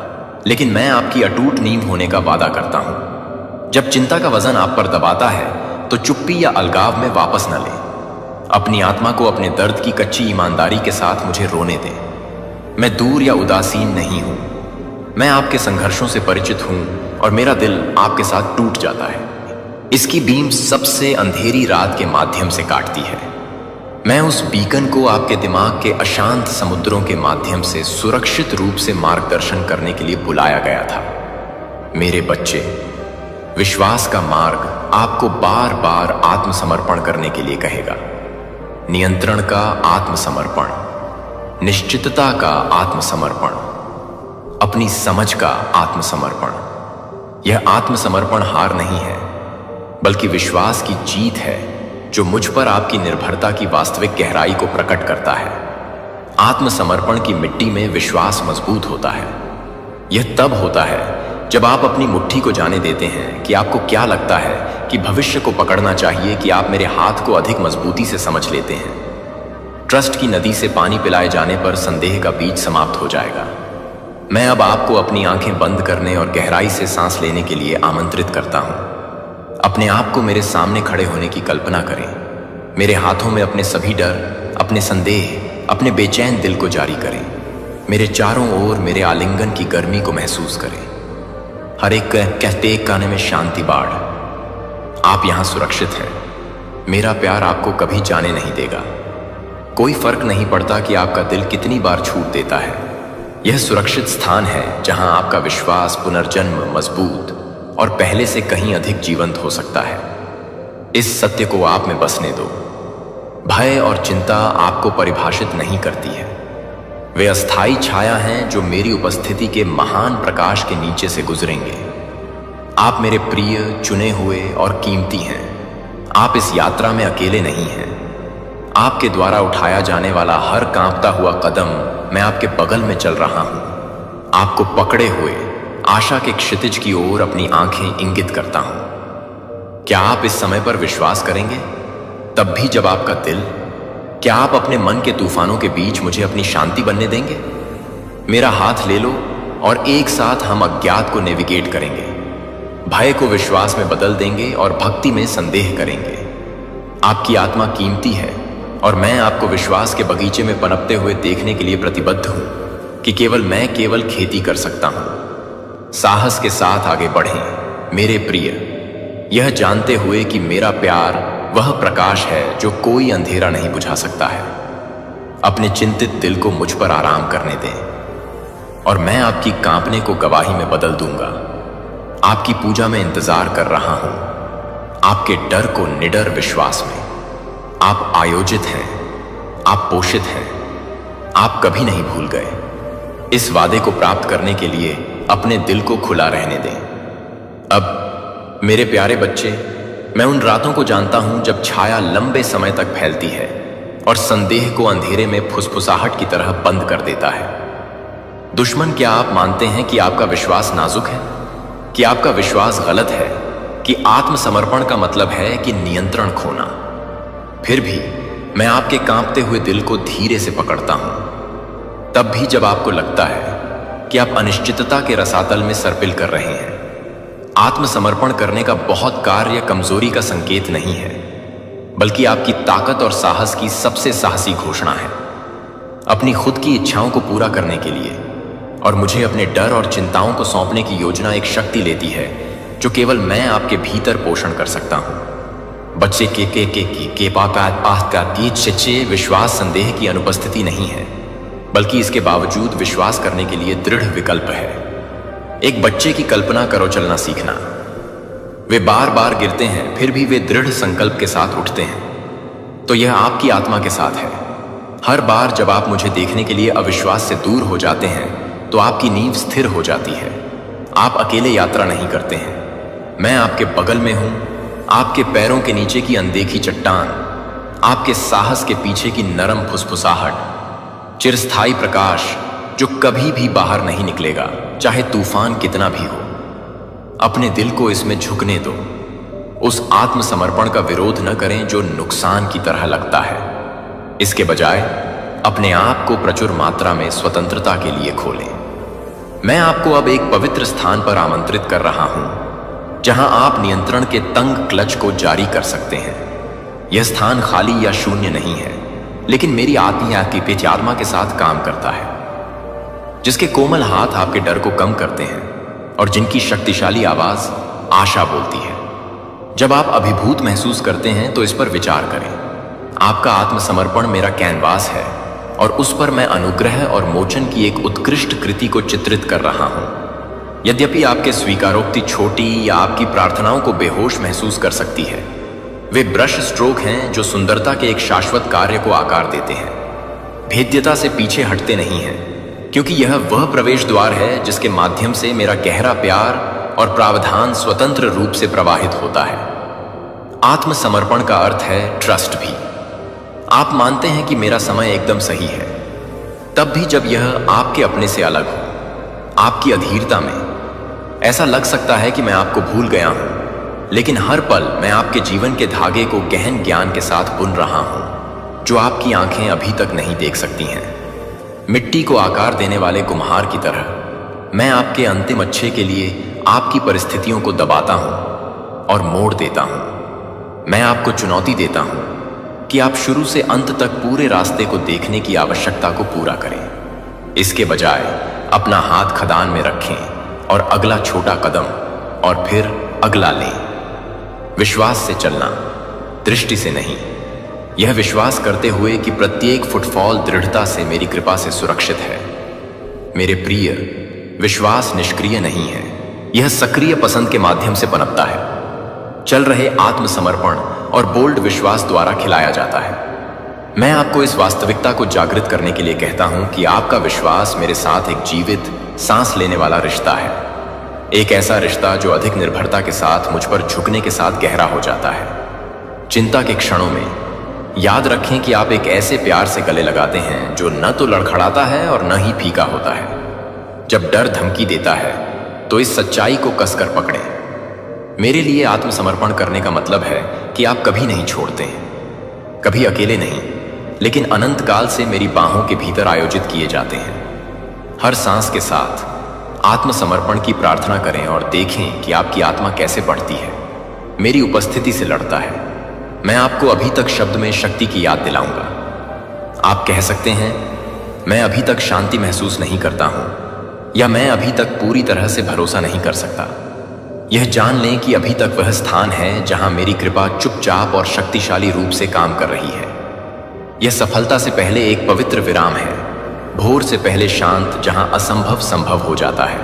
लेकिन मैं आपकी अटूट नींव होने का वादा करता हूं। जब चिंता का वजन आप पर दबाता है तो चुप्पी या अलगाव में वापस न लें। अपनी आत्मा को अपने दर्द की कच्ची ईमानदारी के साथ मुझे रोने दें। मैं दूर या उदासीन नहीं हूं। मैं आपके संघर्षों से परिचित हूं और मेरा दिल आपके साथ टूट जाता है। इसकी बीम सबसे अंधेरी रात के माध्यम से काटती है। मैं उस बीकन को आपके दिमाग के अशांत समुद्रों के माध्यम से सुरक्षित रूप से मार्गदर्शन करने के लिए बुलाया गया था। मेरे बच्चे, विश्वास का मार्ग आपको बार बार आत्मसमर्पण करने के लिए कहेगा। नियंत्रण का आत्मसमर्पण, निश्चितता का आत्मसमर्पण, अपनी समझ का आत्मसमर्पण। यह आत्मसमर्पण हार नहीं है, बल्कि विश्वास की जीत है जो मुझ पर आपकी निर्भरता की वास्तविक गहराई को प्रकट करता है। आत्मसमर्पण की मिट्टी में विश्वास मजबूत होता है। यह तब होता है जब आप अपनी मुट्ठी को जाने देते हैं कि आपको क्या लगता है कि भविष्य को पकड़ना चाहिए, कि आप मेरे हाथ को अधिक मजबूती से समझ लेते हैं। ट्रस्ट की नदी से पानी पिलाए जाने पर संदेह का बीज समाप्त हो जाएगा। मैं अब आपको अपनी आंखें बंद करने और गहराई से सांस लेने के लिए आमंत्रित करता हूं। अपने आप को मेरे सामने खड़े होने की कल्पना करें। मेरे हाथों में अपने सभी डर, अपने संदेह, अपने बेचैन दिल को जारी करें। मेरे चारों ओर मेरे आलिंगन की गर्मी को महसूस करें। हर एक कहते एक गाने में शांति बाढ़। आप यहां सुरक्षित हैं। मेरा प्यार आपको कभी जाने नहीं देगा। कोई फर्क नहीं पड़ता कि आपका दिल कितनी बार छूट देता है। यह सुरक्षित स्थान है जहां आपका विश्वास पुनर्जन्म मजबूत और पहले से कहीं अधिक जीवंत हो सकता है। इस सत्य को आप में बसने दो। भय और चिंता आपको परिभाषित नहीं करती है। वे अस्थायी छाया हैं जो मेरी उपस्थिति के महान प्रकाश के नीचे से गुजरेंगे। आप मेरे प्रिय, चुने हुए और कीमती हैं। आप इस यात्रा में अकेले नहीं हैं। आपके द्वारा उठाया जाने वाला हर कांपता हुआ कदम मैं आपके बगल में चल रहा हूं, आपको पकड़े हुए आशा के क्षितिज की ओर अपनी आंखें इंगित करता हूं। क्या आप इस समय पर विश्वास करेंगे, तब भी जब आपका दिल, क्या आप अपने मन के तूफानों के बीच मुझे अपनी शांति बनने देंगे? मेरा हाथ ले लो और एक साथ हम अज्ञात को नेविगेट करेंगे, भय को विश्वास में बदल देंगे और भक्ति में संदेह करेंगे। आपकी आत्मा कीमती है और मैं आपको विश्वास के बगीचे में पनपते हुए देखने के लिए प्रतिबद्ध हूं कि केवल मैं खेती कर सकता हूं। साहस के साथ आगे बढ़ें मेरे प्रिय, यह जानते हुए कि मेरा प्यार वह प्रकाश है जो कोई अंधेरा नहीं बुझा सकता है। अपने चिंतित दिल को मुझ पर आराम करने दें और मैं आपकी कांपने को गवाही में बदल दूंगा। आपकी पूजा में इंतजार कर रहा हूं, आपके डर को निडर विश्वास में। आप आयोजित हैं, आप पोषित हैं, आप कभी नहीं भूल गए। इस वादे को प्राप्त करने के लिए अपने दिल को खुला रहने दें। अब मेरे प्यारे बच्चे, मैं उन रातों को जानता हूं जब छाया लंबे समय तक फैलती है और संदेह को अंधेरे में फुसफुसाहट की तरह बंद कर देता है। दुश्मन, क्या आप मानते हैं कि आपका विश्वास नाजुक है, कि आपका विश्वास गलत है, कि आत्मसमर्पण का मतलब है कि नियंत्रण खोना? फिर भी मैं आपके कांपते हुए दिल को धीरे से पकड़ता हूं। तब भी जब आपको लगता है कि आप अनिश्चितता के रसातल में सरपिल कर रहे हैं। आत्मसमर्पण करने का बहुत कार्य कमजोरी का संकेत नहीं है, बल्कि आपकी ताकत और साहस की सबसे साहसी घोषणा है। अपनी खुद की इच्छाओं को पूरा करने के लिए और मुझे अपने डर और चिंताओं को सौंपने की योजना एक शक्ति लेती है जो केवल मैं आपके भीतर पोषण कर सकता हूं। बच्चे के पास का सच्चे विश्वास संदेह की अनुपस्थिति नहीं है, बल्कि इसके बावजूद विश्वास करने के लिए दृढ़ विकल्प है। एक बच्चे की कल्पना करो चलना सीखना। वे बार बार गिरते हैं, फिर भी वे दृढ़ संकल्प के साथ उठते हैं। तो यह आपकी आत्मा के साथ है। हर बार जब आप मुझे देखने के लिए अविश्वास से दूर हो जाते हैं, तो आपकी नींव स्थिर हो जाती है। आप अकेले यात्रा नहीं करते हैं, मैं आपके बगल में हूं। आपके पैरों के नीचे की अनदेखी चट्टान, आपके साहस के पीछे की नरम फुसफुसाहट, चिरस्थायी प्रकाश जो कभी भी बाहर नहीं निकलेगा, चाहे तूफान कितना भी हो। अपने दिल को इसमें झुकने दो। उस आत्मसमर्पण का विरोध न करें जो नुकसान की तरह लगता है। इसके बजाय अपने आप को प्रचुर मात्रा में स्वतंत्रता के लिए खोलें। मैं आपको अब एक पवित्र स्थान पर आमंत्रित कर रहा हूं, जहां आप नियंत्रण के तंग क्लच को जारी कर सकते हैं। यह स्थान खाली या शून्य नहीं है, लेकिन मेरी आत्मा की पेचात्मा के साथ काम करता है, जिसके कोमल हाथ आपके डर को कम करते हैं और जिनकी शक्तिशाली आवाज आशा बोलती है। जब आप अभिभूत महसूस करते हैं तो इस पर विचार करें। आपका आत्मसमर्पण मेरा कैनवास है और उस पर मैं अनुग्रह और मोचन की एक उत्कृष्ट कृति को चित्रित कर रहा हूं। यद्यपि आपके स्वीकारोक्ति छोटी या आपकी प्रार्थनाओं को बेहोश महसूस कर सकती है, वे ब्रश स्ट्रोक हैं जो सुंदरता के एक शाश्वत कार्य को आकार देते हैं। भेद्यता से पीछे हटते नहीं हैं, क्योंकि यह वह प्रवेश द्वार है जिसके माध्यम से मेरा गहरा प्यार और प्रावधान स्वतंत्र रूप से प्रवाहित होता है। आत्मसमर्पण का अर्थ है ट्रस्ट भी। आप मानते हैं कि मेरा समय एकदम सही है, तब भी जब यह आपके अपने से अलग हो। आपकी अधीरता में ऐसा लग सकता है कि मैं आपको भूल गया हूं, लेकिन हर पल मैं आपके जीवन के धागे को गहन ज्ञान के साथ बुन रहा हूं, जो आपकी आंखें अभी तक नहीं देख सकती हैं। मिट्टी को आकार देने वाले कुम्हार की तरह मैं आपके अंतिम अच्छे के लिए आपकी परिस्थितियों को दबाता हूं और मोड़ देता हूं। मैं आपको चुनौती देता हूं कि आप शुरू से अंत तक पूरे रास्ते को देखने की आवश्यकता को पूरा करें। इसके बजाय अपना हाथ खदान में रखें और अगला छोटा कदम और फिर अगला लें। विश्वास से चलना, दृष्टि से नहीं। यह विश्वास करते हुए कि प्रत्येक फुटफॉल दृढ़ता से मेरी कृपा से सुरक्षित है। मेरे प्रिय, विश्वास निष्क्रिय नहीं है, यह सक्रिय पसंद के माध्यम से पनपता है। चल रहे आत्मसमर्पण और बोल्ड विश्वास द्वारा खिलाया जाता है। मैं आपको इस वास्तविकता को जागृत करने के लिए कहता हूं कि आपका विश्वास मेरे साथ एक जीवित, सांस लेने वाला रिश्ता है। एक ऐसा रिश्ता जो अधिक निर्भरता के साथ मुझ पर झुकने के साथ गहरा हो जाता है। चिंता के क्षणों में याद रखें कि आप एक ऐसे प्यार से गले लगाते हैं जो न तो लड़खड़ाता है और न ही फीका होता है। जब डर धमकी देता है तो इस सच्चाई को कसकर पकड़ें। मेरे लिए आत्मसमर्पण करने का मतलब है कि आप कभी नहीं छोड़ते हैं, कभी अकेले नहीं, लेकिन अनंत काल से मेरी बाहों के भीतर आयोजित किए जाते हैं। हर सांस के साथ आत्मसमर्पण की प्रार्थना करें और देखें कि आपकी आत्मा कैसे बढ़ती है, मेरी उपस्थिति से लड़ता है। मैं आपको अभी तक शब्द में शक्ति की याद दिलाऊंगा। आप कह सकते हैं, मैं अभी तक शांति महसूस नहीं करता हूं, या मैं अभी तक पूरी तरह से भरोसा नहीं कर सकता। यह जान लें कि अभी तक वह स्थान है जहां मेरी कृपा चुपचाप और शक्तिशाली रूप से काम कर रही है। यह सफलता से पहले एक पवित्र विराम है, भोर से पहले शांत, जहां असंभव संभव हो जाता है।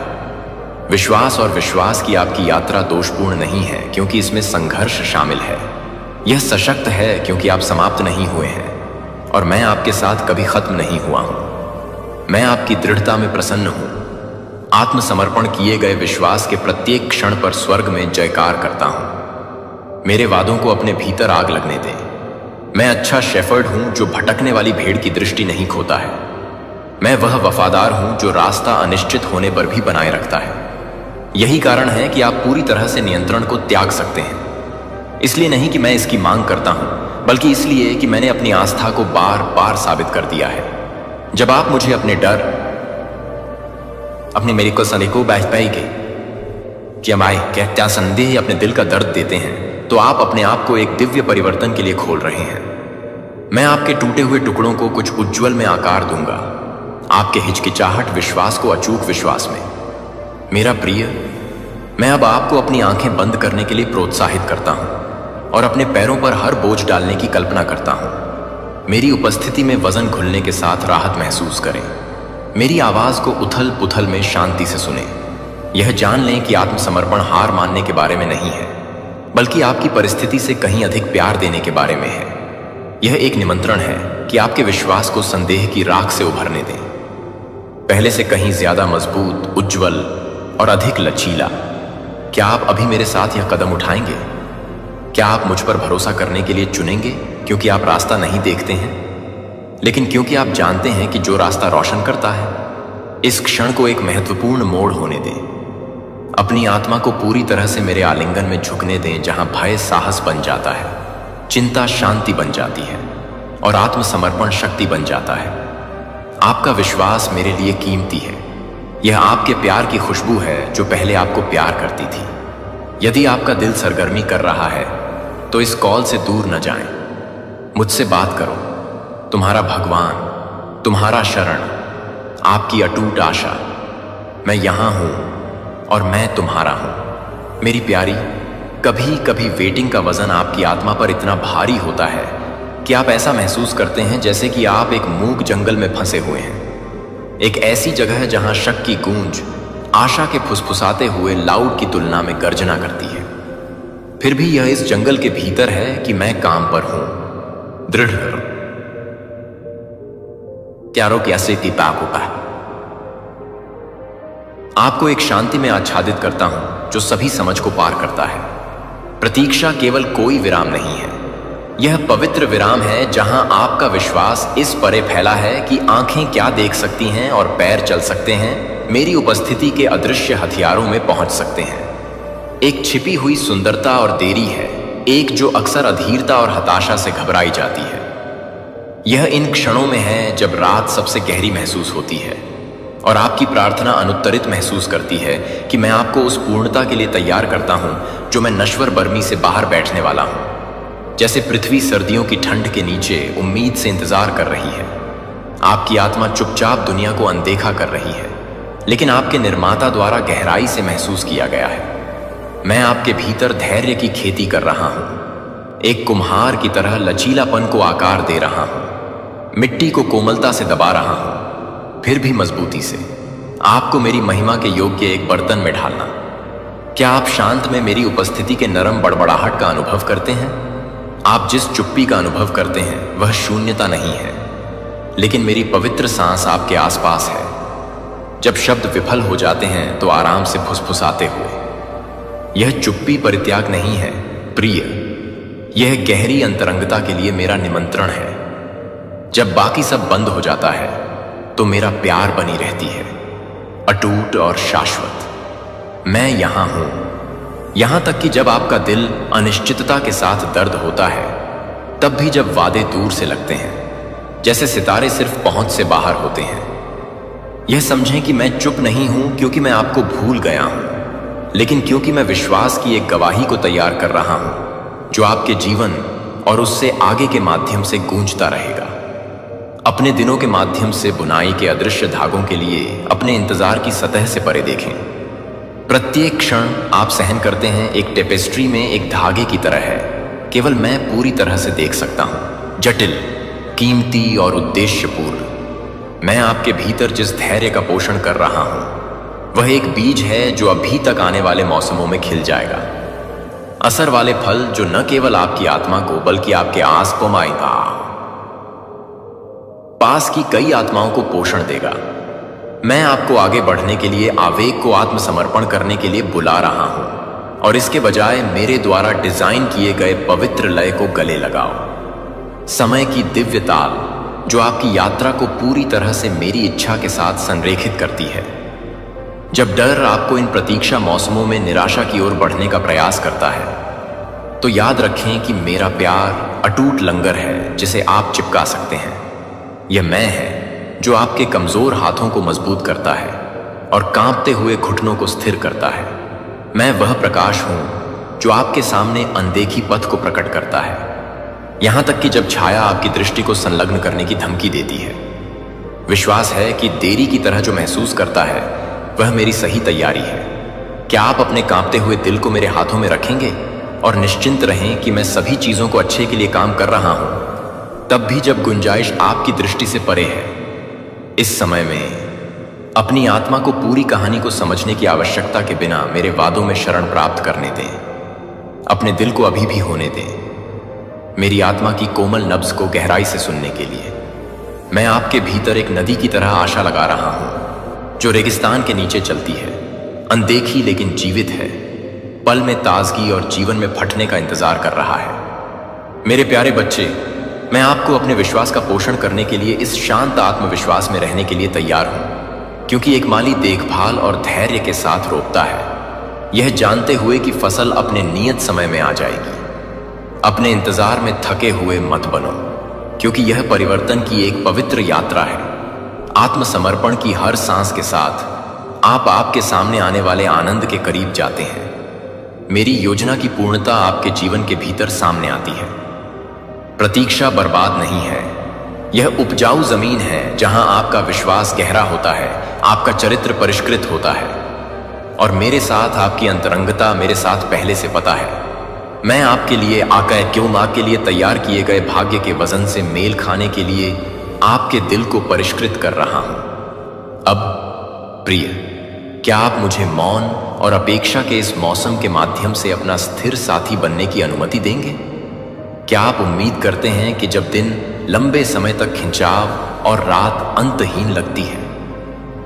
विश्वास और विश्वास की आपकी यात्रा दोषपूर्ण नहीं है, क्योंकि इसमें संघर्ष शामिल है। यह सशक्त है क्योंकि आप समाप्त नहीं हुए हैं, और मैं आपके साथ कभी खत्म नहीं हुआ हूं। मैं आपकी दृढ़ता में प्रसन्न हूं। आत्मसमर्पण किए गए विश्वास के प्रत्येक क्षण पर स्वर्ग में जयकार करता हूं। मेरे वादों को अपने भीतर आग लगने दें। मैं अच्छा शेफर्ड हूं जो भटकने वाली भेड़ की दृष्टि नहीं खोता है। मैं वह वफादार हूं जो रास्ता अनिश्चित होने पर भी बनाए रखता है। यही कारण है कि आप पूरी तरह से नियंत्रण को त्याग सकते हैं। इसलिए नहीं कि मैं इसकी मांग करता हूं, बल्कि इसलिए कि मैंने अपनी आस्था को बार बार साबित कर दिया है। जब आप मुझे अपने डर, अपने मेरे को संदेह को बैठ पाएंगे कि हमारे क्या संदेह अपने दिल का दर्द देते हैं, तो आप अपने आप को एक दिव्य परिवर्तन के लिए खोल रहे हैं। मैं आपके टूटे हुए टुकड़ों को कुछ उज्जवल में आकार दूंगा, आपके हिचकिचाहट विश्वास को अचूक विश्वास में। मेरा प्रिय, मैं अब आपको अपनी आंखें बंद करने के लिए प्रोत्साहित करता हूं और अपने पैरों पर हर बोझ डालने की कल्पना करता हूं। मेरी उपस्थिति में वजन घुलने के साथ राहत महसूस करें। मेरी आवाज को उथल पुथल में शांति से सुने। यह जान लें कि आत्मसमर्पण हार मानने के बारे में नहीं है, बल्कि आपकी परिस्थिति से कहीं अधिक प्यार देने के बारे में है। यह एक निमंत्रण है कि आपके विश्वास को संदेह की राख से उभरने दें, पहले से कहीं ज्यादा मजबूत, उज्जवल और अधिक लचीला। क्या आप अभी मेरे साथ यह कदम उठाएंगे? क्या आप मुझ पर भरोसा करने के लिए चुनेंगे क्योंकि आप रास्ता नहीं देखते हैं? लेकिन क्योंकि आप जानते हैं कि जो रास्ता रोशन करता है, इस क्षण को एक महत्वपूर्ण मोड़ होने दें। अपनी आत्मा को पूरी तरह से मेरे आलिंगन में झुकने दें, जहां भय साहस बन जाता है, चिंता शांति बन जाती है और आत्मसमर्पण शक्ति बन जाता है। आपका विश्वास मेरे लिए कीमती है। यह आपके प्यार की खुशबू है जो पहले आपको प्यार करती थी। यदि आपका दिल सरगर्मी कर रहा है तो इस कॉल से दूर न जाएं। मुझसे बात करो। तुम्हारा भगवान, तुम्हारा शरण, आपकी अटूट आशा। मैं यहां हूं और मैं तुम्हारा हूं। मेरी प्यारी, कभी कभी वेटिंग का वजन आपकी आत्मा पर इतना भारी होता है कि आप ऐसा महसूस करते हैं जैसे कि आप एक मूक जंगल में फंसे हुए हैं। एक ऐसी जगह जहां शक की गूंज आशा के फुसफुसाते हुए लाउड की तुलना में गर्जना करती है। फिर भी यह इस जंगल के भीतर है कि मैं काम पर हूं। दृढ़ रहो। त्यारो की असली पाकुपा। आपको एक शांति में आच्छादित करता हूं जो सभी समझ को पार करता है। प्रतीक्षा केवल कोई विराम नहीं है, यह पवित्र विराम है जहां आपका विश्वास इस परे फैला है कि आंखें क्या देख सकती हैं और पैर चल सकते हैं, मेरी उपस्थिति के अदृश्य हथियारों में पहुंच सकते हैं। एक छिपी हुई सुंदरता और देरी है, एक जो अक्सर अधीरता और हताशा से घबराई जाती है। यह इन क्षणों में है जब रात सबसे गहरी महसूस होती है और आपकी प्रार्थना अनुत्तरित महसूस करती है कि मैं आपको उस पूर्णता के लिए तैयार करता हूं जो मैं नश्वर बर्मी से बाहर बैठने वाला हूं। जैसे पृथ्वी सर्दियों की ठंड के नीचे उम्मीद से इंतजार कर रही है, आपकी आत्मा चुपचाप दुनिया को अनदेखा कर रही है, लेकिन आपके निर्माता द्वारा गहराई से महसूस किया गया है। मैं आपके भीतर धैर्य की खेती कर रहा हूं, एक कुम्हार की तरह लचीलापन को आकार दे रहा हूं, मिट्टी को कोमलता से दबा रहा हूं, फिर भी मजबूती से आपको मेरी महिमा के योग्य एक बर्तन में ढालना। क्या आप शांत में मेरी उपस्थिति के नरम बड़बड़ाहट का अनुभव करते हैं? आप जिस चुप्पी का अनुभव करते हैं वह शून्यता नहीं है, लेकिन मेरी पवित्र सांस आपके आसपास है। जब शब्द विफल हो जाते हैं तो आराम से फुसफुसाते हुए। यह चुप्पी परित्याग नहीं है प्रिय, यह गहरी अंतरंगता के लिए मेरा निमंत्रण है। जब बाकी सब बंद हो जाता है तो मेरा प्यार बनी रहती है, अटूट और शाश्वत। मैं यहां हूं, यहां तक कि जब आपका दिल अनिश्चितता के साथ दर्द होता है, तब भी जब वादे दूर से लगते हैं, जैसे सितारे सिर्फ पहुंच से बाहर होते हैं। यह समझें कि मैं चुप नहीं हूं क्योंकि मैं आपको भूल गया हूं, लेकिन क्योंकि मैं विश्वास की एक गवाही को तैयार कर रहा हूं जो आपके जीवन और उससे आगे के माध्यम से गूंजता रहेगा। अपने दिनों के माध्यम से बुनाई के अदृश्य धागों के लिए अपने इंतजार की सतह से परे देखें। प्रत्येक क्षण आप सहन करते हैं एक टेपेस्ट्री में एक धागे की तरह है, केवल मैं पूरी तरह से देख सकता हूं, जटिल, कीमती और उद्देश्यपूर्ण। मैं आपके भीतर जिस धैर्य का पोषण कर रहा हूं वह एक बीज है जो अभी तक आने वाले मौसमों में खिल जाएगा। असर वाले फल जो न केवल आपकी आत्मा को बल्कि आपके आस पास की कई आत्माओं को पोषण देगा। मैं आपको आगे बढ़ने के लिए आवेग को आत्मसमर्पण करने के लिए बुला रहा हूं और इसके बजाय मेरे द्वारा डिजाइन किए गए पवित्र लय को गले लगाओ। समय की दिव्य ताल जो आपकी यात्रा को पूरी तरह से मेरी इच्छा के साथ संरेखित करती है। जब डर आपको इन प्रतीक्षा मौसमों में निराशा की ओर बढ़ने का प्रयास करता है, तो याद रखें कि मेरा प्यार अटूट लंगर है जिसे आप चिपका सकते हैं। यह मैं है जो आपके कमजोर हाथों को मजबूत करता है और कांपते हुए घुटनों को स्थिर करता है। मैं वह प्रकाश हूं जो आपके सामने अनदेखी पथ को प्रकट करता है, यहां तक कि जब छाया आपकी दृष्टि को संलग्न करने की धमकी देती है। विश्वास है कि देरी की तरह जो महसूस करता है वह मेरी सही तैयारी है। क्या आप अपने कांपते हुए दिल को मेरे हाथों में रखेंगे और निश्चिंत रहें कि मैं सभी चीजों को अच्छे के लिए काम कर रहा हूं, तब भी जब गुंजाइश आपकी दृष्टि से परे है। इस समय में अपनी आत्मा को पूरी कहानी को समझने की आवश्यकता के बिना मेरे वादों में शरण प्राप्त करने दें। अपने दिल को अभी भी होने दें, मेरी आत्मा की कोमल नब्ज को गहराई से सुनने के लिए। मैं आपके भीतर एक नदी की तरह आशा लगा रहा हूं जो रेगिस्तान के नीचे चलती है, अनदेखी लेकिन जीवित है, पल में ताजगी और जीवन में फटने का इंतजार कर रहा है। मेरे प्यारे बच्चे, मैं आपको अपने विश्वास का पोषण करने के लिए इस शांत आत्मविश्वास में रहने के लिए तैयार हूं, क्योंकि एक माली देखभाल और धैर्य के साथ रोपता है, यह जानते हुए कि फसल अपने नियत समय में आ जाएगी। अपने इंतजार में थके हुए मत बनो, क्योंकि यह परिवर्तन की एक पवित्र यात्रा है। आत्मसमर्पण की हर सांस के साथ आप आपके सामने आने वाले आनंद के करीब जाते हैं। मेरी योजना की पूर्णता आपके जीवन के भीतर सामने आती है। प्रतीक्षा बर्बाद नहीं है, यह उपजाऊ जमीन है जहां आपका विश्वास गहरा होता है, आपका चरित्र परिष्कृत होता है और मेरे साथ आपकी अंतरंगता मेरे साथ पहले से पता है। मैं आपके लिए आपके लिए तैयार किए गए भाग्य के वजन से मेल खाने के लिए आपके दिल को परिष्कृत कर रहा हूं। अब प्रिय, क्या आप मुझे मौन और अपेक्षा के इस मौसम के माध्यम से अपना स्थिर साथी बनने की अनुमति देंगे? क्या आप उम्मीद करते हैं कि जब दिन लंबे समय तक खिंचाव और रात अंतहीन लगती है,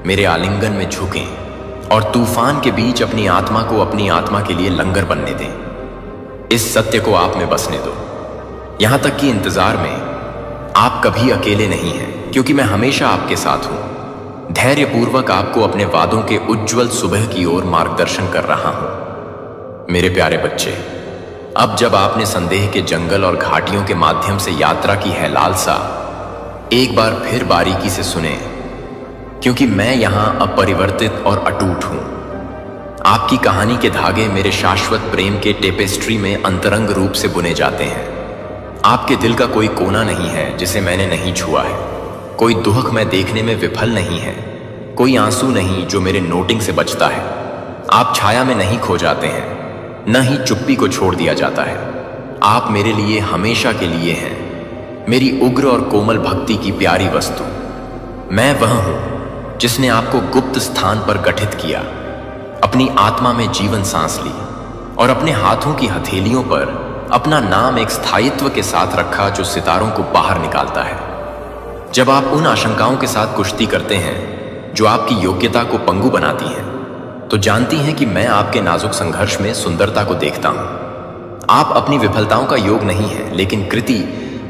मेरे आलिंगन में झुकें और तूफान के बीच अपनी आत्मा को अपनी आत्मा के लिए लंगर बनने दें? इस सत्य को आप में बसने दो, यहां तक कि इंतजार में आप कभी अकेले नहीं हैं, क्योंकि मैं हमेशा आपके साथ हूं। धैर्यपूर्वक आपको अपने वादों के उज्जवल सुबह की ओर मार्गदर्शन कर रहा हूं। मेरे प्यारे बच्चे, अब जब आपने संदेह के जंगल और घाटियों के माध्यम से यात्रा की है लालसा, एक बार फिर बारीकी से सुने, क्योंकि मैं यहां अपरिवर्तित और अटूट हूं। आपकी कहानी के धागे मेरे शाश्वत प्रेम के टेपेस्ट्री में अंतरंग रूप से बुने जाते हैं। आपके दिल का कोई कोना नहीं है जिसे मैंने नहीं छुआ है, कोई दुख मैं देखने में विफल नहीं है, कोई आंसू नहीं जो मेरे नोटिंग से बचता है। आप छाया में नहीं खो जाते हैं, न ही चुप्पी को छोड़ दिया जाता है। आप मेरे लिए हमेशा के लिए हैं, मेरी उग्र और कोमल भक्ति की प्यारी वस्तु। मैं वह हूं जिसने आपको गुप्त स्थान पर गठित किया, अपनी आत्मा में जीवन सांस ली और अपने हाथों की हथेलियों पर अपना नाम एक स्थायित्व के साथ रखा जो सितारों को बाहर निकालता है। जब आप उन आशंकाओं के साथ कुश्ती करते हैं जो आपकी योग्यता को पंगु बनाती हैं, तो जानती हैं कि मैं आपके नाजुक संघर्ष में सुंदरता को देखता हूं। आप अपनी विफलताओं का योग नहीं है, लेकिन कृति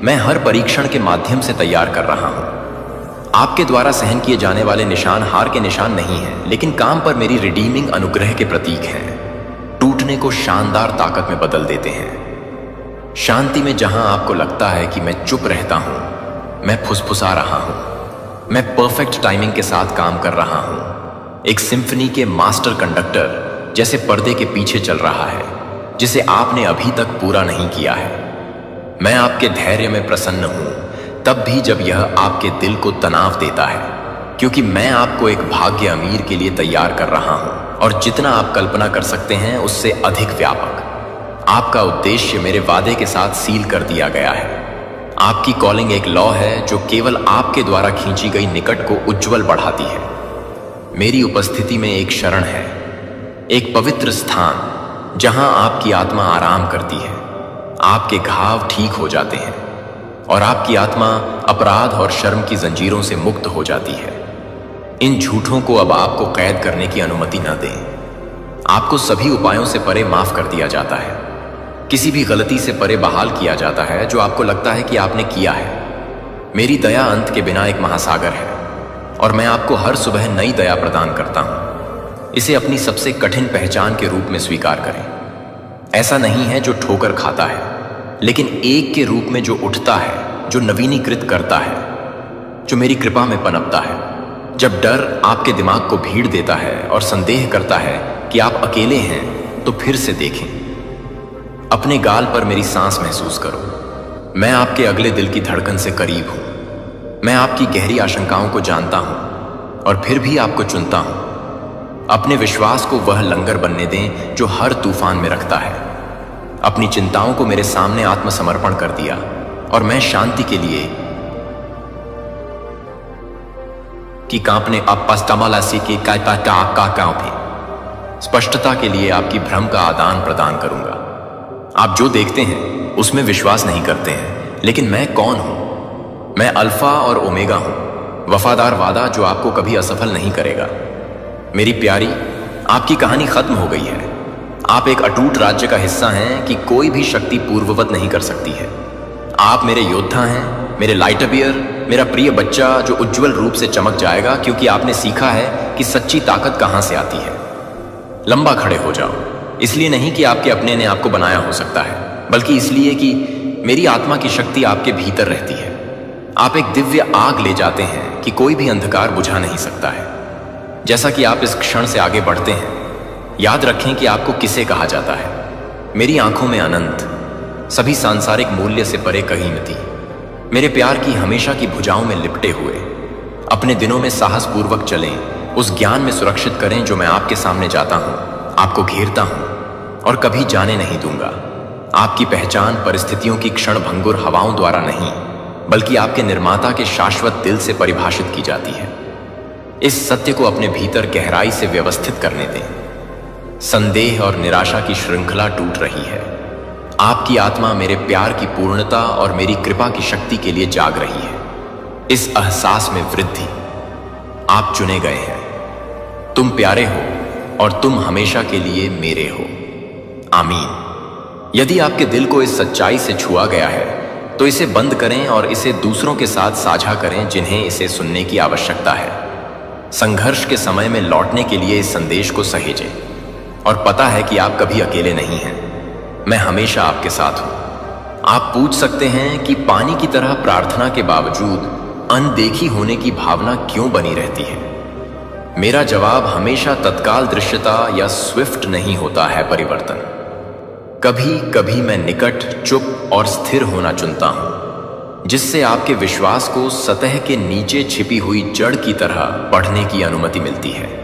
मैं हर परीक्षण के माध्यम से तैयार कर रहा हूं। आपके द्वारा सहन किए जाने वाले निशान हार के निशान नहीं हैं, लेकिन काम पर मेरी रिडीमिंग अनुग्रह के प्रतीक हैं। टूटने को शानदार ताकत में बदल देते हैं। शांति में जहां आपको लगता है कि मैं चुप रहता हूं, मैं फुसफुसा रहा हूं। मैं परफेक्ट टाइमिंग के साथ काम कर रहा हूं, एक सिम्फनी के मास्टर कंडक्टर जैसे पर्दे के पीछे चल रहा है, जिसे आपने अभी तक पूरा नहीं किया है। मैं आपके धैर्य में प्रसन्न हूं, तब भी जब यह आपके दिल को तनाव देता है, क्योंकि मैं आपको एक भाग्य अमीर के लिए तैयार कर रहा हूं, और जितना आप कल्पना कर सकते हैं उससे अधिक व्यापक। आपका उद्देश्य मेरे वादे के साथ सील कर दिया गया है। आपकी कॉलिंग एक लौ है जो केवल आपके द्वारा खींची गई निकट को उज्जवल बढ़ाती है। मेरी उपस्थिति में एक शरण है, एक पवित्र स्थान जहां आपकी आत्मा आराम करती है। आपके घाव ठीक हो जाते हैं और आपकी आत्मा अपराध और शर्म की जंजीरों से मुक्त हो जाती है। इन झूठों को अब आपको कैद करने की अनुमति न दें। आपको सभी उपायों से परे माफ कर दिया जाता है, किसी भी गलती से परे बहाल किया जाता है जो आपको लगता है कि आपने किया है। मेरी दया अंत के बिना एक महासागर है और मैं आपको हर सुबह नई दया प्रदान करता हूं। इसे अपनी सबसे कठिन पहचान के रूप में स्वीकार करें। ऐसा नहीं है जो ठोकर खाता है, लेकिन एक के रूप में जो उठता है, जो नवीनीकृत करता है, जो मेरी कृपा में पनपता है। जब डर आपके दिमाग को भीड़ देता है और संदेह करता है कि आप अकेले हैं, तो फिर से देखें। अपने गाल पर मेरी सांस महसूस करो। मैं आपके अगले दिल की धड़कन से करीब हूं। मैं आपकी गहरी आशंकाओं को जानता हूं और फिर भी आपको चुनता हूं। अपने विश्वास को वह लंगर बनने दें जो हर तूफान में रखता है। अपनी चिंताओं को मेरे सामने आत्मसमर्पण कर दिया और मैं शांति के लिए कि कांपने स्पष्टता के लिए आपकी भ्रम का आदान प्रदान करूंगा। आप जो देखते हैं उसमें विश्वास नहीं करते हैं, लेकिन मैं कौन हूं? मैं अल्फा और ओमेगा हूं, वफादार वादा जो आपको कभी असफल नहीं करेगा। मेरी प्यारी, आपकी कहानी खत्म हो गई है। आप एक अटूट राज्य का हिस्सा हैं कि कोई भी शक्ति पूर्ववत नहीं कर सकती है। आप मेरे योद्धा हैं, मेरे लाइटबियर, मेरा प्रिय बच्चा जो उज्जवल रूप से चमक जाएगा, क्योंकि आपने सीखा है कि सच्ची ताकत कहां से आती है। लंबा खड़े हो जाओ, इसलिए नहीं कि आपके अपने ने आपको बनाया हो सकता है, बल्कि इसलिए कि मेरी आत्मा की शक्ति आपके भीतर रहती है। आप एक दिव्य आग ले जाते हैं कि कोई भी अंधकार बुझा नहीं सकता है। जैसा कि आप इस क्षण से आगे बढ़ते हैं, याद रखें कि आपको किसे कहा जाता है। मेरी आंखों में अनंत, सभी सांसारिक मूल्य से परे कीमती, मेरे प्यार की हमेशा की भुजाओं में लिपटे हुए। अपने दिनों में साहसपूर्वक चलें, उस ज्ञान में सुरक्षित करें जो मैं आपके सामने जाता हूं, आपको घेरता हूं और कभी जाने नहीं दूंगा। आपकी पहचान परिस्थितियों की क्षणभंगुर हवाओं द्वारा नहीं, बल्कि आपके निर्माता के शाश्वत दिल से परिभाषित की जाती है। इस सत्य को अपने भीतर गहराई से व्यवस्थित करने दें। संदेह और निराशा की श्रृंखला टूट रही है। आपकी आत्मा मेरे प्यार की पूर्णता और मेरी कृपा की शक्ति के लिए जाग रही है। इस एहसास में वृद्धि। आप चुने गए हैं, तुम प्यारे हो और तुम हमेशा के लिए मेरे हो। आमीन। यदि आपके दिल को इस सच्चाई से छुआ गया है तो इसे बंद करें और इसे दूसरों के साथ साझा करें जिन्हें इसे सुनने की आवश्यकता है। संघर्ष के समय में लौटने के लिए इस संदेश को सहेजें और पता है कि आप कभी अकेले नहीं हैं। मैं हमेशा आपके साथ हूं। आप पूछ सकते हैं कि पानी की तरह प्रार्थना के बावजूद अनदेखी होने की भावना क्यों बनी रहती है। मेरा जवाब हमेशा तत्काल दृश्यता या स्विफ्ट नहीं होता है परिवर्तन। कभी कभी मैं निकट, चुप और स्थिर होना चुनता हूं, जिससे आपके विश्वास को सतह के नीचे छिपी हुई जड़ की तरह बढ़ने की अनुमति मिलती है।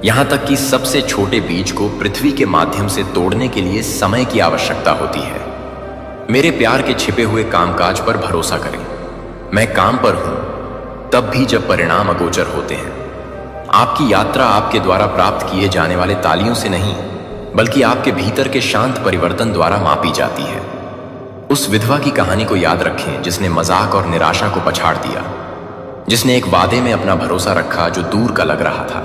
यहां तक कि सबसे छोटे बीज को पृथ्वी के माध्यम से तोड़ने के लिए समय की आवश्यकता होती है। मेरे प्यार के छिपे हुए कामकाज पर भरोसा करें। मैं काम पर हूं तब भी जब परिणाम अगोचर होते हैं। आपकी यात्रा आपके द्वारा प्राप्त किए जाने वाले तालियों से नहीं, बल्कि आपके भीतर के शांत परिवर्तन द्वारा मापी जाती है। उस विधवा की कहानी को याद रखें जिसने मजाक और निराशा को पछाड़ दिया, जिसने एक वादे में अपना भरोसा रखा जो दूर का लग रहा था।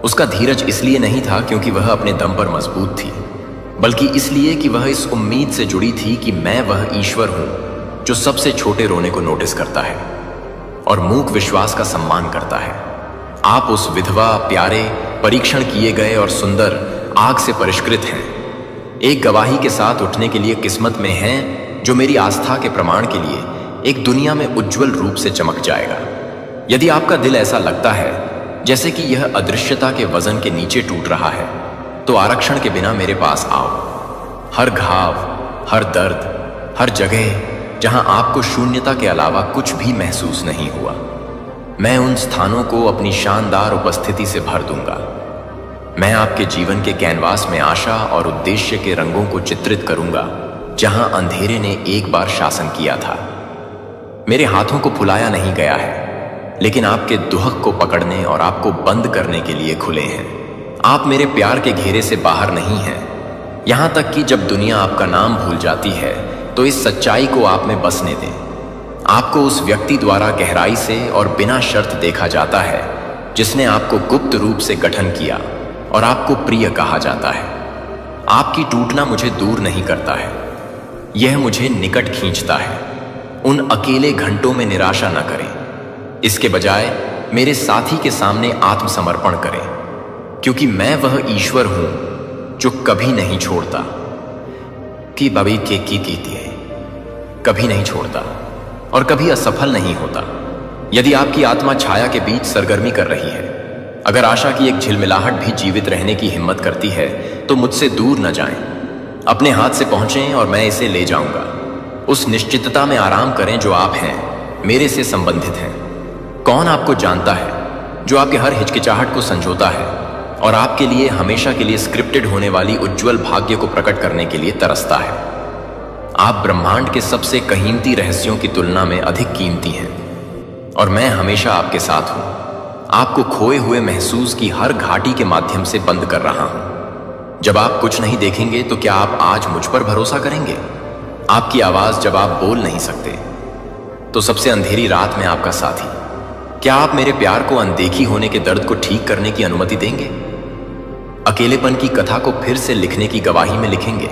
उसका धीरज इसलिए नहीं था क्योंकि वह अपने दम पर मजबूत थी, बल्कि इसलिए कि वह इस उम्मीद से जुड़ी थी कि मैं वह ईश्वर हूं जो सबसे छोटे रोने को नोटिस करता है और मूक विश्वास का सम्मान करता है। आप उस विधवा, प्यारे, परीक्षण किए गए और सुंदर आग से परिष्कृत हैं। एक गवाही के साथ उठने के लिए किस्मत में हैं जो मेरी आस्था के प्रमाण के लिए एक दुनिया में उज्जवल रूप से चमक जाएगा। यदि आपका दिल ऐसा लगता है जैसे कि यह अदृश्यता के वजन के नीचे टूट रहा है, तो आरक्षण के बिना मेरे पास आओ। हर घाव, हर दर्द, हर जगह जहां आपको शून्यता के अलावा कुछ भी महसूस नहीं हुआ, मैं उन स्थानों को अपनी शानदार उपस्थिति से भर दूंगा। मैं आपके जीवन के कैनवास में आशा और उद्देश्य के रंगों को चित्रित करूंगा जहां अंधेरे ने एक बार शासन किया था। मेरे हाथों को फुलाया नहीं गया है, लेकिन आपके दुहक को पकड़ने और आपको बंद करने के लिए खुले हैं। आप मेरे प्यार के घेरे से बाहर नहीं हैं। यहां तक कि जब दुनिया आपका नाम भूल जाती है तो इस सच्चाई को आप में बसने दें। आपको उस व्यक्ति द्वारा गहराई से और बिना शर्त देखा जाता है जिसने आपको गुप्त रूप से गठन किया और आपको प्रिय कहा जाता है। आपकी टूटना मुझे दूर नहीं करता है, यह मुझे निकट खींचता है। उन अकेले घंटों में निराशा न करें, इसके बजाय मेरे साथी के सामने आत्मसमर्पण करें, क्योंकि मैं वह ईश्वर हूं जो कभी नहीं छोड़ता। कि बबी के की कीती है, कभी नहीं छोड़ता और कभी असफल नहीं होता। यदि आपकी आत्मा छाया के बीच सरगर्मी कर रही है, अगर आशा की एक झिलमिलाहट भी जीवित रहने की हिम्मत करती है, तो मुझसे दूर न जाएं। अपने हाथ से पहुंचें और मैं इसे ले जाऊंगा। उस निश्चितता में आराम करें जो आप हैं, मेरे से संबंधित हैं। कौन आपको जानता है जो आपके हर हिचकिचाहट को संजोता है और आपके लिए हमेशा के लिए स्क्रिप्टेड होने वाली उज्जवल भाग्य को प्रकट करने के लिए तरसता है। आप ब्रह्मांड के सबसे कीमती रहस्यों की तुलना में अधिक कीमती हैं और मैं हमेशा आपके साथ हूं। आपको खोए हुए महसूस की हर घाटी के माध्यम से बंद कर रहा हूं। जब आप कुछ नहीं देखेंगे तो क्या आप आज मुझ पर भरोसा करेंगे? आपकी आवाज जब आप बोल नहीं सकते तो सबसे अंधेरी रात में आपका साथी। क्या आप मेरे प्यार को अनदेखी होने के दर्द को ठीक करने की अनुमति देंगे? अकेलेपन की कथा को फिर से लिखने की गवाही में लिखेंगे।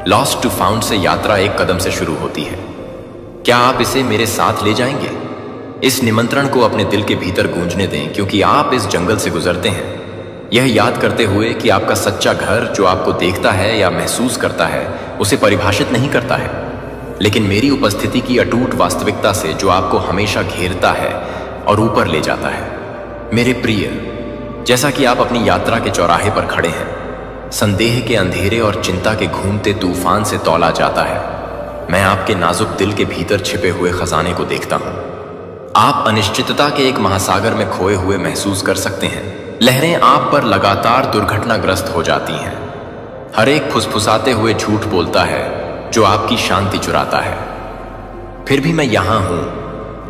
लॉस्ट टू फाउंड से यात्रा एक कदम से शुरू होती है। क्या आप इसे मेरे साथ ले जाएंगे? इस निमंत्रण को अपने दिल के भीतर गूंजने दें, क्योंकि आप इस जंगल से गुजरते हैं यह याद करते हुए कि आपका सच्चा घर जो आपको देखता है या महसूस करता है उसे परिभाषित नहीं करता है, लेकिन मेरी उपस्थिति की अटूट वास्तविकता से जो आपको हमेशा घेरता है और ऊपर ले जाता है। मेरे प्रिय, जैसा कि आप अपनी यात्रा के चौराहे पर खड़े हैं, संदेह के अंधेरे और चिंता के घूमते तूफान से तौला जाता है, मैं आपके नाजुक दिल के भीतर छिपे हुए खजाने को देखता हूं। आप अनिश्चितता के एक महासागर में खोए हुए महसूस कर सकते हैं। लहरें आप पर लगातार दुर्घटनाग्रस्त हो जाती हैं। हर एक फुसफुसाते हुए झूठ बोलता है जो आपकी शांति चुराता है। फिर भी मैं यहां हूं,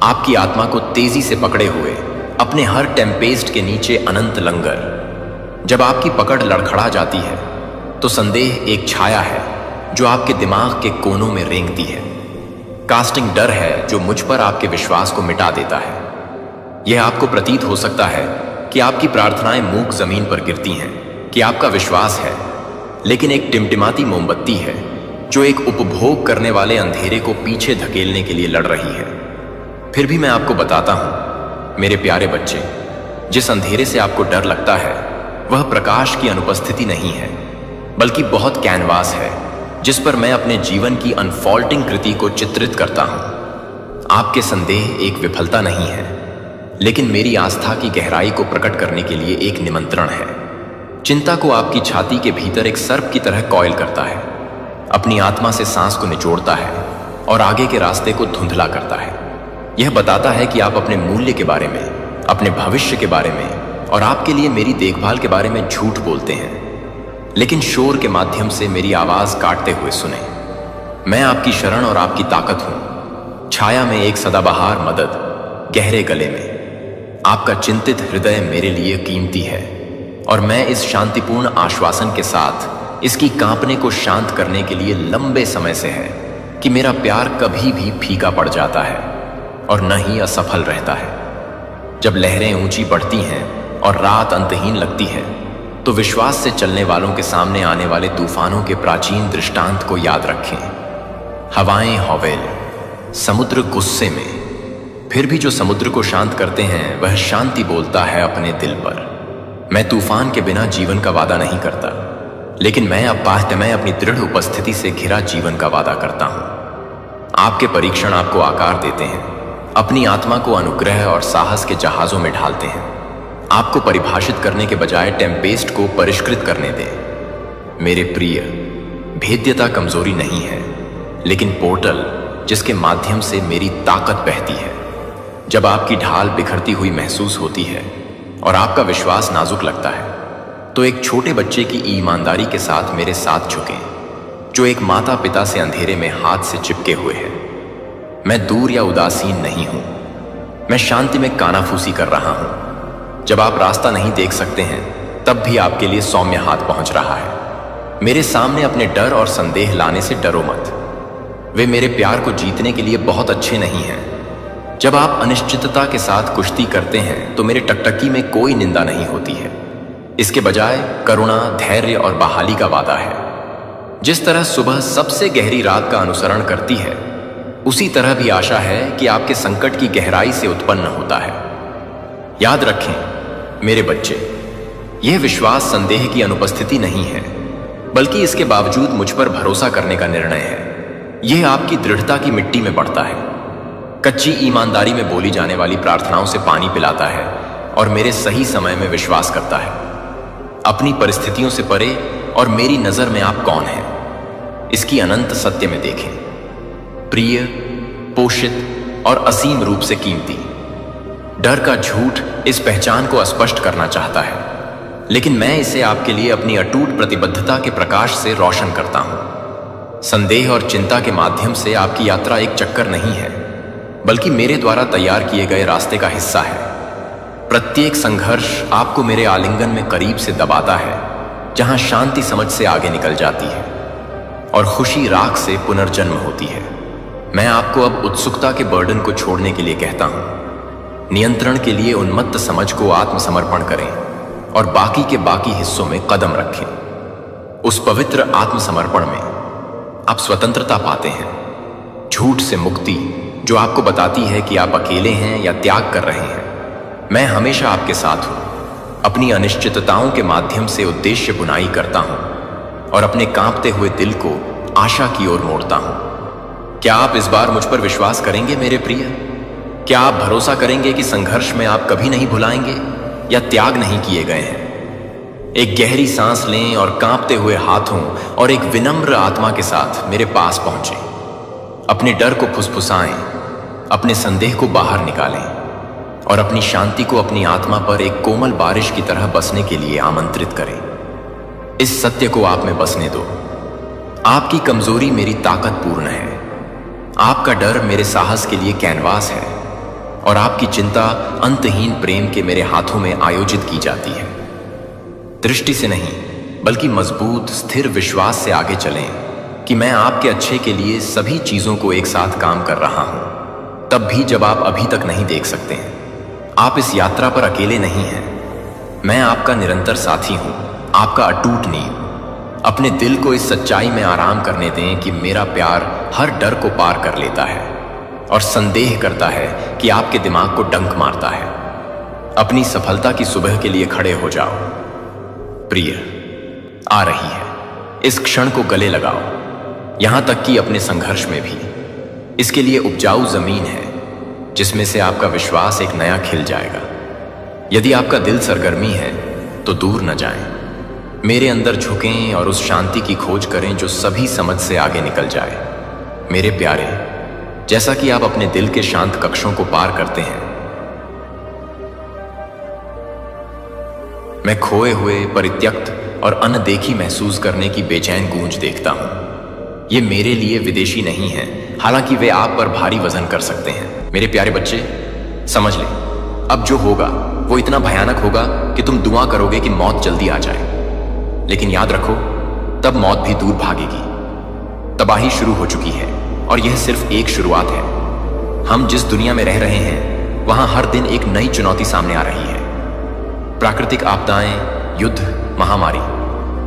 आपकी आत्मा को तेजी से पकड़े हुए, अपने हर टेम्पेस्ट के नीचे अनंत लंगर। जब आपकी पकड़ लड़खड़ा जाती है तो संदेह एक छाया है जो आपके दिमाग के कोनों में रेंगती है। कास्टिंग डर है जो मुझ पर आपके विश्वास को मिटा देता है। यह आपको प्रतीत हो सकता है कि आपकी प्रार्थनाएं मूक जमीन पर गिरती हैं, कि आपका विश्वास है लेकिन एक टिमटिमाती मोमबत्ती है जो एक उपभोग करने वाले अंधेरे को पीछे धकेलने के लिए लड़ रही है। फिर भी मैं आपको बताता हूं, मेरे प्यारे बच्चे, जिस अंधेरे से आपको डर लगता है वह प्रकाश की अनुपस्थिति नहीं है, बल्कि बहुत कैनवास है जिस पर मैं अपने जीवन की अनफॉल्टिंग कृति को चित्रित करता हूं। आपके संदेह एक विफलता नहीं है, लेकिन मेरी आस्था की गहराई को प्रकट करने के लिए एक निमंत्रण है। चिंता को आपकी छाती के भीतर एक सर्प की तरह कॉइल करता है, अपनी आत्मा से सांस को निचोड़ता है और आगे के रास्ते को धुंधला करता है। यह बताता है कि आप अपने मूल्य के बारे में, अपने भविष्य के बारे में और आपके लिए मेरी देखभाल के बारे में झूठ बोलते हैं, लेकिन शोर के माध्यम से मेरी आवाज काटते हुए सुने। मैं आपकी शरण और आपकी ताकत हूं, छाया में एक सदाबहार मदद, गहरे गले में। आपका चिंतित हृदय मेरे लिए कीमती है और मैं इस शांतिपूर्ण आश्वासन के साथ इसकी कांपने को शांत करने के लिए लंबे समय से है कि मेरा प्यार कभी भी फीका पड़ जाता है और न ही असफल रहता है। जब लहरें ऊंची बढ़ती हैं और रात अंतहीन लगती है तो विश्वास से चलने वालों के सामने आने वाले तूफानों के प्राचीन दृष्टांत को याद रखें। हवाएं हौवेल, समुद्र गुस्से में, फिर भी जो समुद्र को शांत करते हैं वह शांति बोलता है अपने दिल पर। मैं तूफान के बिना जीवन का वादा नहीं करता, लेकिन मैं अपाहतमय अपनी दृढ़ उपस्थिति से घिरा जीवन का वादा करता हूं। आपके परीक्षण आपको आकार देते हैं, अपनी आत्मा को अनुग्रह और साहस के जहाजों में ढालते हैं। आपको परिभाषित करने के बजाय टेम्पेस्ट को परिष्कृत करने दें। मेरे प्रिय, भेद्यता कमजोरी नहीं है, लेकिन पोर्टल जिसके माध्यम से मेरी ताकत बहती है। जब आपकी ढाल बिखरती हुई महसूस होती है और आपका विश्वास नाजुक लगता है, तो एक छोटे बच्चे की ईमानदारी के साथ मेरे साथ झुकें, जो एक माता पिता से अंधेरे में हाथ से चिपके हुए है। मैं दूर या उदासीन नहीं हूं, मैं शांति में कानाफूसी कर रहा हूं। जब आप रास्ता नहीं देख सकते हैं, तब भी आपके लिए सौम्य हाथ पहुंच रहा है। मेरे सामने अपने डर और संदेह लाने से डरो मत, वे मेरे प्यार को जीतने के लिए बहुत अच्छे नहीं हैं। जब आप अनिश्चितता के साथ कुश्ती करते हैं तो मेरे टकटकी में कोई निंदा नहीं होती है, इसके बजाय करुणा, धैर्य और बहाली का वादा है। जिस तरह सुबह सबसे गहरी रात का अनुसरण करती है, उसी तरह भी आशा है कि आपके संकट की गहराई से उत्पन्न होता है। याद रखें मेरे बच्चे, यह विश्वास संदेह की अनुपस्थिति नहीं है, बल्कि इसके बावजूद मुझ पर भरोसा करने का निर्णय है। यह आपकी दृढ़ता की मिट्टी में बढ़ता है, कच्ची ईमानदारी में बोली जाने वाली प्रार्थनाओं से पानी पिलाता है और मेरे सही समय में विश्वास करता है। अपनी परिस्थितियों से परे और मेरी नजर में आप कौन हैं, इसकी अनंत सत्य में देखें। प्रिय, पोषित और असीम रूप से कीमती। डर का झूठ इस पहचान को अस्पष्ट करना चाहता है, लेकिन मैं इसे आपके लिए अपनी अटूट प्रतिबद्धता के प्रकाश से रोशन करता हूं। संदेह और चिंता के माध्यम से आपकी यात्रा एक चक्कर नहीं है, बल्कि मेरे द्वारा तैयार किए गए रास्ते का हिस्सा है। प्रत्येक संघर्ष आपको मेरे आलिंगन में करीब से दबाता है, जहां शांति समझ से आगे निकल जाती है और खुशी राख से पुनर्जन्म होती है। मैं आपको अब उत्सुकता के बर्डन को छोड़ने के लिए कहता हूं। नियंत्रण के लिए उन्मत्त समझ को आत्मसमर्पण करें और बाकी के बाकी हिस्सों में कदम रखें। उस पवित्र आत्मसमर्पण में आप स्वतंत्रता पाते हैं, झूठ से मुक्ति जो आपको बताती है कि आप अकेले हैं या त्याग कर रहे हैं। मैं हमेशा आपके साथ हूं। अपनी अनिश्चितताओं के माध्यम से उद्देश्य बुनाई करता हूं और अपने कांपते हुए दिल को आशा की ओर मोड़ता हूं। क्या आप इस बार मुझ पर विश्वास करेंगे मेरे प्रिय? क्या आप भरोसा करेंगे कि संघर्ष में आप कभी नहीं भुलाएंगे या त्याग नहीं किए गए हैं? एक गहरी सांस लें और कांपते हुए हाथों और एक विनम्र आत्मा के साथ मेरे पास पहुंचे। अपने डर को फुसफुसाएं, अपने संदेह को बाहर निकालें और अपनी शांति को अपनी आत्मा पर एक कोमल बारिश की तरह बसने के लिए आमंत्रित करें। इस सत्य को आप में बसने दो। आपकी कमजोरी मेरी ताकत पूर्ण है, आपका डर मेरे साहस के लिए कैनवास है और आपकी चिंता अंतहीन प्रेम के मेरे हाथों में आयोजित की जाती है। दृष्टि से नहीं बल्कि मजबूत स्थिर विश्वास से आगे चलें कि मैं आपके अच्छे के लिए सभी चीजों को एक साथ काम कर रहा हूं, तब भी जब आप अभी तक नहीं देख सकते हैं। आप इस यात्रा पर अकेले नहीं हैं। मैं आपका निरंतर साथी हूं, आपका अटूट नींव। अपने दिल को इस सच्चाई में आराम करने दें कि मेरा प्यार हर डर को पार कर लेता है और संदेह करता है कि आपके दिमाग को डंक मारता है। अपनी सफलता की सुबह के लिए खड़े हो जाओ। प्रिय, आ रही है। इस क्षण को गले लगाओ, यहां तक कि अपने संघर्ष में भी। इसके लिए उपजाऊ जमीन है जिसमें से आपका विश्वास एक नया खिल जाएगा। यदि आपका दिल सरगर्मी है तो दूर न जाएं। मेरे अंदर झुकें और उस शांति की खोज करें जो सभी समझ से आगे निकल जाए। मेरे प्यारे, जैसा कि आप अपने दिल के शांत कक्षों को पार करते हैं, मैं खोए हुए, परित्यक्त और अनदेखी महसूस करने की बेचैन गूंज देखता हूं। ये मेरे लिए विदेशी नहीं है, हालांकि वे आप पर भारी वजन कर सकते हैं। मेरे प्यारे बच्चे, समझ लें, अब जो होगा वो इतना भयानक होगा कि तुम दुआ करोगे कि मौत जल्दी आ जाए। लेकिन याद रखो, तब मौत भी दूर भागेगी। तबाही शुरू हो चुकी है और यह सिर्फ एक शुरुआत है। हम जिस दुनिया में रह रहे हैं वहां हर दिन एक नई चुनौती सामने आ रही है। प्राकृतिक आपदाएं, युद्ध, महामारी,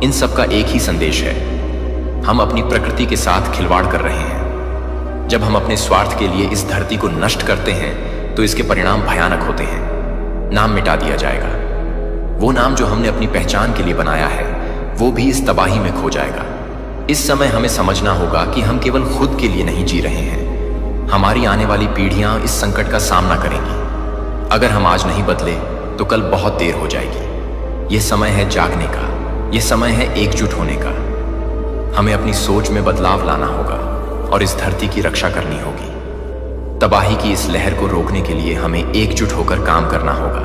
इन सब का एक ही संदेश है। हम अपनी प्रकृति के साथ खिलवाड़ कर रहे हैं। जब हम अपने स्वार्थ के लिए इस धरती को नष्ट करते हैं तो इसके परिणाम भयानक होते हैं। नाम मिटा दिया जाएगा। वो नाम जो हमने अपनी पहचान के लिए बनाया है वो भी इस तबाही में खो जाएगा। इस समय हमें समझना होगा कि हम केवल खुद के लिए नहीं जी रहे हैं। हमारी आने वाली पीढ़ियां इस संकट का सामना करेंगी। अगर हम आज नहीं बदले तो कल बहुत देर हो जाएगी। ये समय है जागने का, ये समय है एकजुट होने का। हमें अपनी सोच में बदलाव लाना होगा और इस धरती की रक्षा करनी होगी। तबाही की इस लहर को रोकने के लिए हमें एकजुट होकर काम करना होगा।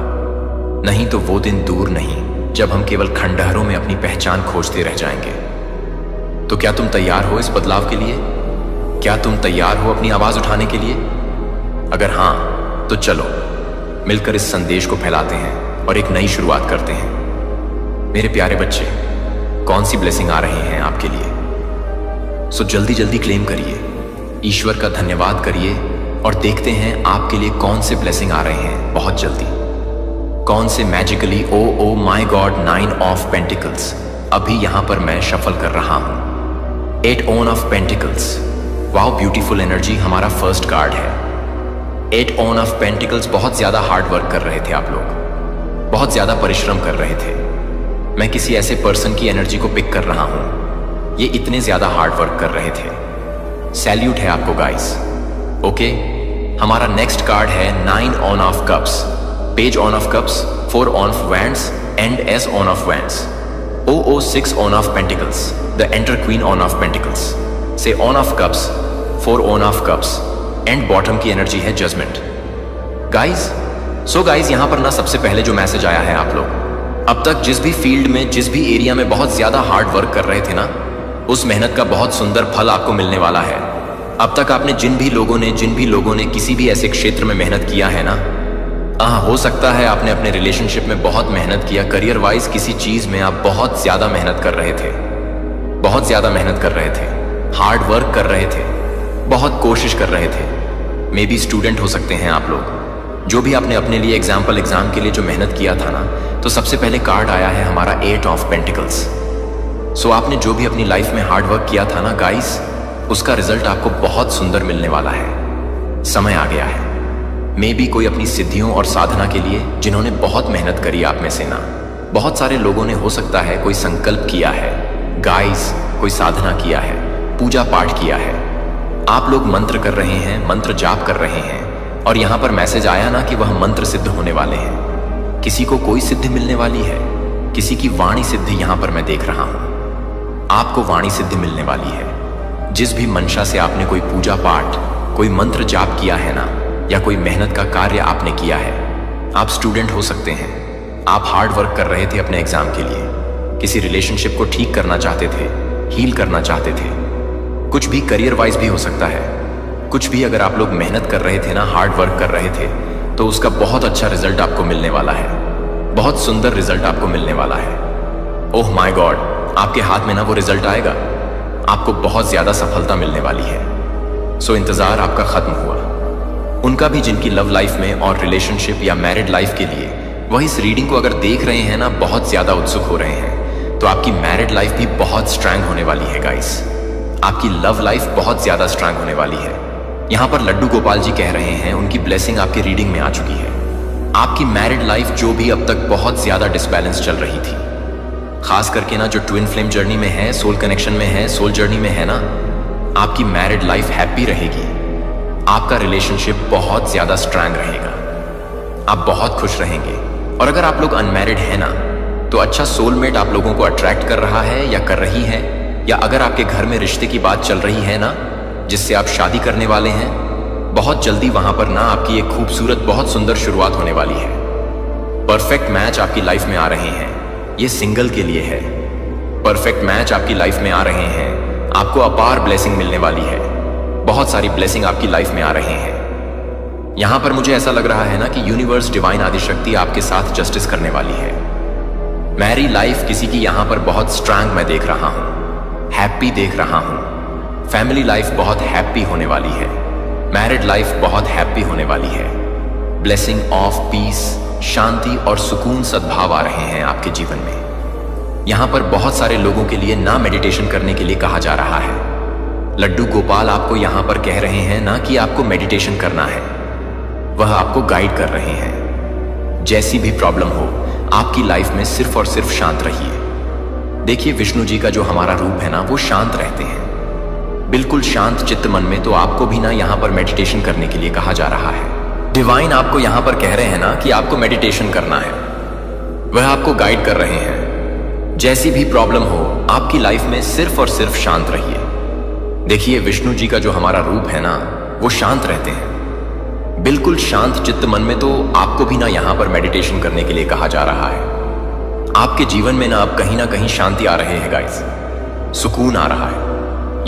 नहीं तो वो दिन दूर नहीं जब हम केवल खंडहरों में अपनी पहचान खोजते रह जाएंगे। तो क्या तुम तैयार हो इस बदलाव के लिए? क्या तुम तैयार हो अपनी आवाज उठाने के लिए? अगर हां, तो चलो मिलकर इस संदेश को फैलाते हैं और एक नई शुरुआत करते हैं। मेरे प्यारे बच्चे, कौन सी ब्लेसिंग आ रहे हैं आपके लिए? सो जल्दी जल्दी क्लेम करिए, ईश्वर का धन्यवाद करिए और देखते हैं आपके लिए कौन से ब्लेसिंग आ रहे हैं बहुत जल्दी। कौन से magically oh my God 9 of pentacles अभी यहां पर मैं शफल कर रहा हूं। 8 on of pentacles, wow beautiful energy, हमारा फर्स्ट कार्ड है। 8 ऑन ऑफ पेंटिकल्स, बहुत ज्यादा हार्ड वर्क कर रहे थे आप लोग, बहुत ज्यादा परिश्रम कर रहे थे। मैं किसी ऐसे पर्सन की एनर्जी को पिक कर रहा हूं, ये इतने ज्यादा हार्ड वर्क कर रहे थे। सैल्यूट है आपको गाइस। ओके, हमारा नेक्स्ट कार्ड है 9 on of cups, page on of cups, 4 on of wands and ace on of wands. 6 on of pentacles, the enter queen on of pentacles, से on of cups, 4 on of cups and bottom की energy है judgement. Guys, so guys, यहां पर ना सबसे पहले जो message आया है, आप लोग अब तक जिस भी फील्ड में, जिस भी एरिया में बहुत ज्यादा हार्ड वर्क कर रहे थे ना, उस मेहनत का बहुत सुंदर फल आपको मिलने वाला है। अब तक आपने जिन भी लोगों ने किसी भी ऐसे क्षेत्र में मेहनत किया है ना, हो सकता है आपने अपने रिलेशनशिप में बहुत मेहनत किया, करियर वाइज किसी चीज में आप बहुत ज्यादा मेहनत कर रहे थे, बहुत ज्यादा मेहनत कर रहे थे, हार्ड वर्क कर रहे थे, बहुत कोशिश कर रहे थे। मे बी स्टूडेंट हो सकते हैं आप लोग। जो भी आपने अपने लिए एग्जाम के लिए जो मेहनत किया था ना, तो सबसे पहले कार्ड आया है हमारा 8 ऑफ पेंटिकल्स। सो आपने जो भी अपनी लाइफ में हार्ड वर्क किया था ना गाइस, उसका रिजल्ट आपको बहुत सुंदर मिलने वाला है। समय आ गया है। मे बी कोई अपनी सिद्धियों और साधना के लिए जिन्होंने बहुत मेहनत करी आप में से ना, बहुत सारे लोगों ने हो सकता है कोई संकल्प किया है, गाइस कोई साधना किया है, पूजा पाठ किया है। आप लोग मंत्र कर रहे हैं, मंत्र जाप कर रहे हैं, और यहाँ पर मैसेज आया ना कि वह मंत्र सिद्ध होने वाले हैं। किसी को कोई सिद्धि मिलने वाली है, किसी की वाणी सिद्धि यहाँ पर मैं देख रहा हूँ। आपको वाणी सिद्धि मिलने वाली है। जिस भी मंशा से आपने कोई पूजा पाठ, कोई मंत्र जाप किया है ना, या कोई मेहनत का कार्य आपने किया है। आप स्टूडेंट हो सकते हैं, आप हार्ड वर्क कर रहे थे अपने एग्जाम के लिए, किसी रिलेशनशिप को ठीक करना चाहते थे, हील करना चाहते थे, कुछ भी करियर वाइज भी हो सकता है। कुछ भी अगर आप लोग मेहनत कर रहे थे ना, हार्ड वर्क कर रहे थे, तो उसका बहुत अच्छा रिजल्ट आपको मिलने वाला है। बहुत सुंदर रिजल्ट आपको मिलने वाला है। ओह माय गॉड, आपके हाथ में ना वो रिजल्ट आएगा, आपको बहुत ज्यादा सफलता मिलने वाली है। सो इंतजार आपका खत्म हुआ। उनका भी जिनकी लव लाइफ में और रिलेशनशिप या मैरिड लाइफ के लिए वह इस रीडिंग को अगर देख रहे हैं ना, बहुत ज्यादा उत्सुक हो रहे हैं, तो आपकी मैरिड लाइफ भी बहुत स्ट्रांग होने वाली है गाइस। आपकी लव लाइफ बहुत ज्यादा स्ट्रांग होने वाली है। यहाँ पर लड्डू गोपाल जी कह रहे हैं उनकी ब्लेसिंग आपकी रीडिंग में आ चुकी है। आपकी मैरिड लाइफ जो भी अब तक बहुत ज्यादा डिसबैलेंस चल रही थी, खास करके ना जो ट्विन फ्लेम जर्नी में है, सोल कनेक्शन में है, सोल जर्नी में है ना, आपकी मैरिड लाइफ हैप्पी रहेगी। आपका रिलेशनशिप बहुत ज्यादा स्ट्रांग रहेगा, आप बहुत खुश रहेंगे। और अगर आप लोग अनमैरिड हैं ना, तो अच्छा सोलमेट आप लोगों को अट्रैक्ट कर रहा है या कर रही है, या अगर आपके घर में रिश्ते की बात चल रही है ना, जिससे आप शादी करने वाले हैं, बहुत जल्दी वहां पर ना आपकी एक खूबसूरत बहुत सुंदर शुरुआत होने वाली है। परफेक्ट मैच आपकी लाइफ में आ रहे हैं। ये सिंगल के लिए है। परफेक्ट मैच आपकी लाइफ में आ रहे हैं। आपको अपार ब्लेसिंग मिलने वाली है। बहुत सारी ब्लेसिंग आपकी लाइफ में आ रहे हैं। यहां पर मुझे ऐसा लग रहा है ना कि यूनिवर्स डिवाइन आदिशक्ति आपके साथ जस्टिस करने वाली है। मैरी लाइफ किसी की यहां पर बहुत स्ट्रांग मैं देख रहा हूं, हैप्पी देख रहा हूं। फैमिली लाइफ बहुत हैप्पी होने वाली है। मैरिड लाइफ बहुत हैप्पी होने वाली है। ब्लेसिंग ऑफ पीस, शांति और सुकून सद्भाव आ रहे हैं आपके जीवन में। यहां पर बहुत सारे लोगों के लिए ना मेडिटेशन करने के लिए कहा जा रहा है। लड्डू गोपाल आपको यहां पर कह रहे हैं ना कि आपको मेडिटेशन करना है, वह आपको गाइड कर रहे हैं। जैसी भी प्रॉब्लम हो, आपकी लाइफ में सिर्फ और सिर्फ शांत रहिए। देखिए, विष्णु जी का जो हमारा रूप है ना, वो शांत रहते हैं, बिल्कुल शांत चित्त मन में। तो आपको भी ना यहां पर मेडिटेशन करने के लिए कहा जा रहा है। डिवाइन आपको यहां पर कह रहे हैं ना कि आपको मेडिटेशन करना है, वह आपको गाइड कर रहे हैं। जैसी भी प्रॉब्लम हो, आपकी लाइफ में सिर्फ और सिर्फ शांत रहिए। देखिए, विष्णु जी का जो हमारा रूप है ना, वो शांत रहते हैं, बिल्कुल शांत चित्त मन में। तो आपको भी ना यहां पर मेडिटेशन करने के लिए कहा जा रहा है। आपके जीवन में ना अब कहीं ना कहीं शांति आ रहे हैं गाइस, सुकून आ रहा है।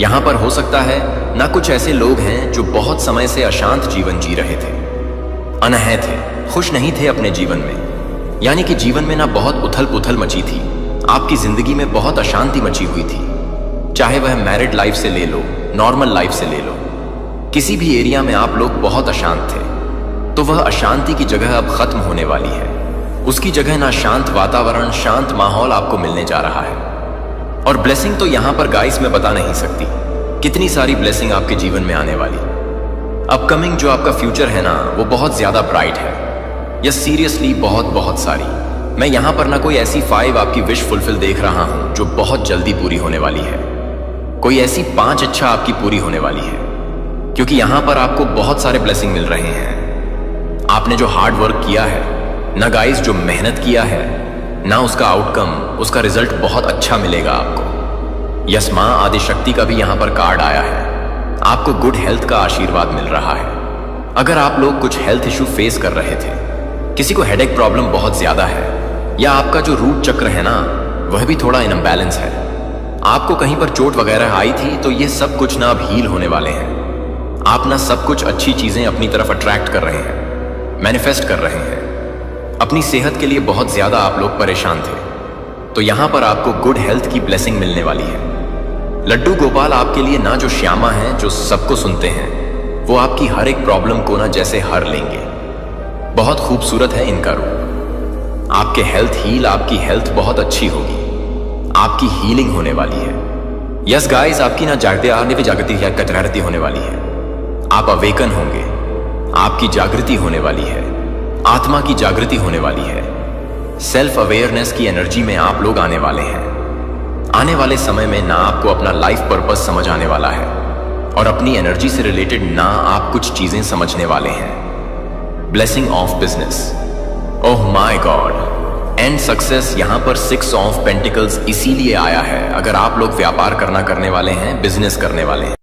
यहां पर हो सकता है ना कुछ ऐसे लोग हैं जो बहुत समय से अशांत जीवन जी रहे थे, अनहय थे, खुश नहीं थे अपने जीवन में। यानी कि जीवन में ना बहुत उथल पुथल मची थी, आपकी जिंदगी में बहुत अशांति मची हुई थी। चाहे वह मैरिड लाइफ से ले लो, नॉर्मल लाइफ से ले लो, किसी भी एरिया में आप लोग बहुत अशांत थे। तो वह अशांति की जगह अब खत्म होने वाली है। उसकी जगह ना शांत वातावरण, शांत माहौल आपको मिलने जा रहा है। और ब्लेसिंग तो यहां पर गाइस मैं बता नहीं सकती, कितनी सारी ब्लेसिंग आपके जीवन में आने वाली। अपकमिंग जो आपका फ्यूचर है ना, वो बहुत ज्यादा ब्राइट है। या सीरियसली बहुत बहुत सारी। मैं यहां पर ना कोई ऐसी 5 आपकी विश फुलफिल देख रहा हूं जो बहुत जल्दी पूरी होने वाली है। कोई ऐसी 5 इच्छा आपकी पूरी होने वाली है, क्योंकि यहां पर आपको बहुत सारे ब्लेसिंग मिल रहे हैं। आपने जो हार्ड वर्क किया है ना गाइस, जो मेहनत किया है ना, उसका आउटकम, उसका रिजल्ट बहुत अच्छा मिलेगा आपको। यस मां आदिशक्ति का भी यहां पर कार्ड आया है। आपको गुड हेल्थ का आशीर्वाद मिल रहा है। अगर आप लोग कुछ हेल्थ इशू फेस कर रहे थे, किसी को हेडेक प्रॉब्लम बहुत ज्यादा है, या आपका जो रूट चक्र है ना, वह भी थोड़ा इनबैलेंस है, आपको कहीं पर चोट वगैरह आई थी, तो ये सब कुछ ना अब हील होने वाले हैं। आप ना सब कुछ अच्छी चीजें अपनी तरफ अट्रैक्ट कर रहे हैं, मैनिफेस्ट कर रहे हैं। अपनी सेहत के लिए बहुत ज्यादा आप लोग परेशान थे, तो यहां पर आपको गुड हेल्थ की ब्लेसिंग मिलने वाली है। लड्डू गोपाल आपके लिए ना जो श्यामा हैं, जो सबको सुनते हैं, वो आपकी हर एक प्रॉब्लम को ना जैसे हर लेंगे। बहुत खूबसूरत है इनका रूप। आपके हेल्थ हील, आपकी हेल्थ बहुत अच्छी होगी, आपकी हीलिंग होने वाली है। यस गाइस, आपकी ना जागते आने पे जागृति या कतरारती होने वाली है। आप अवेकन होंगे, आपकी जागृति होने वाली है, आत्मा की जागृति होने वाली है। सेल्फ अवेयरनेस की एनर्जी में आप लोग आने वाले हैं। आने वाले समय में ना आपको अपना लाइफ पर्पस समझ आने वाला है और अपनी एनर्जी से रिलेटेड ना आप कुछ चीजें समझने वाले हैं। Blessing of business, oh my God, and success. यहां पर 6 ऑफ पेंटिकल्स इसीलिए आया है। अगर आप लोग व्यापार करने वाले हैं, बिजनेस करने वाले हैं,